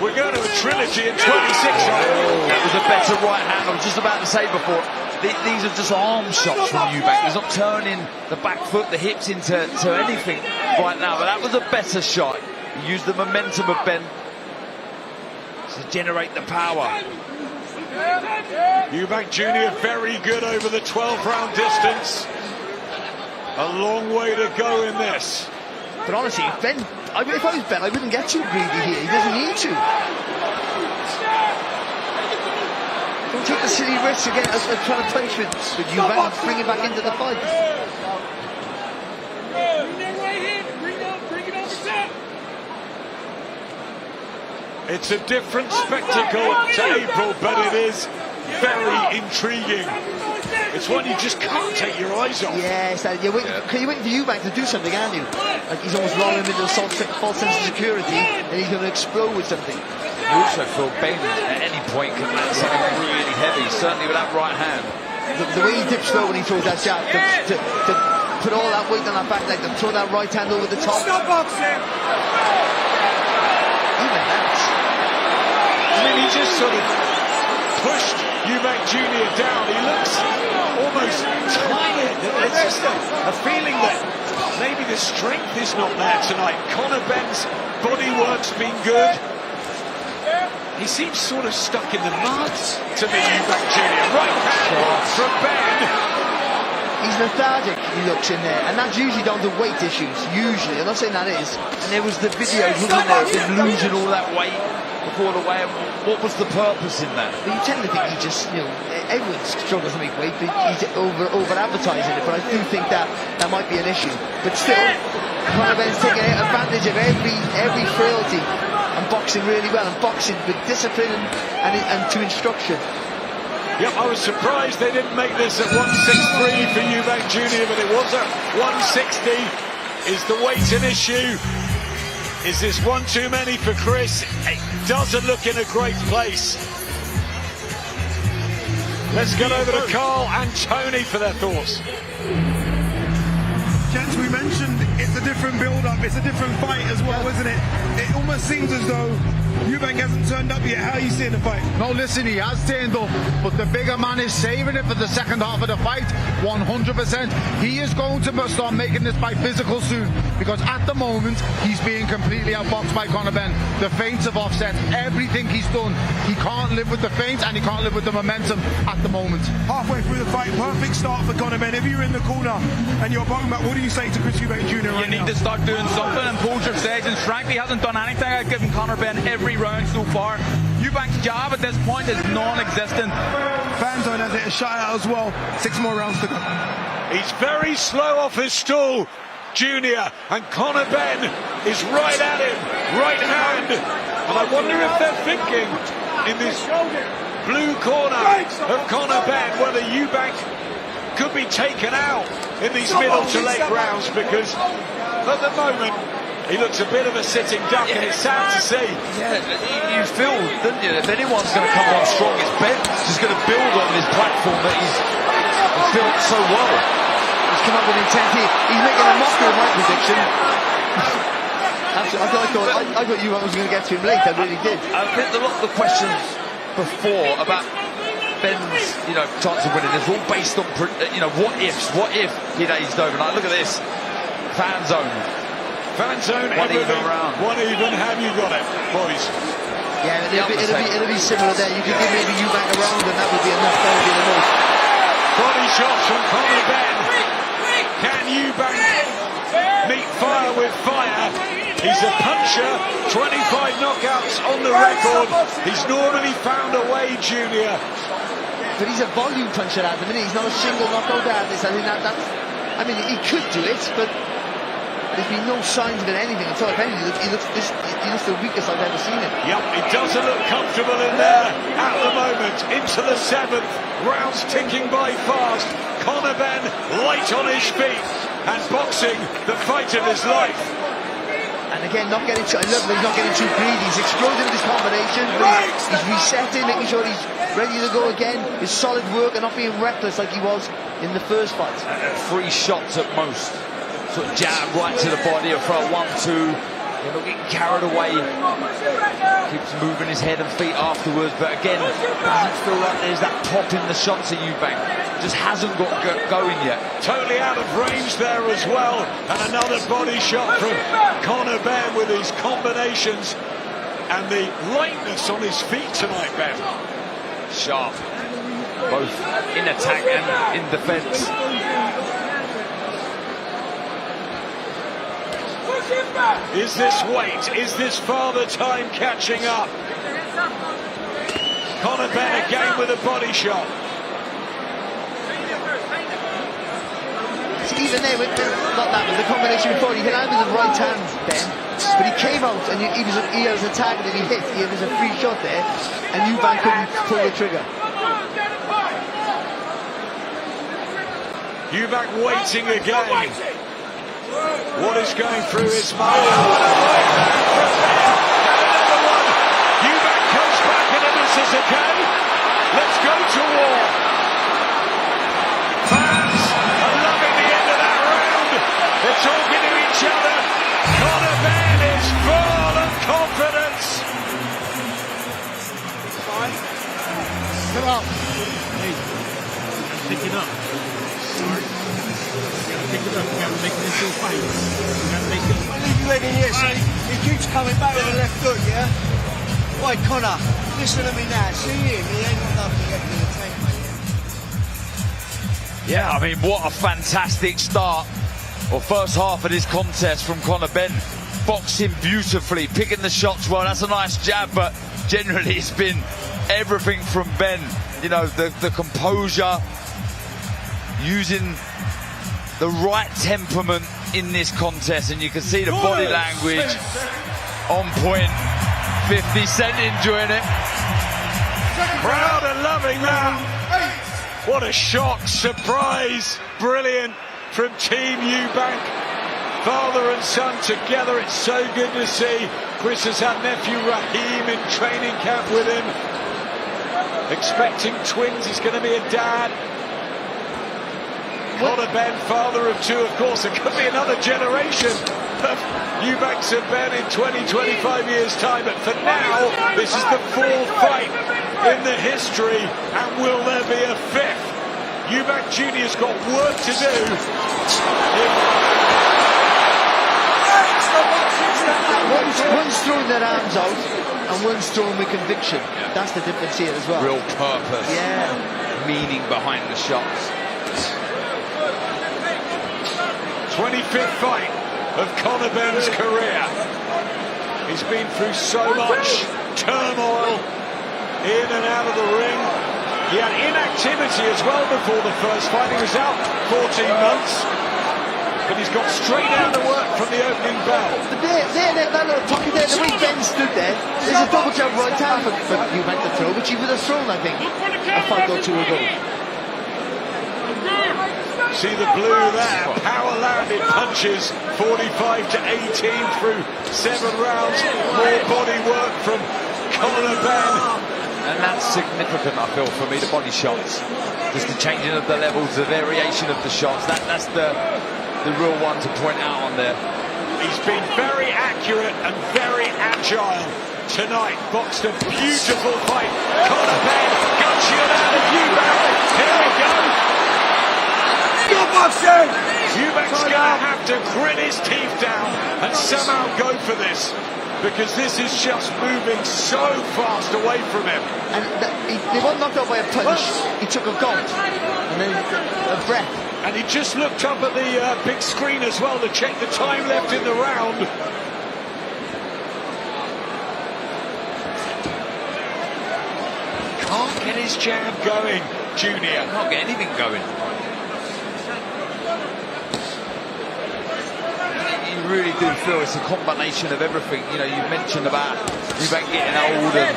Speaker 5: we're going to a trilogy in 26.
Speaker 7: That was a better right hand. I was just about to say before, these are just arm shots from Eubank. He's not turning the back foot, the hips into anything right now. But that was a better shot. He used the momentum of Benn to generate the power.
Speaker 5: Eubank Jr. very good over the 12-round distance. A long way to go in this.
Speaker 8: But honestly, if I was Benn, I wouldn't get too greedy here. He doesn't need to. Don't take the silly risks again of trying to punch with Eubank and bring it back into the fight.
Speaker 5: It's a different spectacle to April, but it is very intriguing. It's one you just can't take your eyes off.
Speaker 8: Yes, you're waiting for Eubank to do something, aren't you? Like he's almost rolling him into a false sense of security, and he's going to explode with something.
Speaker 7: You also feel Ben at any point can land something really heavy, certainly with that right hand.
Speaker 8: The way he dips low when he throws that jab, to put all that weight on that back leg, to throw that right hand over the top.
Speaker 10: Stop boxing!
Speaker 8: Even that.
Speaker 5: I mean, he just sort of pushed Eubank Jr. down. He looks almost tired. There's just a feeling that maybe the strength is not there tonight. Conor Benn's body work's been good. He seems sort of stuck in the mud to me, Eubank Jr. Right hand from Ben.
Speaker 8: He's lethargic, he looks in there, and that's usually down to weight issues, usually. I'm not saying that is.
Speaker 7: And there was the video, wasn't there, of him losing all that weight before the weigh. What was the purpose in that?
Speaker 8: But you tend to think he just, you know, everyone struggles to make weight, but he's over-advertising it, but I do think that might be an issue. But still, Conor Benn's taking advantage of every frailty and boxing really well, and boxing with discipline and to instruction.
Speaker 5: Yep, I was surprised they didn't make this at 163 for Eubank Jr., but it was at 160. Is the weight an issue? Is this one too many for Chris? It doesn't look in a great place. Let's get over to Carl and Tony for their thoughts.
Speaker 4: Gents, we mentioned it's a different build-up, it's a different fight as well, isn't it? It almost seems as though Eubank hasn't turned up yet. How are you seeing the fight?
Speaker 11: No, listen, he has turned up, but the bigger man is saving it for the second half of the fight, 100%. He is going to start making this fight physical soon, because at the moment, he's being completely outboxed by Conor Benn. The feints have offset everything he's done. He can't live with the feints, and he can't live with the momentum at the moment.
Speaker 4: Halfway through the fight, perfect start for Conor Benn. If you're in the corner and you're bottom back, what do you say to Chris Eubank Jr. right now?
Speaker 12: You need to start doing something and pose your stage, and frankly, hasn't done anything. I've given Conor Benn every round so far. Eubank's jab at this point is non-existent.
Speaker 4: Fanzone has hit a shutout as well. 6 more rounds to go.
Speaker 5: He's very slow off his stool, Junior, and Conor Benn is right at him, right hand. And I wonder if they're thinking in this blue corner of Conor Benn whether Eubank could be taken out in these middle to late rounds, because at the moment he looks a bit of a sitting duck, and it's sad to see.
Speaker 7: Yeah, you feel, don't you, if anyone's going to come on strong, it's Ben. He's going to build on this platform that he's built so well.
Speaker 8: He's come up with intent here. He's making a mockery of my prediction. Absolutely, I thought Eubank was going to get to him late. I really did.
Speaker 7: I think a lot of the questions before about Ben's, chance of winning is all based on, what ifs. What if he dazed over? Like, look at this, fan zone.
Speaker 5: Fan zone,
Speaker 7: one even round.
Speaker 5: One even, have you got it, boys?
Speaker 8: Yeah, it'll be similar there. You could give maybe Eubank a round, and that would be enough. That would be the most.
Speaker 5: Body shots from Conor Benn. Can Eubank meet fire with fire? He's a puncher, 25 knockouts on the record. He's normally found a way, Junior.
Speaker 8: But he's a volume puncher at the minute. He's not a single knockout artist. I think he could do it, but there's been no signs of it, anything at all. If anything, he looks the weakest I've ever seen him.
Speaker 5: Yep, it doesn't look comfortable in there at the moment. Into the 7th, rounds ticking by fast. Conor Benn light on his feet and boxing the fight of his life.
Speaker 8: And again, I love that he's not getting too greedy. He's exploding with his combination, but he's resetting, making sure he's ready to go again. His solid work and not being reckless like he was in the first fight.
Speaker 7: 3 shots at most. Sort of jab right to the body, or throw a 1-2. Not getting carried away. Keeps moving his head and feet afterwards, but again, doesn't feel like there's that pop in the shots of Eubank. Just hasn't got going yet.
Speaker 5: Totally out of range there as well, and another body shot from Conor Benn with his combinations and the lightness on his feet tonight, Ben.
Speaker 7: Sharp, both in attack and in defence.
Speaker 5: Is this weight? Is this father time catching up? Conor Benn again with a body shot.
Speaker 8: Even there, not that, but the combination before, he hit out with the right hand, Ben, but he came out and he was a target that he hit. He was a free shot there, and Eubank couldn't pull the trigger.
Speaker 5: Eubank waiting again. What is going through his mind? Eubank comes back and then says, okay, let's go to war. Fans are loving the end of that round. They're talking to each other. Conor Benn is full of confidence.
Speaker 22: Come out. Hey, pick it up. Start. You gotta pick it up. You gotta make it into a fight. You gotta make it a fight.
Speaker 13: Leave your leg in here, see? He keeps coming back with the left hook, yeah? Right, Conor, listen to me now. See him? He ain't got nothing left in the tank, mate.
Speaker 7: Yeah, I mean, what a fantastic start, or first half of this contest from Conor Benn. Boxing beautifully, picking the shots well. That's a nice jab, but generally it's been everything from Benn. You know, the composure, using the right temperament in this contest, and you can see the body language on point. 50 Cent enjoying it.
Speaker 5: Crowd are loving that. What a shock, surprise, brilliant from Team Eubank. Father and son together, it's so good to see. Chris has had nephew Raheem in training camp with him. Expecting twins, he's going to be a dad. Conor Benn, father of two, of course. It could be another generation of Eubanks and Benn in 20, 25 years' time. But for now, this is the fourth fight in the history. And will there be a fifth? Eubank Jr.'s got work to do.
Speaker 8: One's throwing their arms out and one's throwing with conviction. That's the difference here as well.
Speaker 7: Real purpose.
Speaker 8: Yeah.
Speaker 7: Meaning behind the shots.
Speaker 5: 25th fight of Conor Benn's career. He's been through so much turmoil in and out of the ring. He had inactivity as well before the first fight. He was out 14 months. But he's got straight down to work from the opening bell.
Speaker 8: That little pocket there, the way Ben stood there, there's a double jump right down for Eubank to throw, which he would have thrown, I think, a fight or two ago.
Speaker 5: See the blue there, power landed punches, 45 to 18 through 7 rounds. More body work from Conor Benn.
Speaker 7: And that's significant, I feel, for me, the body shots. Just the changing of the levels, the variation of the shots. That's the real one to point out on there.
Speaker 5: He's been very accurate and very agile tonight. Boxed a beautiful fight. Conor Benn gunshot out of Eubank. Here we go.
Speaker 10: Good boxing!
Speaker 5: Eubank's going to have to grit his teeth down and somehow go for this, because this is just moving so fast away from him.
Speaker 8: And they weren't knocked out by a punch. He took a gulp and then a breath.
Speaker 5: And he just looked up at the big screen as well to check the time left in the round. Can't get his jab going, Junior.
Speaker 7: Can't get anything going. You really do feel it's a combination of everything. You know, you mentioned about Eubank getting old and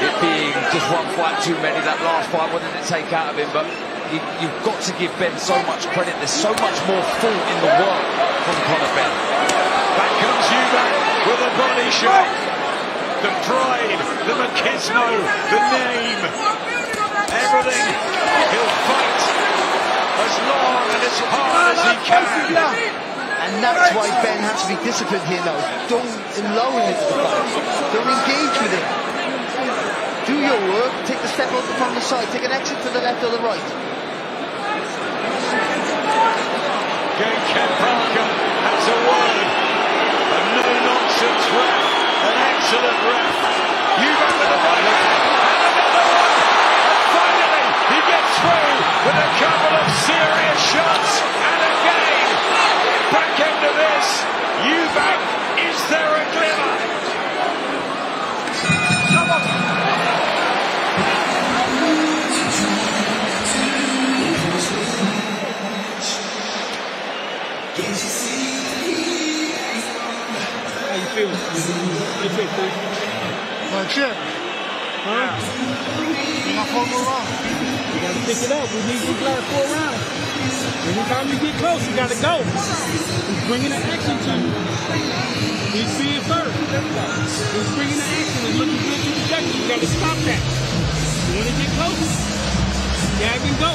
Speaker 7: it being just one fight too many. That last fight, what did it take out of him? But you've got to give Benn so much credit. There's so much more thought in the work from Conor Benn.
Speaker 5: Back comes Eubank with a body shot. The pride, the machismo, the name, everything. He'll fight as long and as hard as he can.
Speaker 8: And that's why Benn has to be disciplined here now. Don't allow him into the fight. Don't engage with him. Do your work, take the step out from the side, take an exit to the left or the right.
Speaker 5: Again, Ken Parker has a word. A no-nonsense ref. An excellent ref. Eubank with a right hand. And another one. And finally, he gets through with a couple of serious shots. And again, back end of this, Eubank, is there a glimmer?
Speaker 22: How you feeling? How you feel, Chris?
Speaker 11: Like shit.
Speaker 22: Huh?
Speaker 11: You're not holding around.
Speaker 22: You gotta pick it up. We need you to last 4 rounds. Anytime you get close, you gotta go. He's bringing the action to you. He's seeing first. He's bringing the action and looking good to the judges. You gotta stop that. You wanna get close? Jab and go.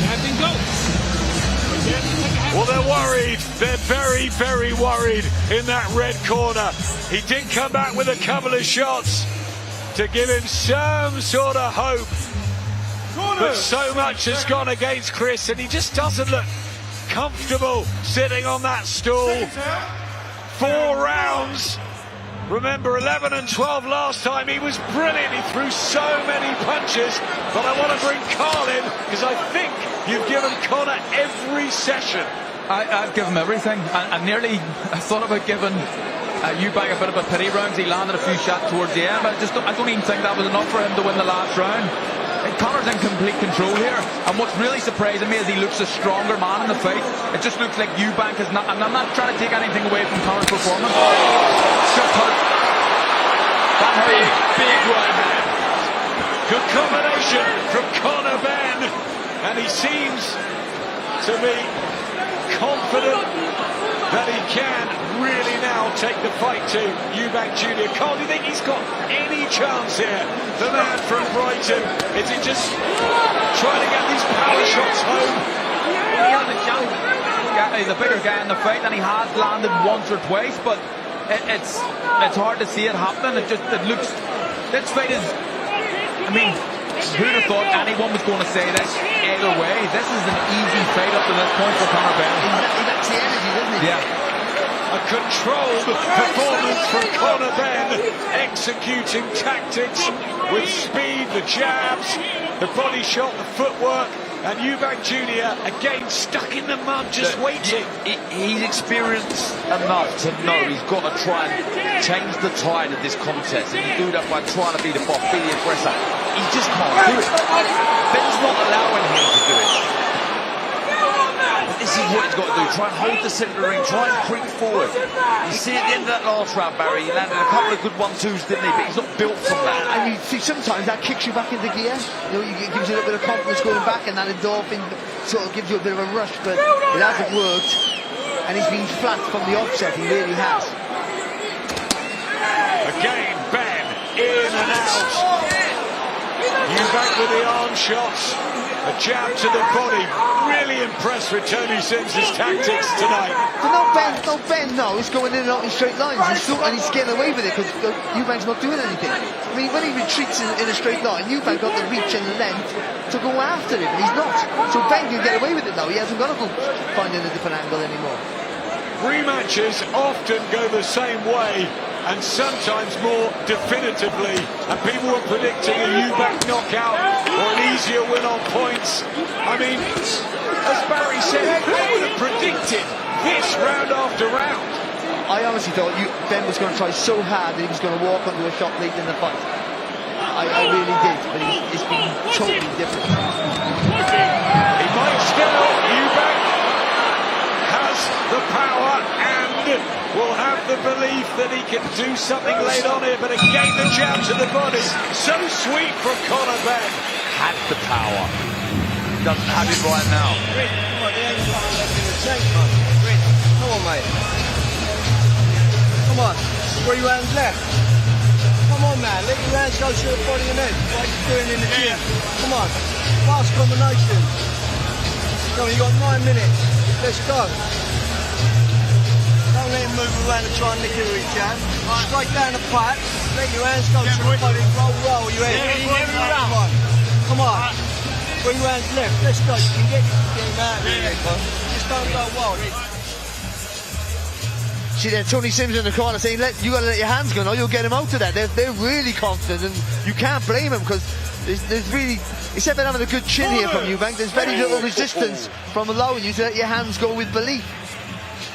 Speaker 22: Jab and go.
Speaker 5: Well, they're worried. They're very, very worried in that red corner. He did come back with a couple of shots to give him some sort of hope. But so much has gone against Chris, and he just doesn't look comfortable sitting on that stool. 4 rounds. Remember, 11 and 12 last time. He was brilliant. He threw so many punches. But I want to bring Carl in, because I think you've given Conor every session.
Speaker 12: I've given him everything. I nearly thought about giving Eubank a bit of a pity round. He landed a few shots towards the end, but I don't even think that was enough for him to win the last round. Conor's in complete control here, and what's really surprising me is he looks a stronger man in the fight. It just looks like Eubank is not, and I'm not trying to take anything away from Conor's performance. Just hurt. That big right hand.
Speaker 5: Good combination from Conor Benn, and he seems to be confident that he can really now take the fight to Eubank Jr. Carl, do you think he's got any chance here? The man from Brighton, is it just trying to get these power shots home?
Speaker 12: He's a bigger guy in the fight, and he has landed once or twice, but it's hard to see it happening. It looks, this fight is, I mean, who'd have thought anyone was going to say this either way? This is an easy fight up to this point for Conor Benn.
Speaker 8: He's got the energy, doesn't he?
Speaker 12: Yeah.
Speaker 5: A controlled performance from Conor Benn, executing tactics with speed, the jabs, the body shot, the footwork, and Eubank Jr. again stuck in the mud, just waiting.
Speaker 7: He's experienced enough to know he's got to try and change the tide of this contest, and you do that by trying to be the boss, be the aggressor. He just can't do it. Ben's not allowing him to do it. This is what he's got to do, try and hold the centre of the ring, try and creep forward. You see at the end of that last round, Barry, he landed a couple of good 1-2s, didn't he? But he's not built from that.
Speaker 8: And you see, sometimes that kicks you back into gear. You know, it gives you a little bit of confidence going back, and that endorphin sort of gives you a bit of a rush, but it hasn't worked. And he's been flat from the offset, he really has.
Speaker 5: Again, Benn, in and out. Eubank with the arm shots. A jab to the body. Really impressed with Tony Sims's tactics tonight.
Speaker 8: But Ben knows going in and out in straight lines. And he's getting away with it because Eubank's not doing anything. I mean, when he retreats in a straight line, Eubank got the reach and length to go after him, and he's not. So Ben can get away with it now. He hasn't got to go finding a different angle anymore.
Speaker 5: Rematches often go the same way, and sometimes more definitively, and people were predicting a Eubank knockout or an easier win on points. I mean, as Barry said, who would have predicted this round after round?
Speaker 8: I honestly thought Ben was going to try so hard that he was going to walk onto a shot late in the fight. I really did, but it's been totally different.
Speaker 5: He might still, Eubank has the power and will have the belief that he can do something late on here, but again the jab to the body, so sweet from Conor Benn.
Speaker 7: Had the power, doesn't have it right now.
Speaker 13: Come on, there ain't nothing left in the tank, man. Come on, mate. Come on, 3 rounds left. Come on, man, let your hands go through the body and head, like you're doing in the gym. Come on, fast combination. Come on, you got 9 minutes. Let's go. Don't let him move around and try and nick it with his jab. Straight down the pipe. Let your hands go through the body. Roll your head. Come on. 3 rounds left. Let's go. You can get him out of here, man. Just don't go wild.
Speaker 8: See there, Tony Sims in the corner saying, you got to let your hands go now, you'll get him out of that. They're really confident, and you can't blame him, because there's really, except for having a good chin here from Eubank, there's very little resistance from allowing you to let your hands go with belief.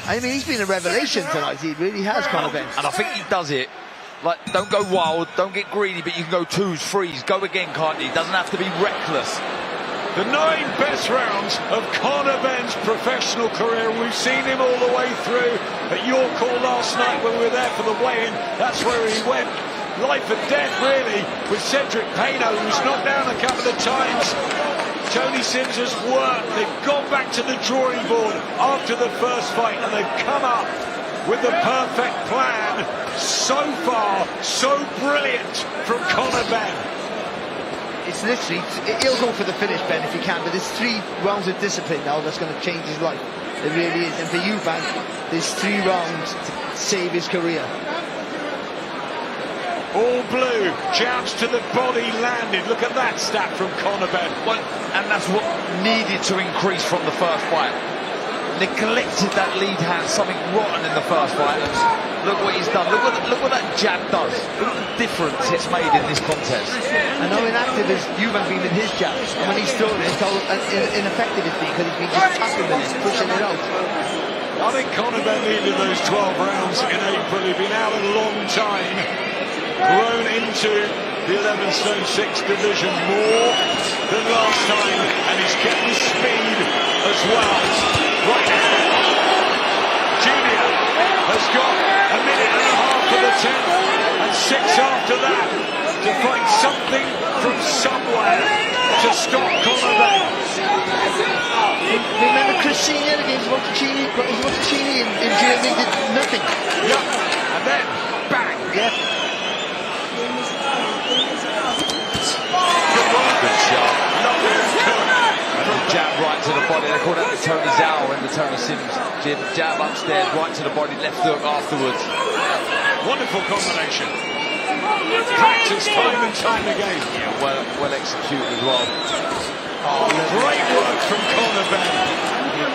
Speaker 8: I mean, he's been a revelation tonight, he really has, Conor Benn.
Speaker 7: And I think he does it. Like, don't go wild, don't get greedy, but you can go 2s, 3s, go again, can't you? It doesn't have to be reckless.
Speaker 5: The 9 best rounds of Conor Benn's professional career. We've seen him all the way through at your call last night when we were there for the weigh-in. That's where he went. Life and death, really, with Cedric Payno, who's knocked down a couple of times. Tony Sims has worked. They've gone back to the drawing board after the first fight, and they've come up with the perfect plan. So far, so brilliant from Conor Benn.
Speaker 8: It's literally, he'll go for the finish, Ben, if he can, but there's 3 rounds of discipline now that's going to change his life. It really is. And for Eubank, there's 3 rounds to save his career.
Speaker 5: All blue, jabs to the body landed. Look at that stat from Conor Benn.
Speaker 7: Well, and that's what needed to increase from the first fight. Neglected that lead hand, something rotten in the first fight. And look what he's done. Look what that jab does. Look at the difference it's made in this contest.
Speaker 8: And how inactive has Eubank been with his jabs? And when he's thrown it, how ineffective it's been, because he's been just tapping with it, pushing it out.
Speaker 5: I think Conor Benn needed those 12 rounds in April. He'd been out a long time, grown into the 11 stone 6 division more than last time, and he's getting speed as well. Right hand. Junior has got a minute and a half for the 10th and 6 after that to find something from somewhere to stop Conor Benn.
Speaker 8: Remember Chris Senior against Botticini in Germany did nothing.
Speaker 5: Yep, and then bang.
Speaker 8: Yep.
Speaker 7: Good shot. Jab right to the body. They call that the Tony Zhao in the Tony Sims gym. Jab upstairs, right to the body, left hook afterwards.
Speaker 5: Wonderful combination. Practice time and time again.
Speaker 7: Yeah, well executed as well.
Speaker 8: Oh,
Speaker 5: great work from Conor Benn.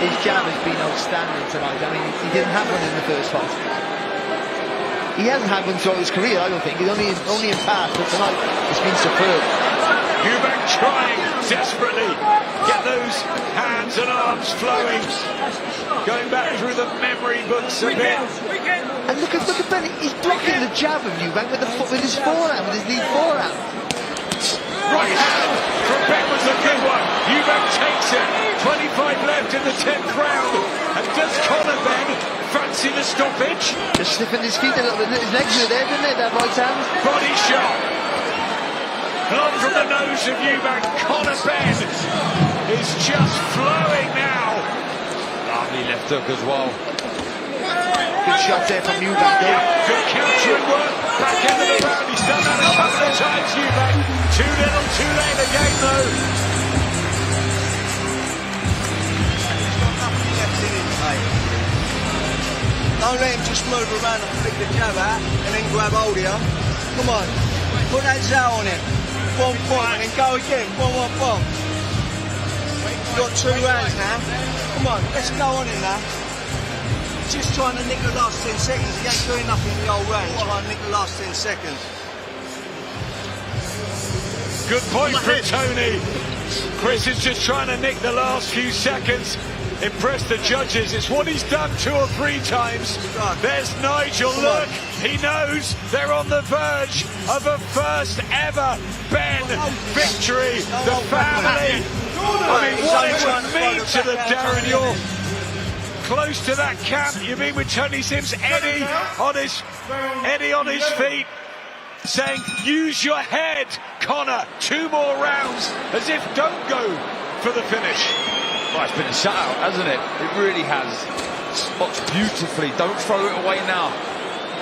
Speaker 8: His jab has been outstanding tonight. I mean, he didn't have one in the first fight. He hasn't had one throughout his career, I don't think. He's only in past, but tonight it's been superb.
Speaker 5: Eubank trying desperately get those hands and arms flowing, going back through the memory books a bit.
Speaker 8: And look at Benn, he's blocking the jab of Eubank with his forehand, with his lead forehand.
Speaker 5: Right hand from Benn was a good one. Eubank takes it. 25 left in the 10th round. And does Conor Benn fancy the stoppage?
Speaker 8: Just sniffing his feet a little bit. His legs were there, didn't they? That right hand.
Speaker 5: Body shot. Blood from the nose of Eubank. Conor Benn is just flowing now.
Speaker 7: Lovely left hook as well.
Speaker 8: Good shot there from Eubank there.
Speaker 5: Good countering work. Back into the round. He's done that a couple of times, Eubank. 2-0, too late again though.
Speaker 13: Don't let him just move around and flick the jab out and then grab hold of you. Come on, put that Zhao on it. Boom, boom, and then go again. Boom, boom, boom. You've got 2 rounds now. Come on, let's go on in now. Just trying to nick the last 10 seconds. He ain't doing nothing in the whole round. Trying to nick the last 10 seconds.
Speaker 5: Good point from Tony. Chris is just trying to nick the last few seconds. Impress the judges. It's what he's done 2 or 3 times. There's Nigel. Look, he knows they're on the verge of a first ever Benn victory. The family. I mean, what it would mean to them, Darren. You're close to that camp. You mean with Tony Sims, Eddie on his feet, saying, "Use your head, Conor. 2 more rounds." As if don't go for the finish.
Speaker 7: Well, it's been a shutout, hasn't it? It really has. Spots beautifully. Don't throw it away now.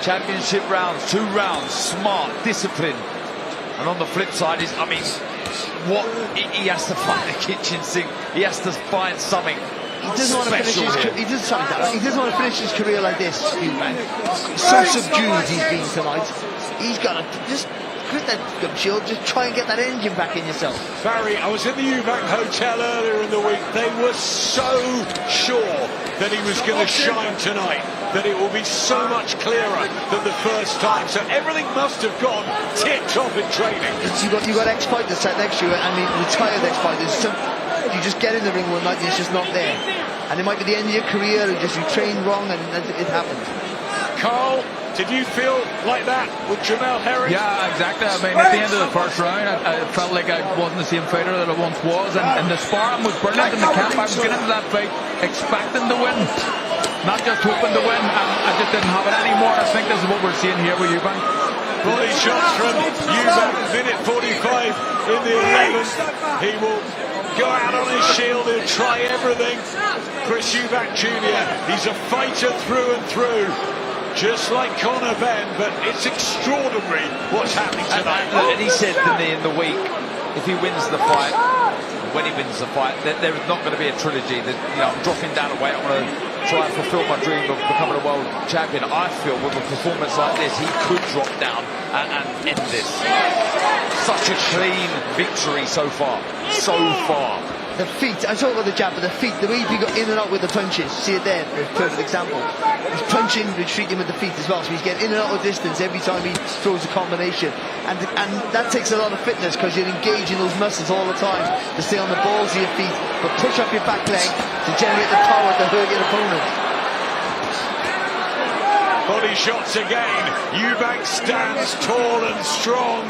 Speaker 7: Championship rounds, 2 rounds, smart, discipline. And on the flip side is, I mean, what he has to find the kitchen sink. He has to find something.
Speaker 8: He doesn't want to finish his career. He doesn't want to finish his career like this, Eubank. So subdued he's been tonight. He's got to just quit that gum shield, just try and get that engine back in yourself.
Speaker 5: Barry, I was in the Eubank Hotel earlier in the week. They were so sure that he was going to shine tonight, that it will be so much clearer than the first time. So everything must have gone tip-top in training.
Speaker 8: You got ex-fighters sat next to you, I mean retired ex-fighters. You just get in the ring one night and it's just not there. And it might be the end of your career, or just you trained wrong and it happened.
Speaker 5: Carl, did you feel like that with Jamel Herring?
Speaker 12: Yeah, exactly. I mean, at the end of the first round, I felt like I wasn't the same fighter that I once was, and the sparring was brilliant in the camp. I was getting into that fight expecting to win, not just hoping to win, and I just didn't have it anymore. I think this is what we're seeing here with Eubank.
Speaker 5: Body shots from Eubank, minute 45 in the 11th. He will go out on his shield, he'll try everything. Chris Eubank Jr., he's a fighter through and through, just like Conor Benn, but it's extraordinary what's happening tonight.
Speaker 7: And he said to me in the week, if he wins the fight, when he wins the fight, there is not going to be a trilogy. That, you know, I'm dropping down a weight, I want to try and fulfill my dream of becoming a world champion. I feel with a performance like this, he could drop down and end this. Such a clean victory so far. So far.
Speaker 8: The feet, I talk about the jab, but the feet, the way he got in and out with the punches, see it there, a perfect example. He's punching, retreating with the feet as well, so he's getting in and out of distance every time he throws a combination. And that takes a lot of fitness, because you're engaging those muscles all the time to stay on the balls of your feet, but push up your back leg to generate the power to hurt your opponent.
Speaker 5: Body shots again. Eubank stands tall and strong.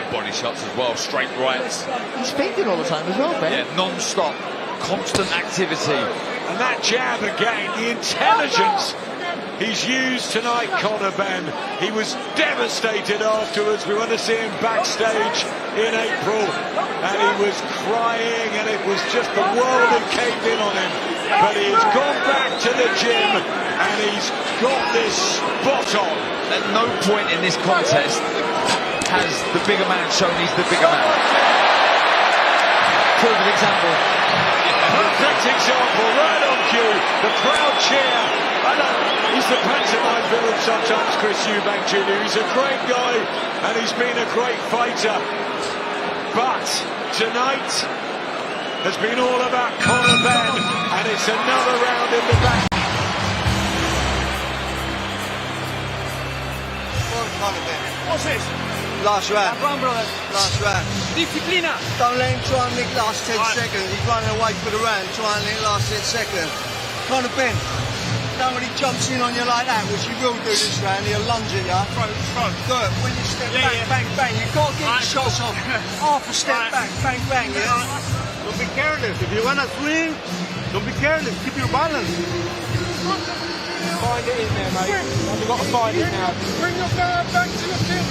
Speaker 7: Body shots as well, straight rights.
Speaker 8: He's feinting all the time as well, Ben.
Speaker 7: Yeah, non-stop, constant activity.
Speaker 5: And that jab again, the intelligence he's used tonight, Conor Benn. He was devastated afterwards. We went to see him backstage in April, and he was crying, and it was just the world had caved in on him. But he's gone back to the gym, and he's got this spot on.
Speaker 7: At no point in this contest has the bigger man shown he's the bigger man. Perfect example.
Speaker 5: Perfect example, right on cue. The crowd cheer. He's the pantomime villain sometimes, Chris Eubank Jr. He's a great guy, and he's been a great fighter. But tonight has been all about Conor Benn, and it's another round in the back.
Speaker 10: What's this?
Speaker 13: Last round.
Speaker 10: Brother.
Speaker 13: Last round.
Speaker 10: Disciplina.
Speaker 13: Don't let him try and nick last 10 seconds. He's running away for the round. Try and nick last 10 seconds. Conor Benn, when he jumps in on you like that, which he will do this round, he'll lunge at you. Do it. When you step back, bang, bang. You've got to get your shots off. Half a step back, bang, bang, yeah?
Speaker 10: Don't be careless. If you want to swing, don't be careless. Keep your balance. Find it in there, mate. You've got to find it now. Bring your guard back to your pin.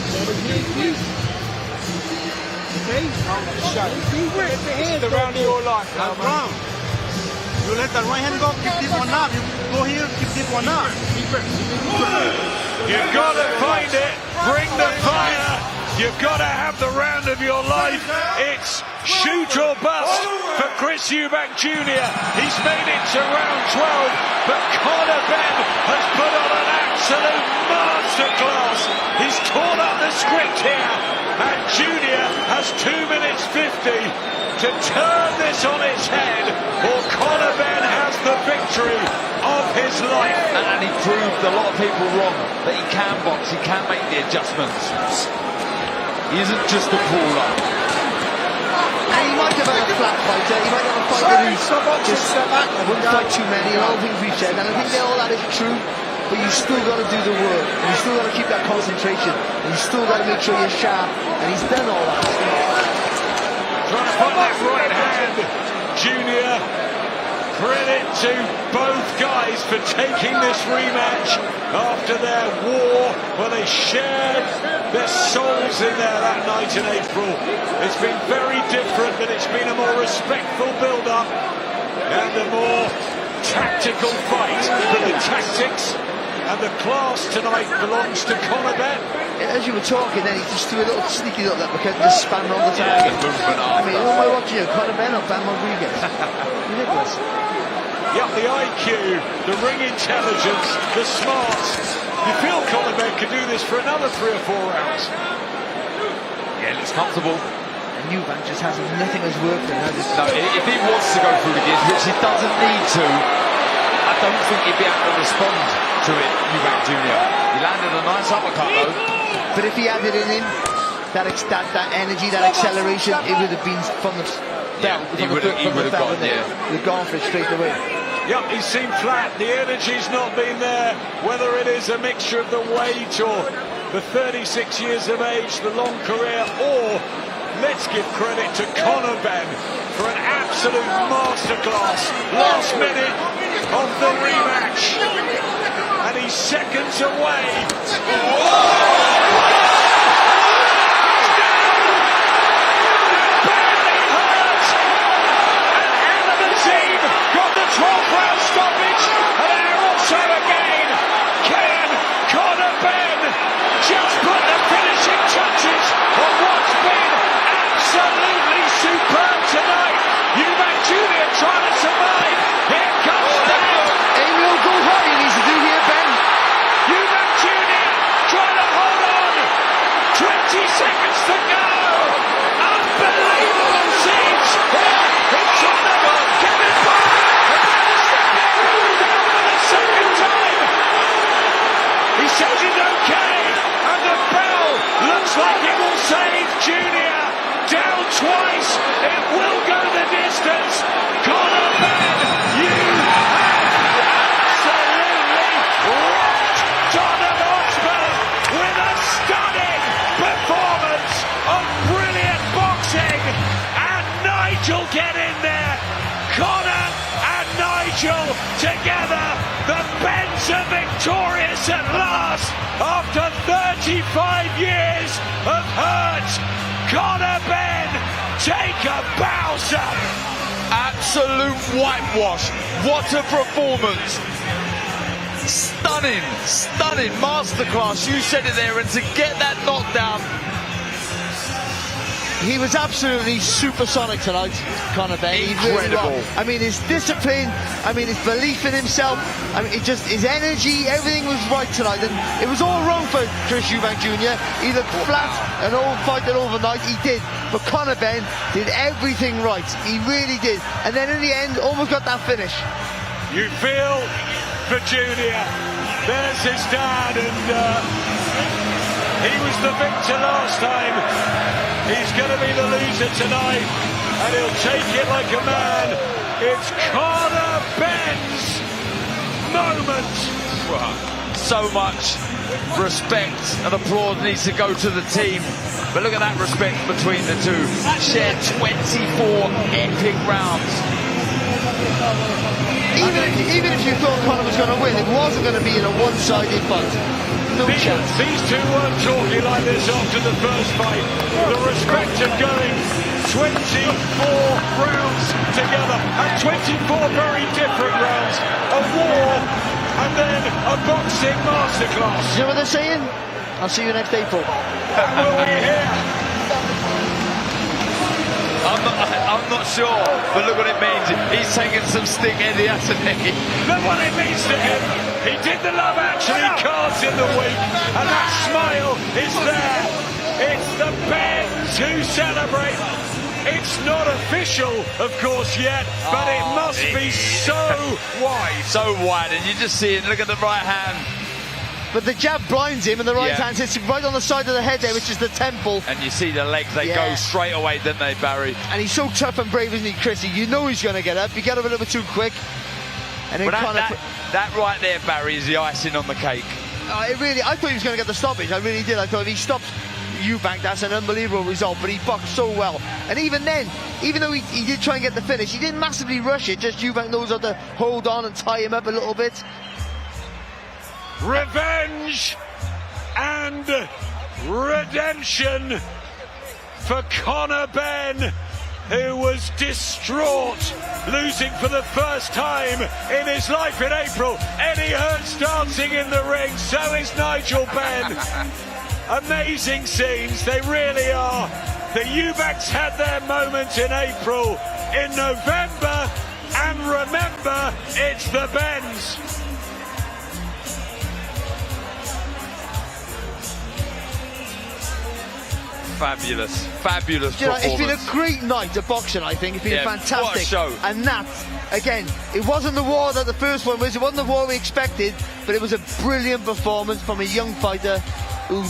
Speaker 10: Okay? It's the round of your life now, man. You let the right hand go, keep this one up. You go here, keep this one up.
Speaker 5: You've got to find it. Bring the fire. You've got to have the round of your life. It's shoot or bust for Chris Eubank Jr. He's made it to round 12, but Conor Benn has put on an absolute masterclass. He's torn up the script here, and Jr. has 2 minutes 50 to turn this on its head, or Conor Benn has the victory of his life.
Speaker 7: And he proved a lot of people wrong, that he can box, he can make the adjustments. He isn't just a brawler.
Speaker 8: And he might have a flat fighter, he might have a fighter who's just wouldn't fight too many, a lot of things we've said, and I think all that is true, but you still got to do the work, and you still got to keep that concentration, and you still got to make sure you're sharp, and he's done all that.
Speaker 5: Trying to find that right hand, Junior. Credit to both guys for taking this rematch after their war, where they shared their souls in there that night in April. It's been very different, but it's been a more respectful build-up and a more tactical fight. But the tactics and the class tonight belongs to Conor Benn.
Speaker 8: As you were talking, then he just threw a little sneaky little uppercut and just span around the target. I mean, who am I watching you? Conor Benn or Ben Rodriguez? Ridiculous.
Speaker 5: Yep, the IQ, the ring intelligence, the smarts. You feel Conor Benn could do this for another 3 or 4 rounds.
Speaker 7: Yeah, looks comfortable.
Speaker 8: And Eubank just hasn't, nothing has worked for him, has it?
Speaker 7: No, if he wants to go through the gears, which he doesn't need to, I don't think he'd be able to respond to it, Eubank Jr. He landed a nice uppercut, though.
Speaker 8: But if he had it in him, that energy, that acceleration, it would have been from the belt.
Speaker 7: He would have gone, yeah.
Speaker 8: He'd gone for it straight away.
Speaker 5: Yep, he seemed flat. The energy's not been there. Whether it is a mixture of the weight or the 36 years of age, the long career, or let's give credit to Conor Benn for an absolute masterclass. Last minute of the rematch. And he's seconds away. together. The Benns are victorious at last after 35 years of hurt. Conor Benn, take a bow, son.
Speaker 7: Absolute whitewash. What a performance. Stunning, stunning masterclass. You said it there, and to get that knockdown.
Speaker 8: He was absolutely supersonic tonight, Conor Benn.
Speaker 7: Incredible.
Speaker 8: I mean, his discipline, I mean, his belief in himself, I mean, his energy, everything was right tonight. And it was all wrong for Chris Eubank Jr. He looked flat and all fighting overnight. He did. But Conor Benn did everything right. He really did. And then in the end, almost got that finish.
Speaker 5: You feel for Junior. There's his dad, and he was the victor last time. He's going to be the loser tonight, and he'll take it like a man. It's Conor Benn's moment.
Speaker 7: So much respect and applause needs to go to the team. But look at that respect between the two. Shared 24 epic rounds.
Speaker 8: Even if you thought Conor was going to win, it wasn't going to be in a one-sided fight. No chance.
Speaker 5: These two weren't talking like this after the first fight. The respect of going 24 rounds together, and 24 very different rounds. A war, and then a boxing masterclass.
Speaker 8: You know what they're saying? I'll see you next April.
Speaker 5: Will we hear?
Speaker 7: I'm not sure, but look what it means. He's taken some sting, Eddie, hasn't he?
Speaker 5: Look what it means to him. He did the love actually cards in the week, and that smile is there. It's the Benns who celebrate. It's not official, of course, yet, but it must be so wide.
Speaker 7: So wide, and you just see it. Look at the right hand.
Speaker 8: But the jab blinds him, and the right hand hits him right on the side of the head there, which is the temple.
Speaker 7: And you see the legs, they go straight away, don't they, Barry?
Speaker 8: And he's so tough and brave, isn't he, Chrissy? You know he's going to get up. He got up a little bit too quick. And then
Speaker 7: that right there, Barry, is the icing on the cake.
Speaker 8: I thought he was going to get the stoppage. I really did. I thought if he stops Eubank, that's an unbelievable result. But he boxed so well. And even then, even though he did try and get the finish, he didn't massively rush it. Just Eubank knows how to hold on and tie him up a little bit.
Speaker 5: Revenge and redemption for Conor Benn, who was distraught, losing for the first time in his life in April. Eddie Hearn's dancing in the ring, so is Nigel Benn. Amazing scenes, they really are. The Eubanks had their moment in April, in November, and remember, it's the Benns.
Speaker 7: Fabulous performance.
Speaker 8: It's been a great night of boxing, I think. It's been fantastic.
Speaker 7: What a show.
Speaker 8: And that, again, it wasn't the war that the first one was. It wasn't the war we expected, but it was a brilliant performance from a young fighter who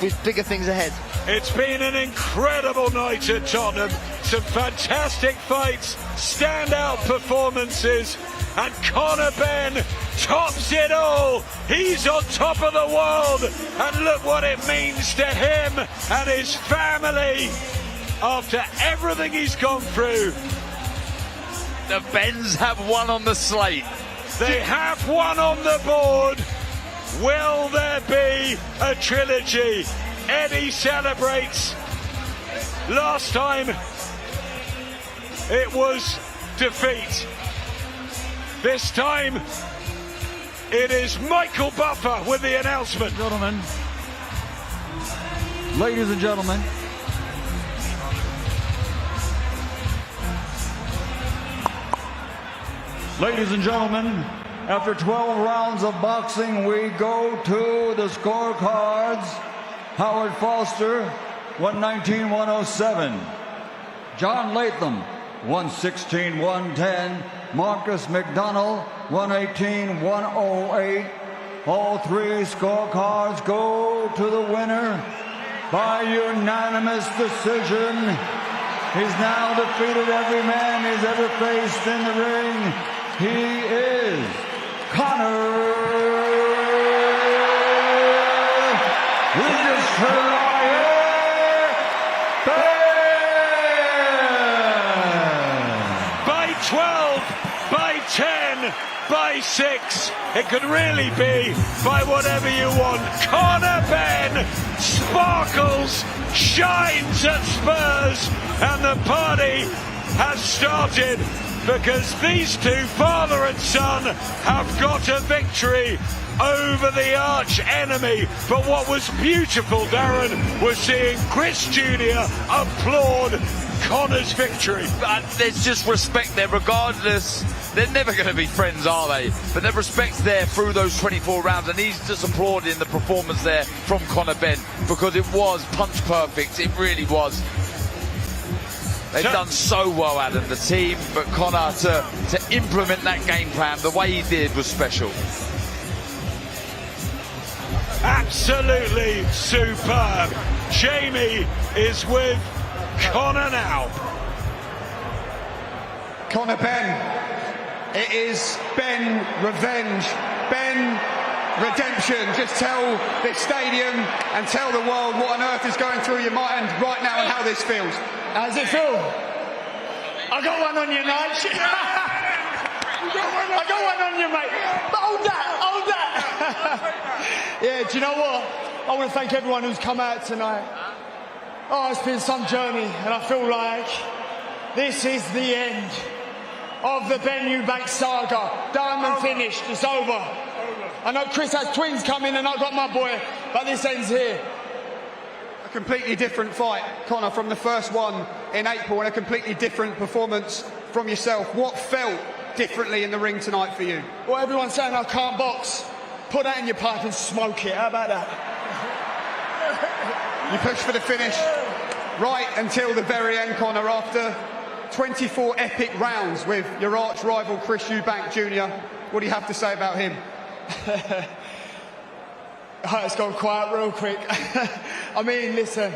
Speaker 8: with bigger things ahead.
Speaker 5: It's been an incredible night at Tottenham. Some fantastic fights, standout performances, and Conor Benn tops it all. He's on top of the world, and look what it means to him and his family after everything he's gone through.
Speaker 7: The Benns have one on the slate.
Speaker 5: They have one on the board. Will there be a trilogy? Eddie celebrates. Last time it was defeat. This time it is Michael Buffer with the announcement.
Speaker 9: Gentlemen, ladies and gentlemen, ladies and gentlemen, after 12 rounds of boxing, we go to the scorecards. Howard Foster, 119-107. John Latham, 116-110. Marcus McDonnell, 118-108. All three scorecards go to the winner by unanimous decision. He's now defeated every man he's ever faced in the ring. He is Conor
Speaker 5: By 12, by 10, by 6. It could really be by whatever you want. Conor Benn sparkles, shines at Spurs, and the party has started, because these two, father and son, have got a victory over the arch enemy. But what was beautiful, Darren, was seeing Chris Jr. applaud Conor's victory.
Speaker 7: There's just respect there, regardless. They're never going to be friends, are they? But the respect's there through those 24 rounds, and he's just applauding the performance there from Conor Benn, because it was punch perfect. It really was. They've done so well, Adam, the team, but Conor to implement that game plan the way he did was special.
Speaker 5: Absolutely superb. Jamie is with Conor now.
Speaker 14: Conor Benn. It is Benn revenge. Benn redemption. Just tell this stadium and tell the world what on earth is going through your mind right now and how this feels.
Speaker 16: How does it feel? I got one on you, Nige. I got one on you, mate. But hold that. Yeah, do you know what? I want to thank everyone who's come out tonight. Oh, it's been some journey, and I feel like this is the end of the Ben Eubank saga. Done and finished. It's over. I know Chris has twins coming, and I've got my boy, but this ends here.
Speaker 14: A completely different fight, Conor, from the first one in April, and a completely different performance from yourself. What felt differently in the ring tonight for you?
Speaker 16: Well, everyone's saying I can't box. Put that in your pipe and smoke it. How about that?
Speaker 14: You pushed for the finish right until the very end, Conor, after 24 epic rounds with your arch rival Chris Eubank Jr. What do you have to say about him?
Speaker 16: It's gone quiet real quick. I mean, listen,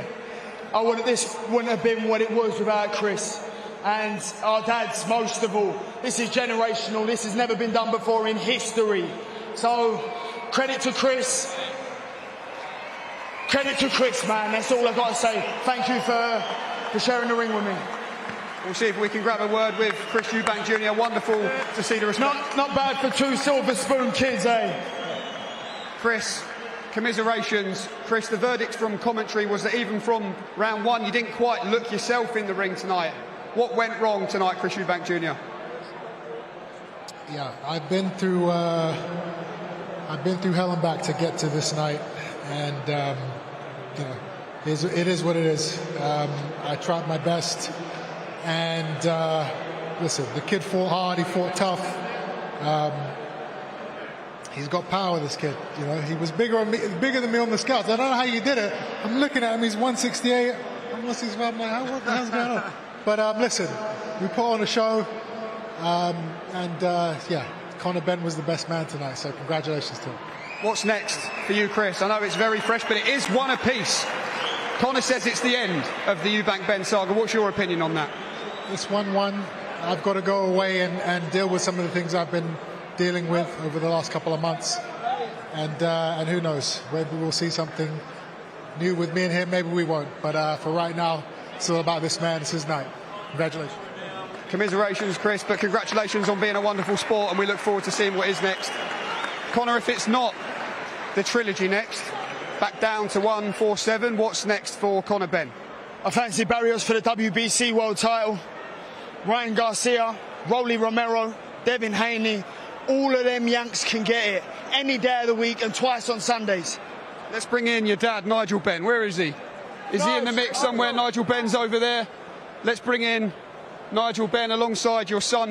Speaker 16: this wouldn't have been what it was without Chris. And our dads, most of all. This is generational. This has never been done before in history. So, credit to Chris. Credit to Chris, man. That's all I've got to say. Thank you for sharing the ring with me.
Speaker 14: We'll see if we can grab a word with Chris Eubank Jr. Wonderful to see the respect.
Speaker 16: Not bad for two silver spoon kids, eh?
Speaker 14: Chris, commiserations. Chris, the verdict from commentary was that even from round one, you didn't quite look yourself in the ring tonight. What went wrong tonight, Chris Eubank Jr.?
Speaker 17: Yeah, I've been through hell and back to get to this night, and you know, it is what it is. I tried my best, and listen, the kid fought hard, he fought tough. He's got power, this kid. You know, he was bigger than me on the scouts. I don't know how you did it. I'm looking at him, he's 168. I'm like, what the hell's going on? But listen, we put on a show, yeah, Conor Benn was the best man tonight, so congratulations to him.
Speaker 14: What's next for you, Chris? I know it's very fresh, but it is one apiece. Conor says it's the end of the Eubank-Benn saga. What's your opinion on that?
Speaker 17: It's 1-1. I've got to go away and deal with some of the things I've been dealing with over the last couple of months. And who knows, maybe we'll see something new with me and him, maybe we won't. But for right now, it's all about this man, it's his night. Congratulations.
Speaker 14: Commiserations, Chris, but congratulations on being a wonderful sport, and we look forward to seeing what is next. Conor, if it's not the trilogy next, back down to 147, what's next for Conor Benn?
Speaker 16: I fancy Barrios for the WBC world title. Ryan Garcia, Rolly Romero, Devin Haney, all of them Yanks can get it any day of the week and twice on Sundays.
Speaker 14: Let's bring in your dad, Nigel Benn. Where is he? Is he in the mix somewhere? Nigel Benn's over there. Let's bring in Nigel Benn alongside your son.